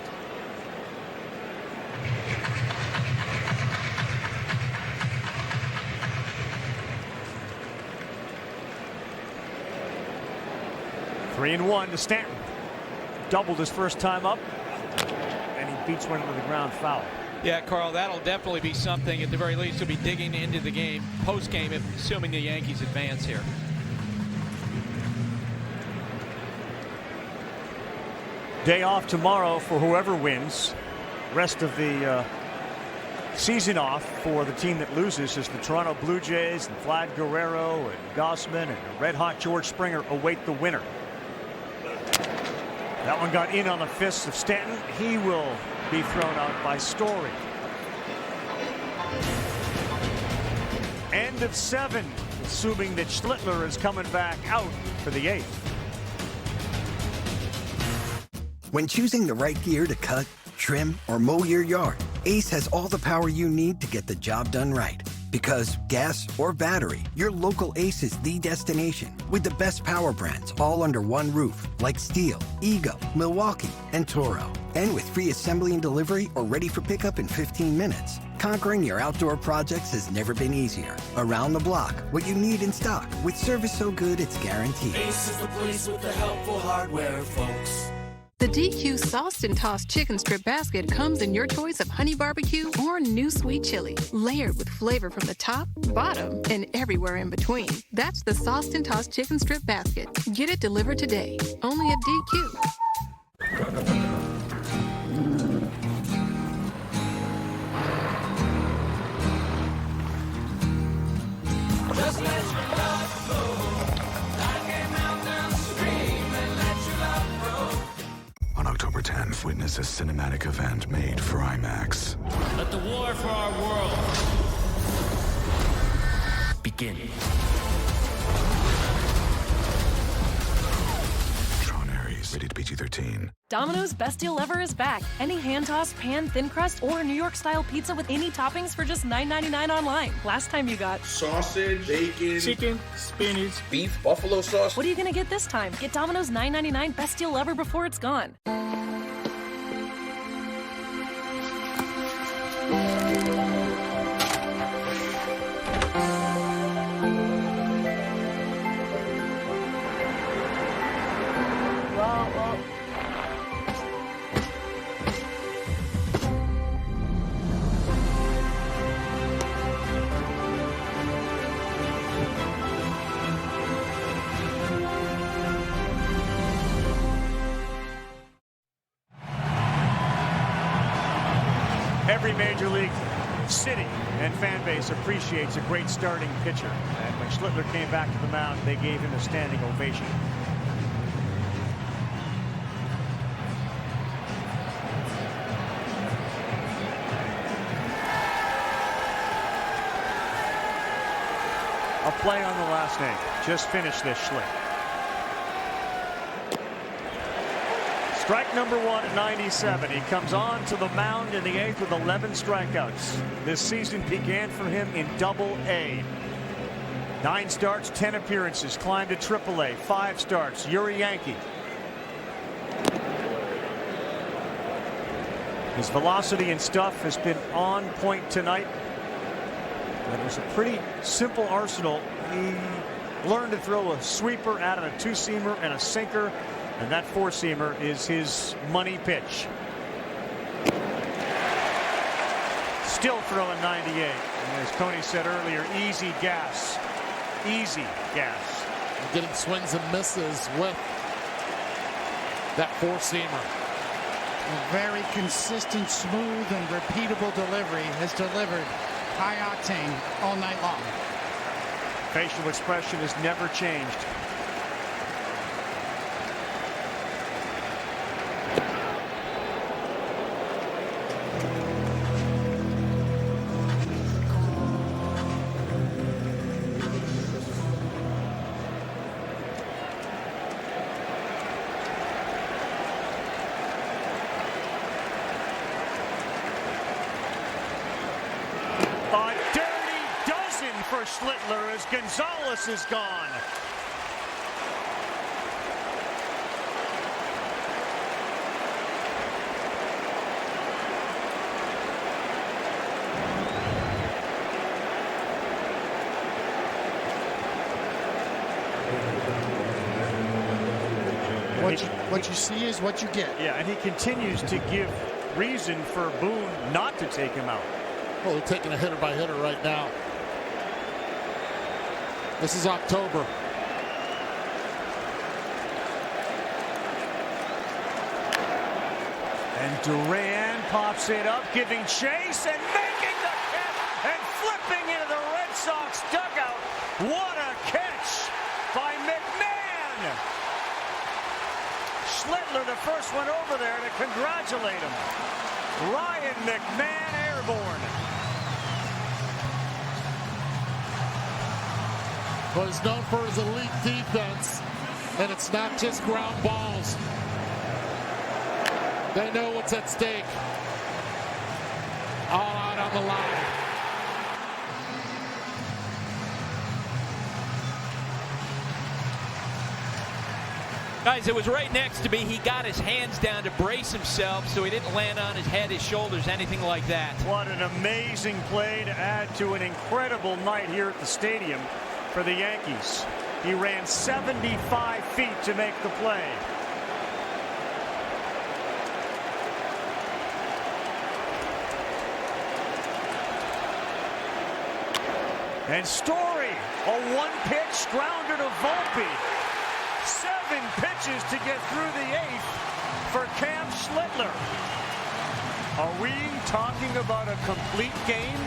Three and one to Stanton. Doubled his first time up, and he beats one into the ground foul. Yeah, Carl, that'll definitely be something. At the very least, he'll be digging into the game post-game, assuming the Yankees advance here. Day off tomorrow for whoever wins. Rest of the season off for the team that loses as the Toronto Blue Jays and Vlad Guerrero and Gossman and red-hot George Springer await the winner. That one got in on the fists of Stanton. He will be thrown out by Story. End of 7, assuming that Schlittler is coming back out for the 8th. When choosing the right gear to cut, trim, or mow your yard, Ace has all the power you need to get the job done right. Because gas or battery, your local Ace is the destination with the best power brands all under one roof, like Steel, Ego, Milwaukee, and Toro. And with free assembly and delivery or ready for pickup in 15 minutes. Conquering your outdoor projects has never been easier. Around the block, what you need in stock with service so good it's guaranteed. Ace is the place with the helpful hardware, folks. The DQ Sauced and Tossed Chicken Strip Basket comes in your choice of honey barbecue or new sweet chili, layered with flavor from the top, bottom, and everywhere in between. That's the Sauced and Tossed Chicken Strip Basket. Get it delivered today, only at DQ. Just let your love flow like a mountain stream and let your love grow. On October 10th, witness a cinematic event made for IMAX. Let the war for our world Begin. Tron Ares, rated PG-13. Domino's Best Deal Ever is back. Any hand-tossed, pan, thin crust, or New York-style pizza with any toppings for just $9.99 online. Last time you got sausage, bacon, chicken, spinach, beef, buffalo sauce. What are you gonna get this time? Get Domino's $9.99 Best Deal Ever before it's gone. Every major league city and fan base appreciates a great starting pitcher. And when Schlittler came back to the mound, they gave him a standing ovation. A play on the last name. Just finished this, Schlittler. Strike number 1 at 97. He comes on to the mound in the 8th with 11 strikeouts. This season began for him in Double-A. 9 starts, 10 appearances, climbed to Triple-A, 5 starts. Yuri Yankee. His velocity and stuff has been on point tonight. It was a pretty simple arsenal. He learned to throw a sweeper out of a 2-seamer and a sinker. And that 4-seamer is his money pitch. Still throwing 98. And as Tony said earlier, easy gas. Easy gas. Getting swings and misses with that 4-seamer. Very consistent, smooth, and repeatable delivery has delivered high octane all night long. Facial expression has never changed. A dirty dozen for Schlittler as Gonzalez is gone. What you see is what you get. Yeah, and he continues to give reason for Boone not to take him out. Well, they're taking a hitter by hitter right now. This is October. And Duran pops it up, giving chase and making the catch and flipping into the Red Sox dugout. What a catch by McMahon. Schlittler, the first one over there to congratulate him. Ryan McMahon airborne. Well, he's known for his elite defense, and it's not just ground balls. They know what's at stake. All out on the line. Guys, it was right next to me. He got his hands down to brace himself so he didn't land on his head, his shoulders, anything like that. What an amazing play to add to an incredible night here at the stadium for the Yankees. He ran 75 feet to make the play. And Story, a one-pitch grounder to Volpe. 7 pitches to get through the 8th for Cam Schlittler. Are we talking about a complete game?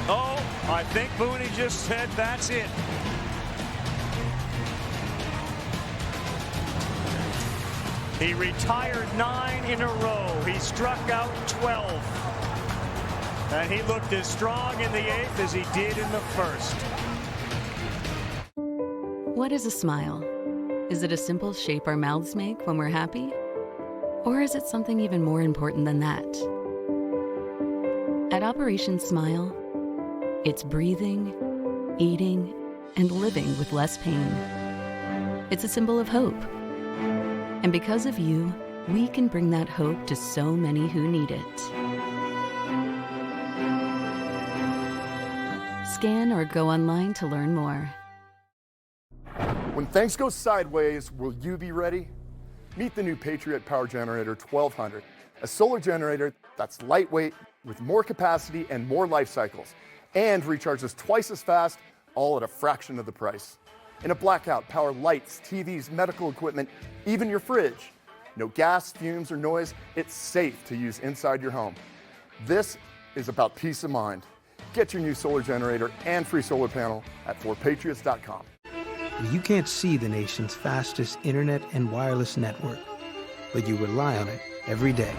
Oh, I think Booney just said that's it. He retired 9 in a row. He struck out 12. And he looked as strong in the 8th as he did in the 1st. What is a smile? Is it a simple shape our mouths make when we're happy? Or is it something even more important than that? At Operation Smile, it's breathing, eating, and living with less pain. It's a symbol of hope. And because of you, we can bring that hope to so many who need it. Scan or go online to learn more. When things go sideways, will you be ready? Meet the new Patriot Power Generator 1200, a solar generator that's lightweight with more capacity and more life cycles, and recharges twice as fast, all at a fraction of the price. In a blackout, power lights, TVs, medical equipment, even your fridge. No gas, fumes, or noise. It's safe to use inside your home. This is about peace of mind. Get your new solar generator and free solar panel at forpatriots.com. You can't see the nation's fastest internet and wireless network, but you rely on it every day.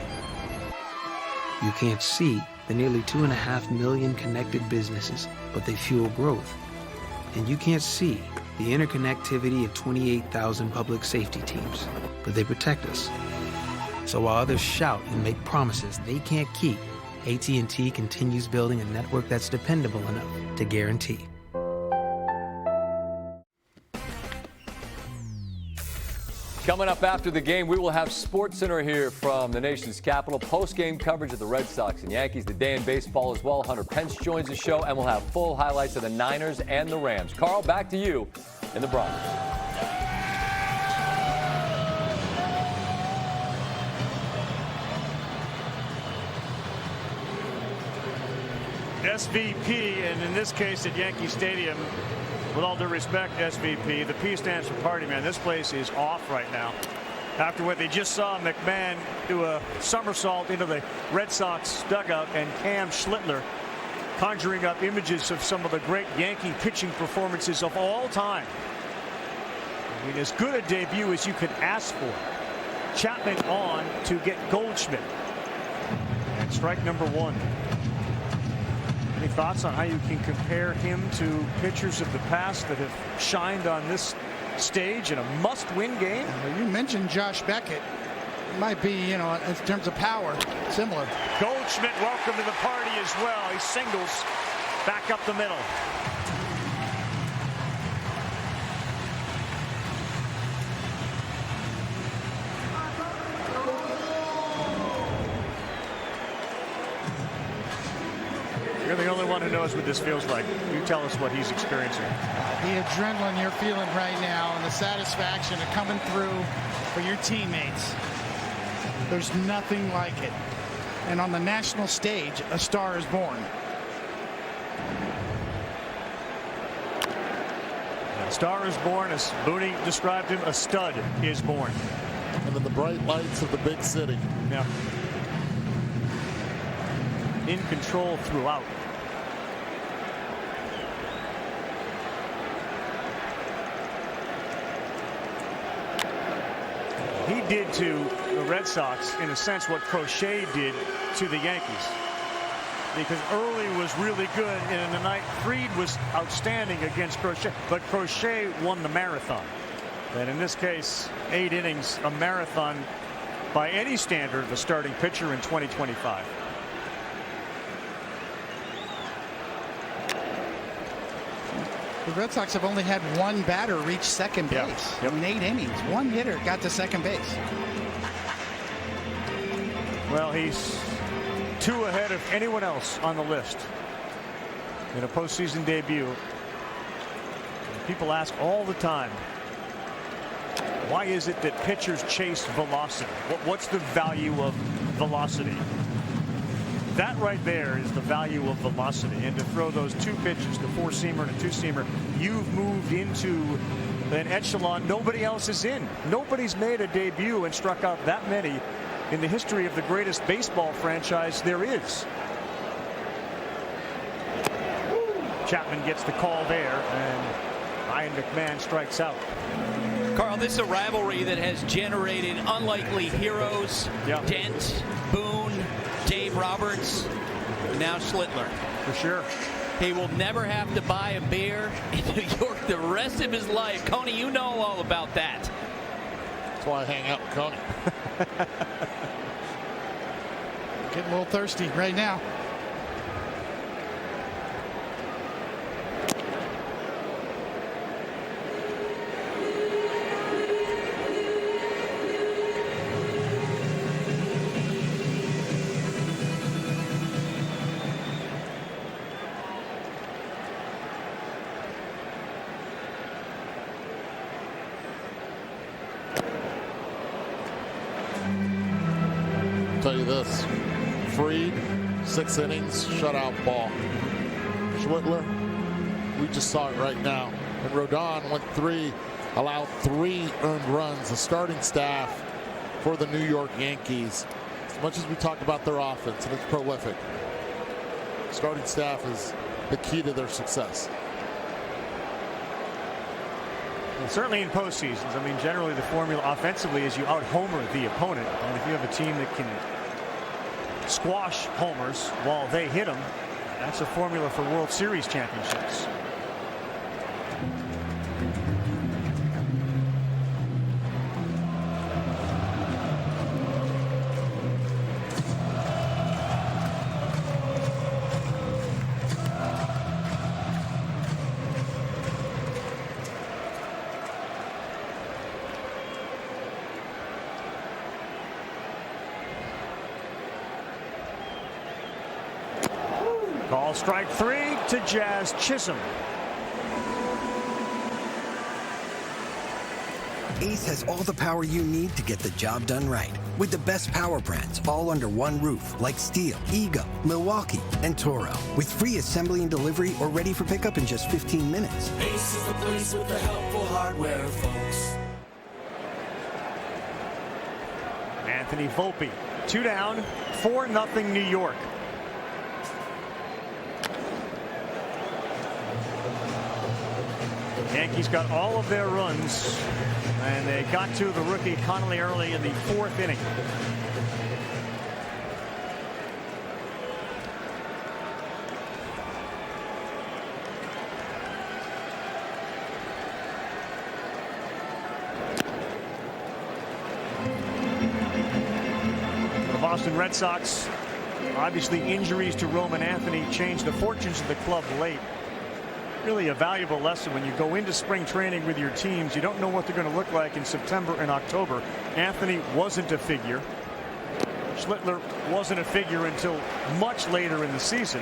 You can't see the nearly 2.5 million connected businesses, but they fuel growth. And you can't see the interconnectivity of 28,000 public safety teams, but they protect us. So while others shout and make promises they can't keep, AT&T continues building a network that's dependable enough to guarantee. Coming up after the game, we will have SportsCenter here from the nation's capital. Post-game coverage of the Red Sox and Yankees, the day in baseball as well. Hunter Pence joins the show, and we'll have full highlights of the Niners and the Rams. Carl, back to you in the Bronx. SVP, and in this case at Yankee Stadium, with all due respect, SVP, the P stands for party, man. This place is off right now. After what they just saw McMahon do a somersault into the Red Sox dugout and Cam Schlittler conjuring up images of some of the great Yankee pitching performances of all time. I mean, as good a debut as you could ask for. Chapman on to get Goldschmidt. And strike number one. Any thoughts on how you can compare him to pitchers of the past that have shined on this stage in a must-win game? Well, you mentioned Josh Beckett. It might be, you know, in terms of power, similar. Goldschmidt, welcome to the party as well. He singles back up the middle. You're the only one who knows what this feels like. You tell us what he's experiencing. The adrenaline you're feeling right now and the satisfaction of coming through for your teammates. There's nothing like it. And on the national stage, a star is born. A star is born, as Booney described him, a stud is born. And in the bright lights of the big city. Yeah. In control throughout. He did to the Red Sox, in a sense, what Crochet did to the Yankees. Because Early was really good, and in the night, Fried was outstanding against Crochet, but Crochet won the marathon. And in this case, 8 innings, a marathon by any standard of a starting pitcher in 2025. The Red Sox have only had one batter reach second base in 8 innings. One hitter got to second base. Well, he's 2 ahead of anyone else on the list in a postseason debut. People ask all the time, why is it that pitchers chase velocity? What's the value of velocity? That right there is the value of velocity. And to throw those 2 pitches, the 4-seamer and a 2-seamer, you've moved into an echelon nobody else is in. Nobody's made a debut and struck out that many in the history of the greatest baseball franchise there is. Chapman gets the call there, and Ryan McMahon strikes out. Carl, this is a rivalry that has generated unlikely heroes. Dent, Boone, Dave Roberts, now Schlittler. For sure. He will never have to buy a beer in New York the rest of his life. Coney, you know all about that. That's why I hang out with Coney. Getting a little thirsty right now. tell you this. Freed, 6 innings, shutout ball. Schlittler, we just saw it right now. And Rodon went 3, allowed 3 earned runs. The starting staff for the New York Yankees, as much as we talk about their offense, and it's prolific, starting staff is the key to their success. Well, certainly in postseasons. I mean, generally the formula offensively is you out-homer the opponent. And if you have a team that can squash homers while they hit them, that's a formula for World Series championships. Call strike 3 to Jazz Chisholm. Ace has all the power you need to get the job done right. With the best power brands all under one roof, like Steel, Ego, Milwaukee, and Toro. With free assembly and delivery or ready for pickup in just 15 minutes. Ace is the place with the helpful hardware, folks. Anthony Volpe, 2 down, 4-0 New York. Yankees got all of their runs, and they got to the rookie Connolly early in the 4th inning. The Boston Red Sox, obviously injuries to Roman Anthony changed the fortunes of the club late. Really a valuable lesson when you go into spring training with your teams. You don't know what they're going to look like in September and October. Anthony wasn't a figure. Schlittler wasn't a figure until much later in the season.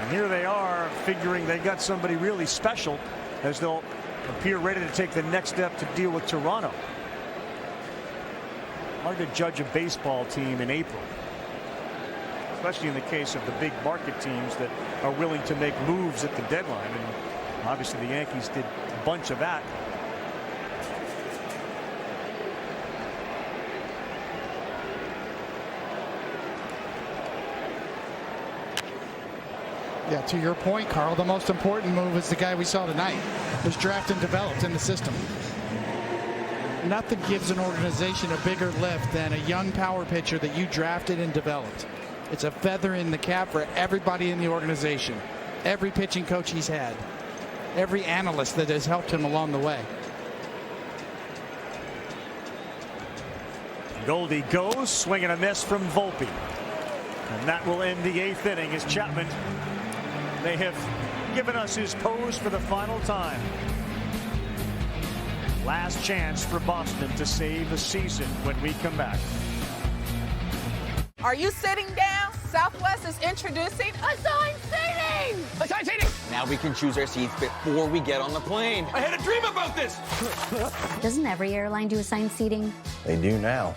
And here they are figuring they got somebody really special as they'll appear ready to take the next step to deal with Toronto. Hard to judge a baseball team in April, especially in the case of the big market teams that are willing to make moves at the deadline. And obviously the Yankees did a bunch of that. Yeah, to your point, Carl, the most important move is the guy we saw tonight, was drafted and developed in the system. Nothing gives an organization a bigger lift than a young power pitcher that you drafted and developed. It's a feather in the cap for everybody in the organization, every pitching coach he's had, every analyst that has helped him along the way. Goldie goes, swing and a miss from Volpe. And that will end the 8th inning as Chapman, they have given us his pose for the final time. Last chance for Boston to save the season when we come back. Are you sitting down? Southwest is introducing assigned seating! Assigned seating! Now we can choose our seats before we get on the plane. I had a dream about this! Doesn't every airline do assigned seating? They do now.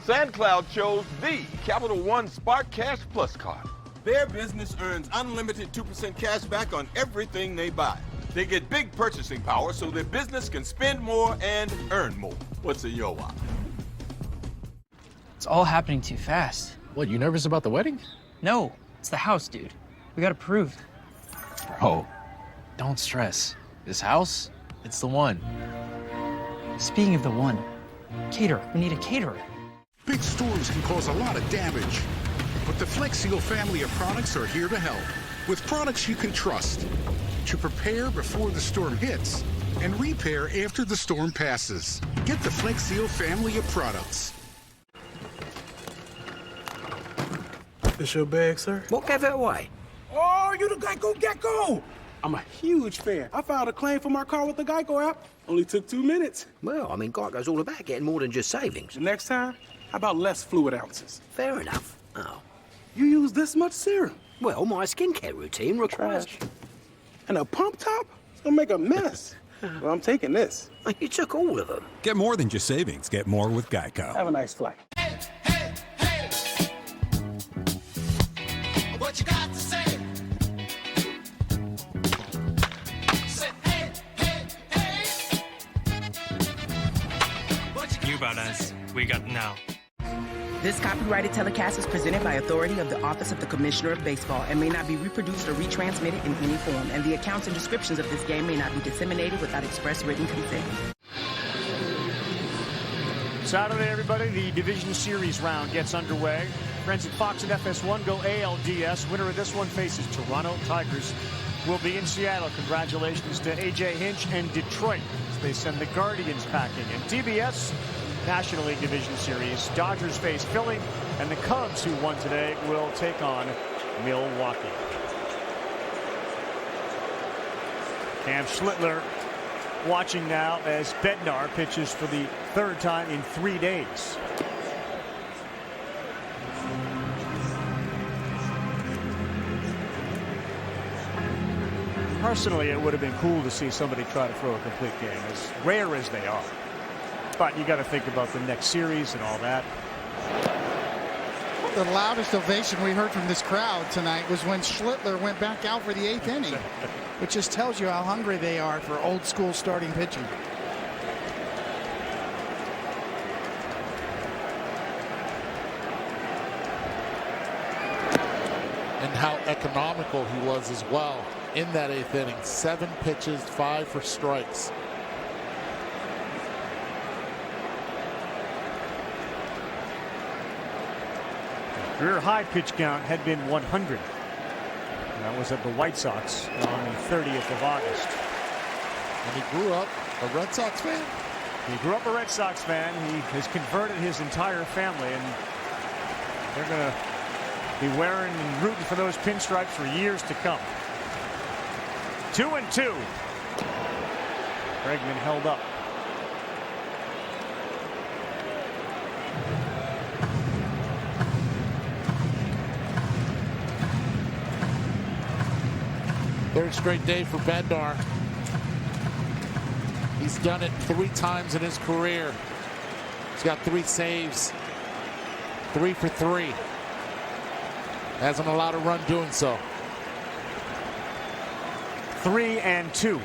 SandCloud chose the Capital One Spark Cash Plus card. Their business earns unlimited 2% cash back on everything they buy. They get big purchasing power so their business can spend more and earn more. What's a yo wallet? It's all happening too fast. What, you nervous about the wedding? No, it's the house, dude. We got approved. Bro, don't stress. This house, it's the one. Speaking of the one, caterer. We need a caterer. Big storms can cause a lot of damage, but the Flex Seal family of products are here to help. With products you can trust to prepare before the storm hits and repair after the storm passes. Get the Flex Seal family of products. This your bag, sir? What gave it away? Oh, you the Geico Gecko! I'm a huge fan. I filed a claim for my car with the Geico app. Only took 2 minutes. Well, I mean, Geico's all about getting more than just savings. The next time, how about less fluid ounces? Fair enough. Oh. You use this much serum? Well, my skincare routine requires... Trash. And a pump top? It's gonna make a mess. Well, I'm taking this. You took all of them. Get more than just savings. Get more with Geico. Have a nice flight. What you got to say? Say, hey, hey, hey. You about us. We got now. This copyrighted telecast is presented by authority of the Office of the Commissioner of Baseball and may not be reproduced or retransmitted in any form, and the accounts and descriptions of this game may not be disseminated without express written consent. Saturday, everybody, the Division Series round gets underway. Friends at Fox and FS1 go ALDS. Winner of this one faces Toronto. Tigers will be in Seattle. Congratulations to A.J. Hinch and Detroit as they send the Guardians packing. And TBS National League Division Series, Dodgers face Philly, and the Cubs, who won today, will take on Milwaukee. Cam Schlittler watching now as Bednar pitches for the third time in 3 days. Personally, it would have been cool to see somebody try to throw a complete game, as rare as they are. But you got to think about the next series and all that. The loudest ovation we heard from this crowd tonight was when Schlittler went back out for the 8th inning, which just tells you how hungry they are for old school starting pitching. And how economical he was as well in that 8th inning. 7 pitches, 5 for strikes. Career high pitch count had been 100. And that was at the White Sox on the 30th of August. And he grew up a Red Sox fan? He grew up a Red Sox fan. He has converted his entire family, and they're going to be wearing and rooting for those pinstripes for years to come. 2-2. Bregman held up. Third straight day for Bednar. He's done it 3 times in his career. He's got 3 saves. 3 for 3. Hasn't allowed a run doing so. 3-2.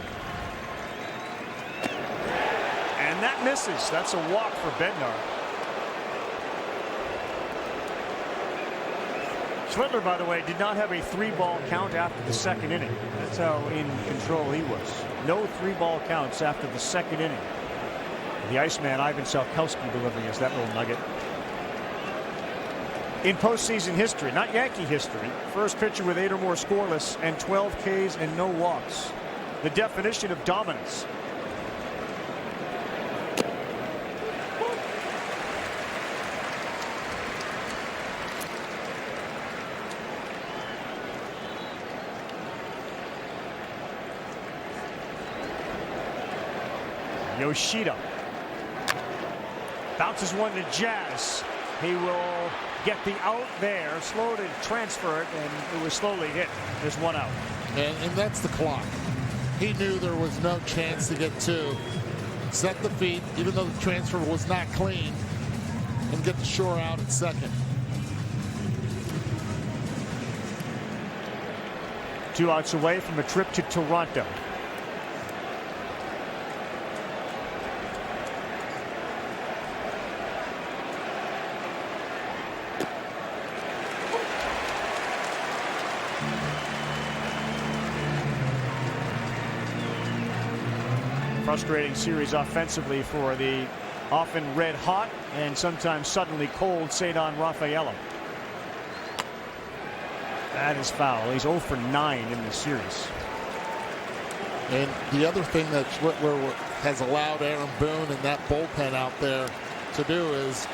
And that misses. That's a walk for Bednar. Schlittler, by the way, did not have a 3-ball count after the 2nd inning. That's how in control he was. No 3-ball counts after the 2nd inning. The Iceman, Ivan Salkowski, delivering us that little nugget. In postseason history, not Yankee history, first pitcher with 8 or more scoreless and 12 Ks and no walks. The definition of dominance. Yoshida bounces one to Jazz. He will get the out there, slow to transfer it, and it was slowly hit. There's 1 out. And that's the clock. He knew there was no chance to get 2. Set the feet, even though the transfer was not clean, and get the shore out at second. 2 outs away from a trip to Toronto. Frustrating series offensively for the often red hot and sometimes suddenly cold Cedar Rafaela. That is foul. He's 0 for 9 in this series. And the other thing that Schlittler has allowed Aaron Boone and that bullpen out there to do is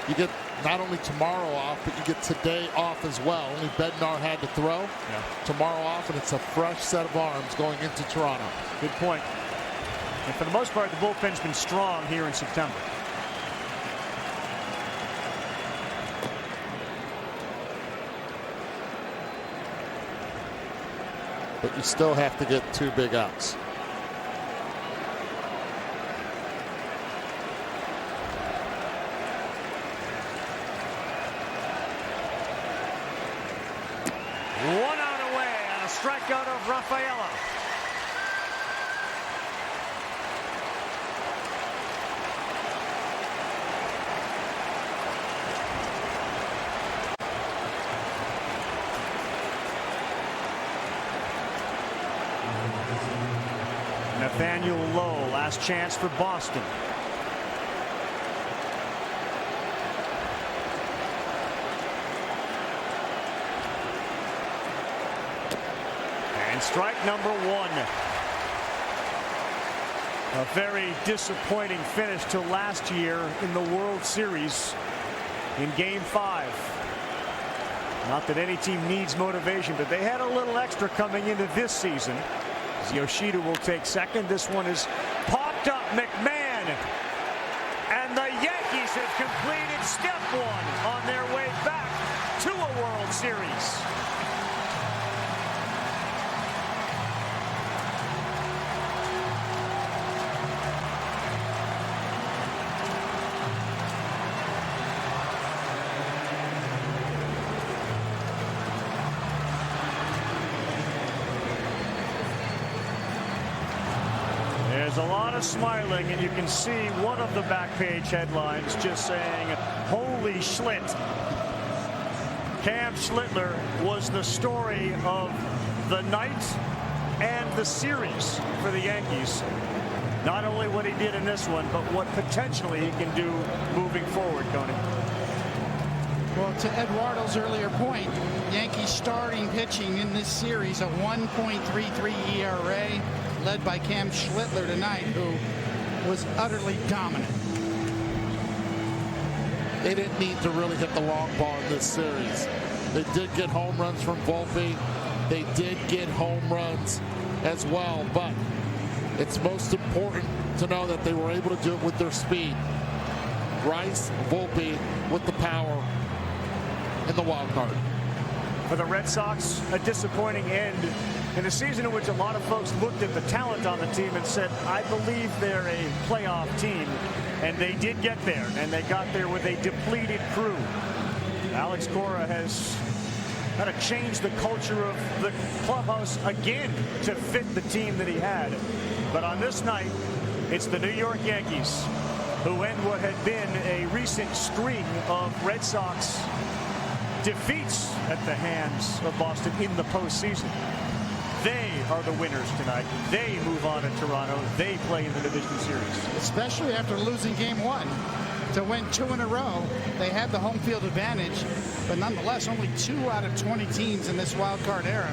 you get not only tomorrow off, but you get today off as well. Only Bednar had to throw. Yeah. Tomorrow off, and it's a fresh set of arms going into Toronto. Good point. And for the most part, the bullpen's been strong here in September. But you still have to get 2 big outs. One out away on a strikeout of Rafaela. Nathaniel Lowe, last chance for Boston. And strike number one. A very disappointing finish to last year in the World Series in Game 5. Not that any team needs motivation, but they had a little extra coming into this season. Yoshida will take second. This one is popped up. McMahon. And the Yankees have completed step one on their way back to a World Series. There's a lot of smiling, and you can see one of the back page headlines just saying, "Holy Schlitt." Cam Schlittler was the story of the night and the series for the Yankees. Not only what he did in this one, but what potentially he can do moving forward, Tony. Well, to Eduardo's earlier point, Yankees starting pitching in this series, a 1.33 ERA, led by Cam Schlittler tonight, who was utterly dominant. They didn't need to really hit the long ball in this series. They did get home runs from Volpe. They did get home runs as well, but it's most important to know that they were able to do it with their speed. Rice, Volpe with the power in the wild card. For the Red Sox, a disappointing end in a season in which a lot of folks looked at the talent on the team and said, I believe they're a playoff team. And they did get there, and they got there with a depleted crew. Alex Cora has kind of changed the culture of the clubhouse again to fit the team that he had. But on this night, it's the New York Yankees who end what had been a recent string of Red Sox defeats at the hands of Boston in the postseason. They are the winners tonight. They move on to Toronto. They play in the division series. Especially after losing game one. To win 2 in a row, they had the home field advantage, but nonetheless, only 2 out of 20 teams in this wild card era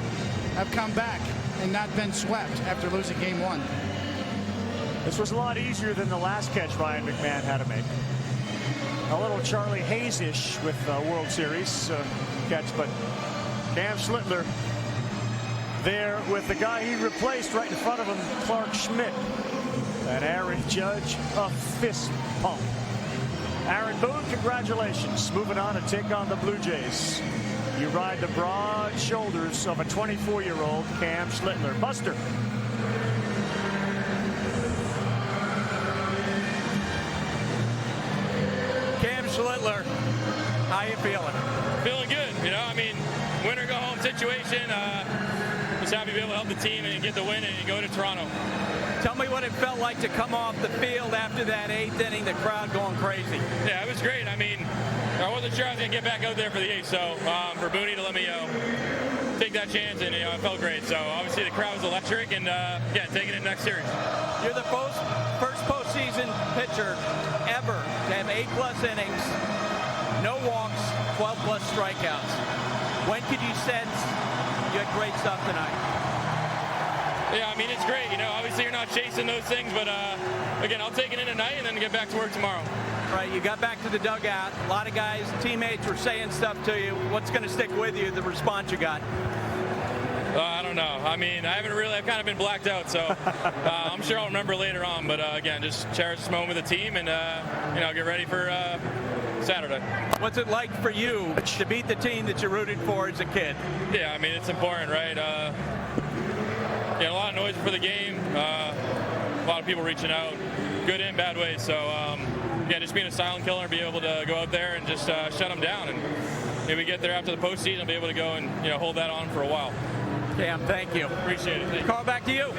have come back and not been swept after losing game one. This was a lot easier than the last catch Ryan McMahon had to make. A little Charlie Hayes-ish with World Series catch, but Cam Schlittler there with the guy he replaced right in front of him, Clark Schmidt. And Aaron Judge, a fist pump. Aaron Boone, congratulations. Moving on to take on the Blue Jays. You ride the broad shoulders of a 24-year-old Cam Schlittler. Buster. Cam Schlittler, how you feeling? Feeling good, you know, I mean, win or go home situation. Just happy to be able to help the team and get the win and go to Toronto. Tell me what it felt like to come off the field after that 8th inning, the crowd going crazy. Yeah, it was great. I mean, I wasn't sure I was going to get back out there for the 8th, so for Booney to let me take that chance, and it felt great. So obviously the crowd was electric, and yeah, taking it next series. You're the first postseason pitcher ever to have 8+ innings, no walks, 12+ strikeouts. When could you sense you had great stuff tonight? Yeah, I mean, it's great. You know, obviously you're not chasing those things, but again, I'll take it in tonight and then get back to work tomorrow. Right, you got back to the dugout. A lot of guys, teammates were saying stuff to you. What's going to stick with you, the response you got? I don't know. I mean, I've kind of been blacked out, so I'm sure I'll remember later on. But again, just cherish this moment with the team and, you know, get ready for Saturday. What's it like for you to beat the team that you rooted for as a kid? Yeah, I mean, it's important, right? Yeah, a lot of noise before the game, a lot of people reaching out, good and bad ways. So, yeah, just being a silent killer and be able to go out there and just shut them down. And if we get there after the postseason, I'll be able to go and hold that on for a while. Cam, thank you. Appreciate it. Thank you. Carl, back to you.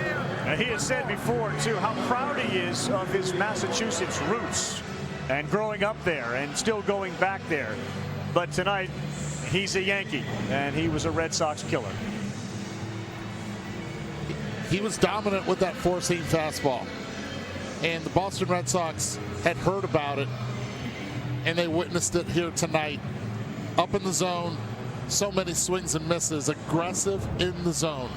He has said before, too, how proud he is of his Massachusetts roots and growing up there and still going back there. But tonight, he's a Yankee, and he was a Red Sox killer. He was dominant with that four-seam fastball. And the Boston Red Sox had heard about it, and they witnessed it here tonight. Up in the zone, so many swings and misses, aggressive in the zone.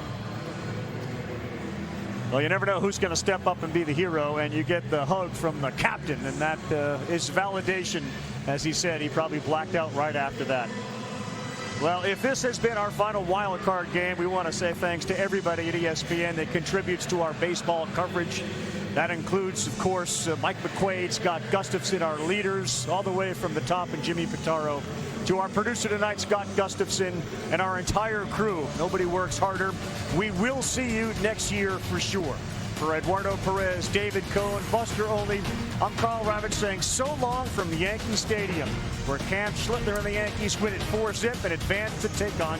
Well, you never know who's going to step up and be the hero, and you get the hug from the captain, and that is validation. As he said, he probably blacked out right after that. Well, if this has been our final wild card game, we want to say thanks to everybody at ESPN that contributes to our baseball coverage. That includes, of course, Mike McQuaid, Scott Gustafson, our leaders, all the way from the top, and Jimmy Pitaro, to our producer tonight, Scott Gustafson, and our entire crew. Nobody works harder. We will see you next year for sure. For Eduardo Perez, David Cohn, Buster Olney, I'm Carl Ravitch saying so long from Yankee Stadium, where Cam Schlittler and the Yankees win it 4-0 and advance to take on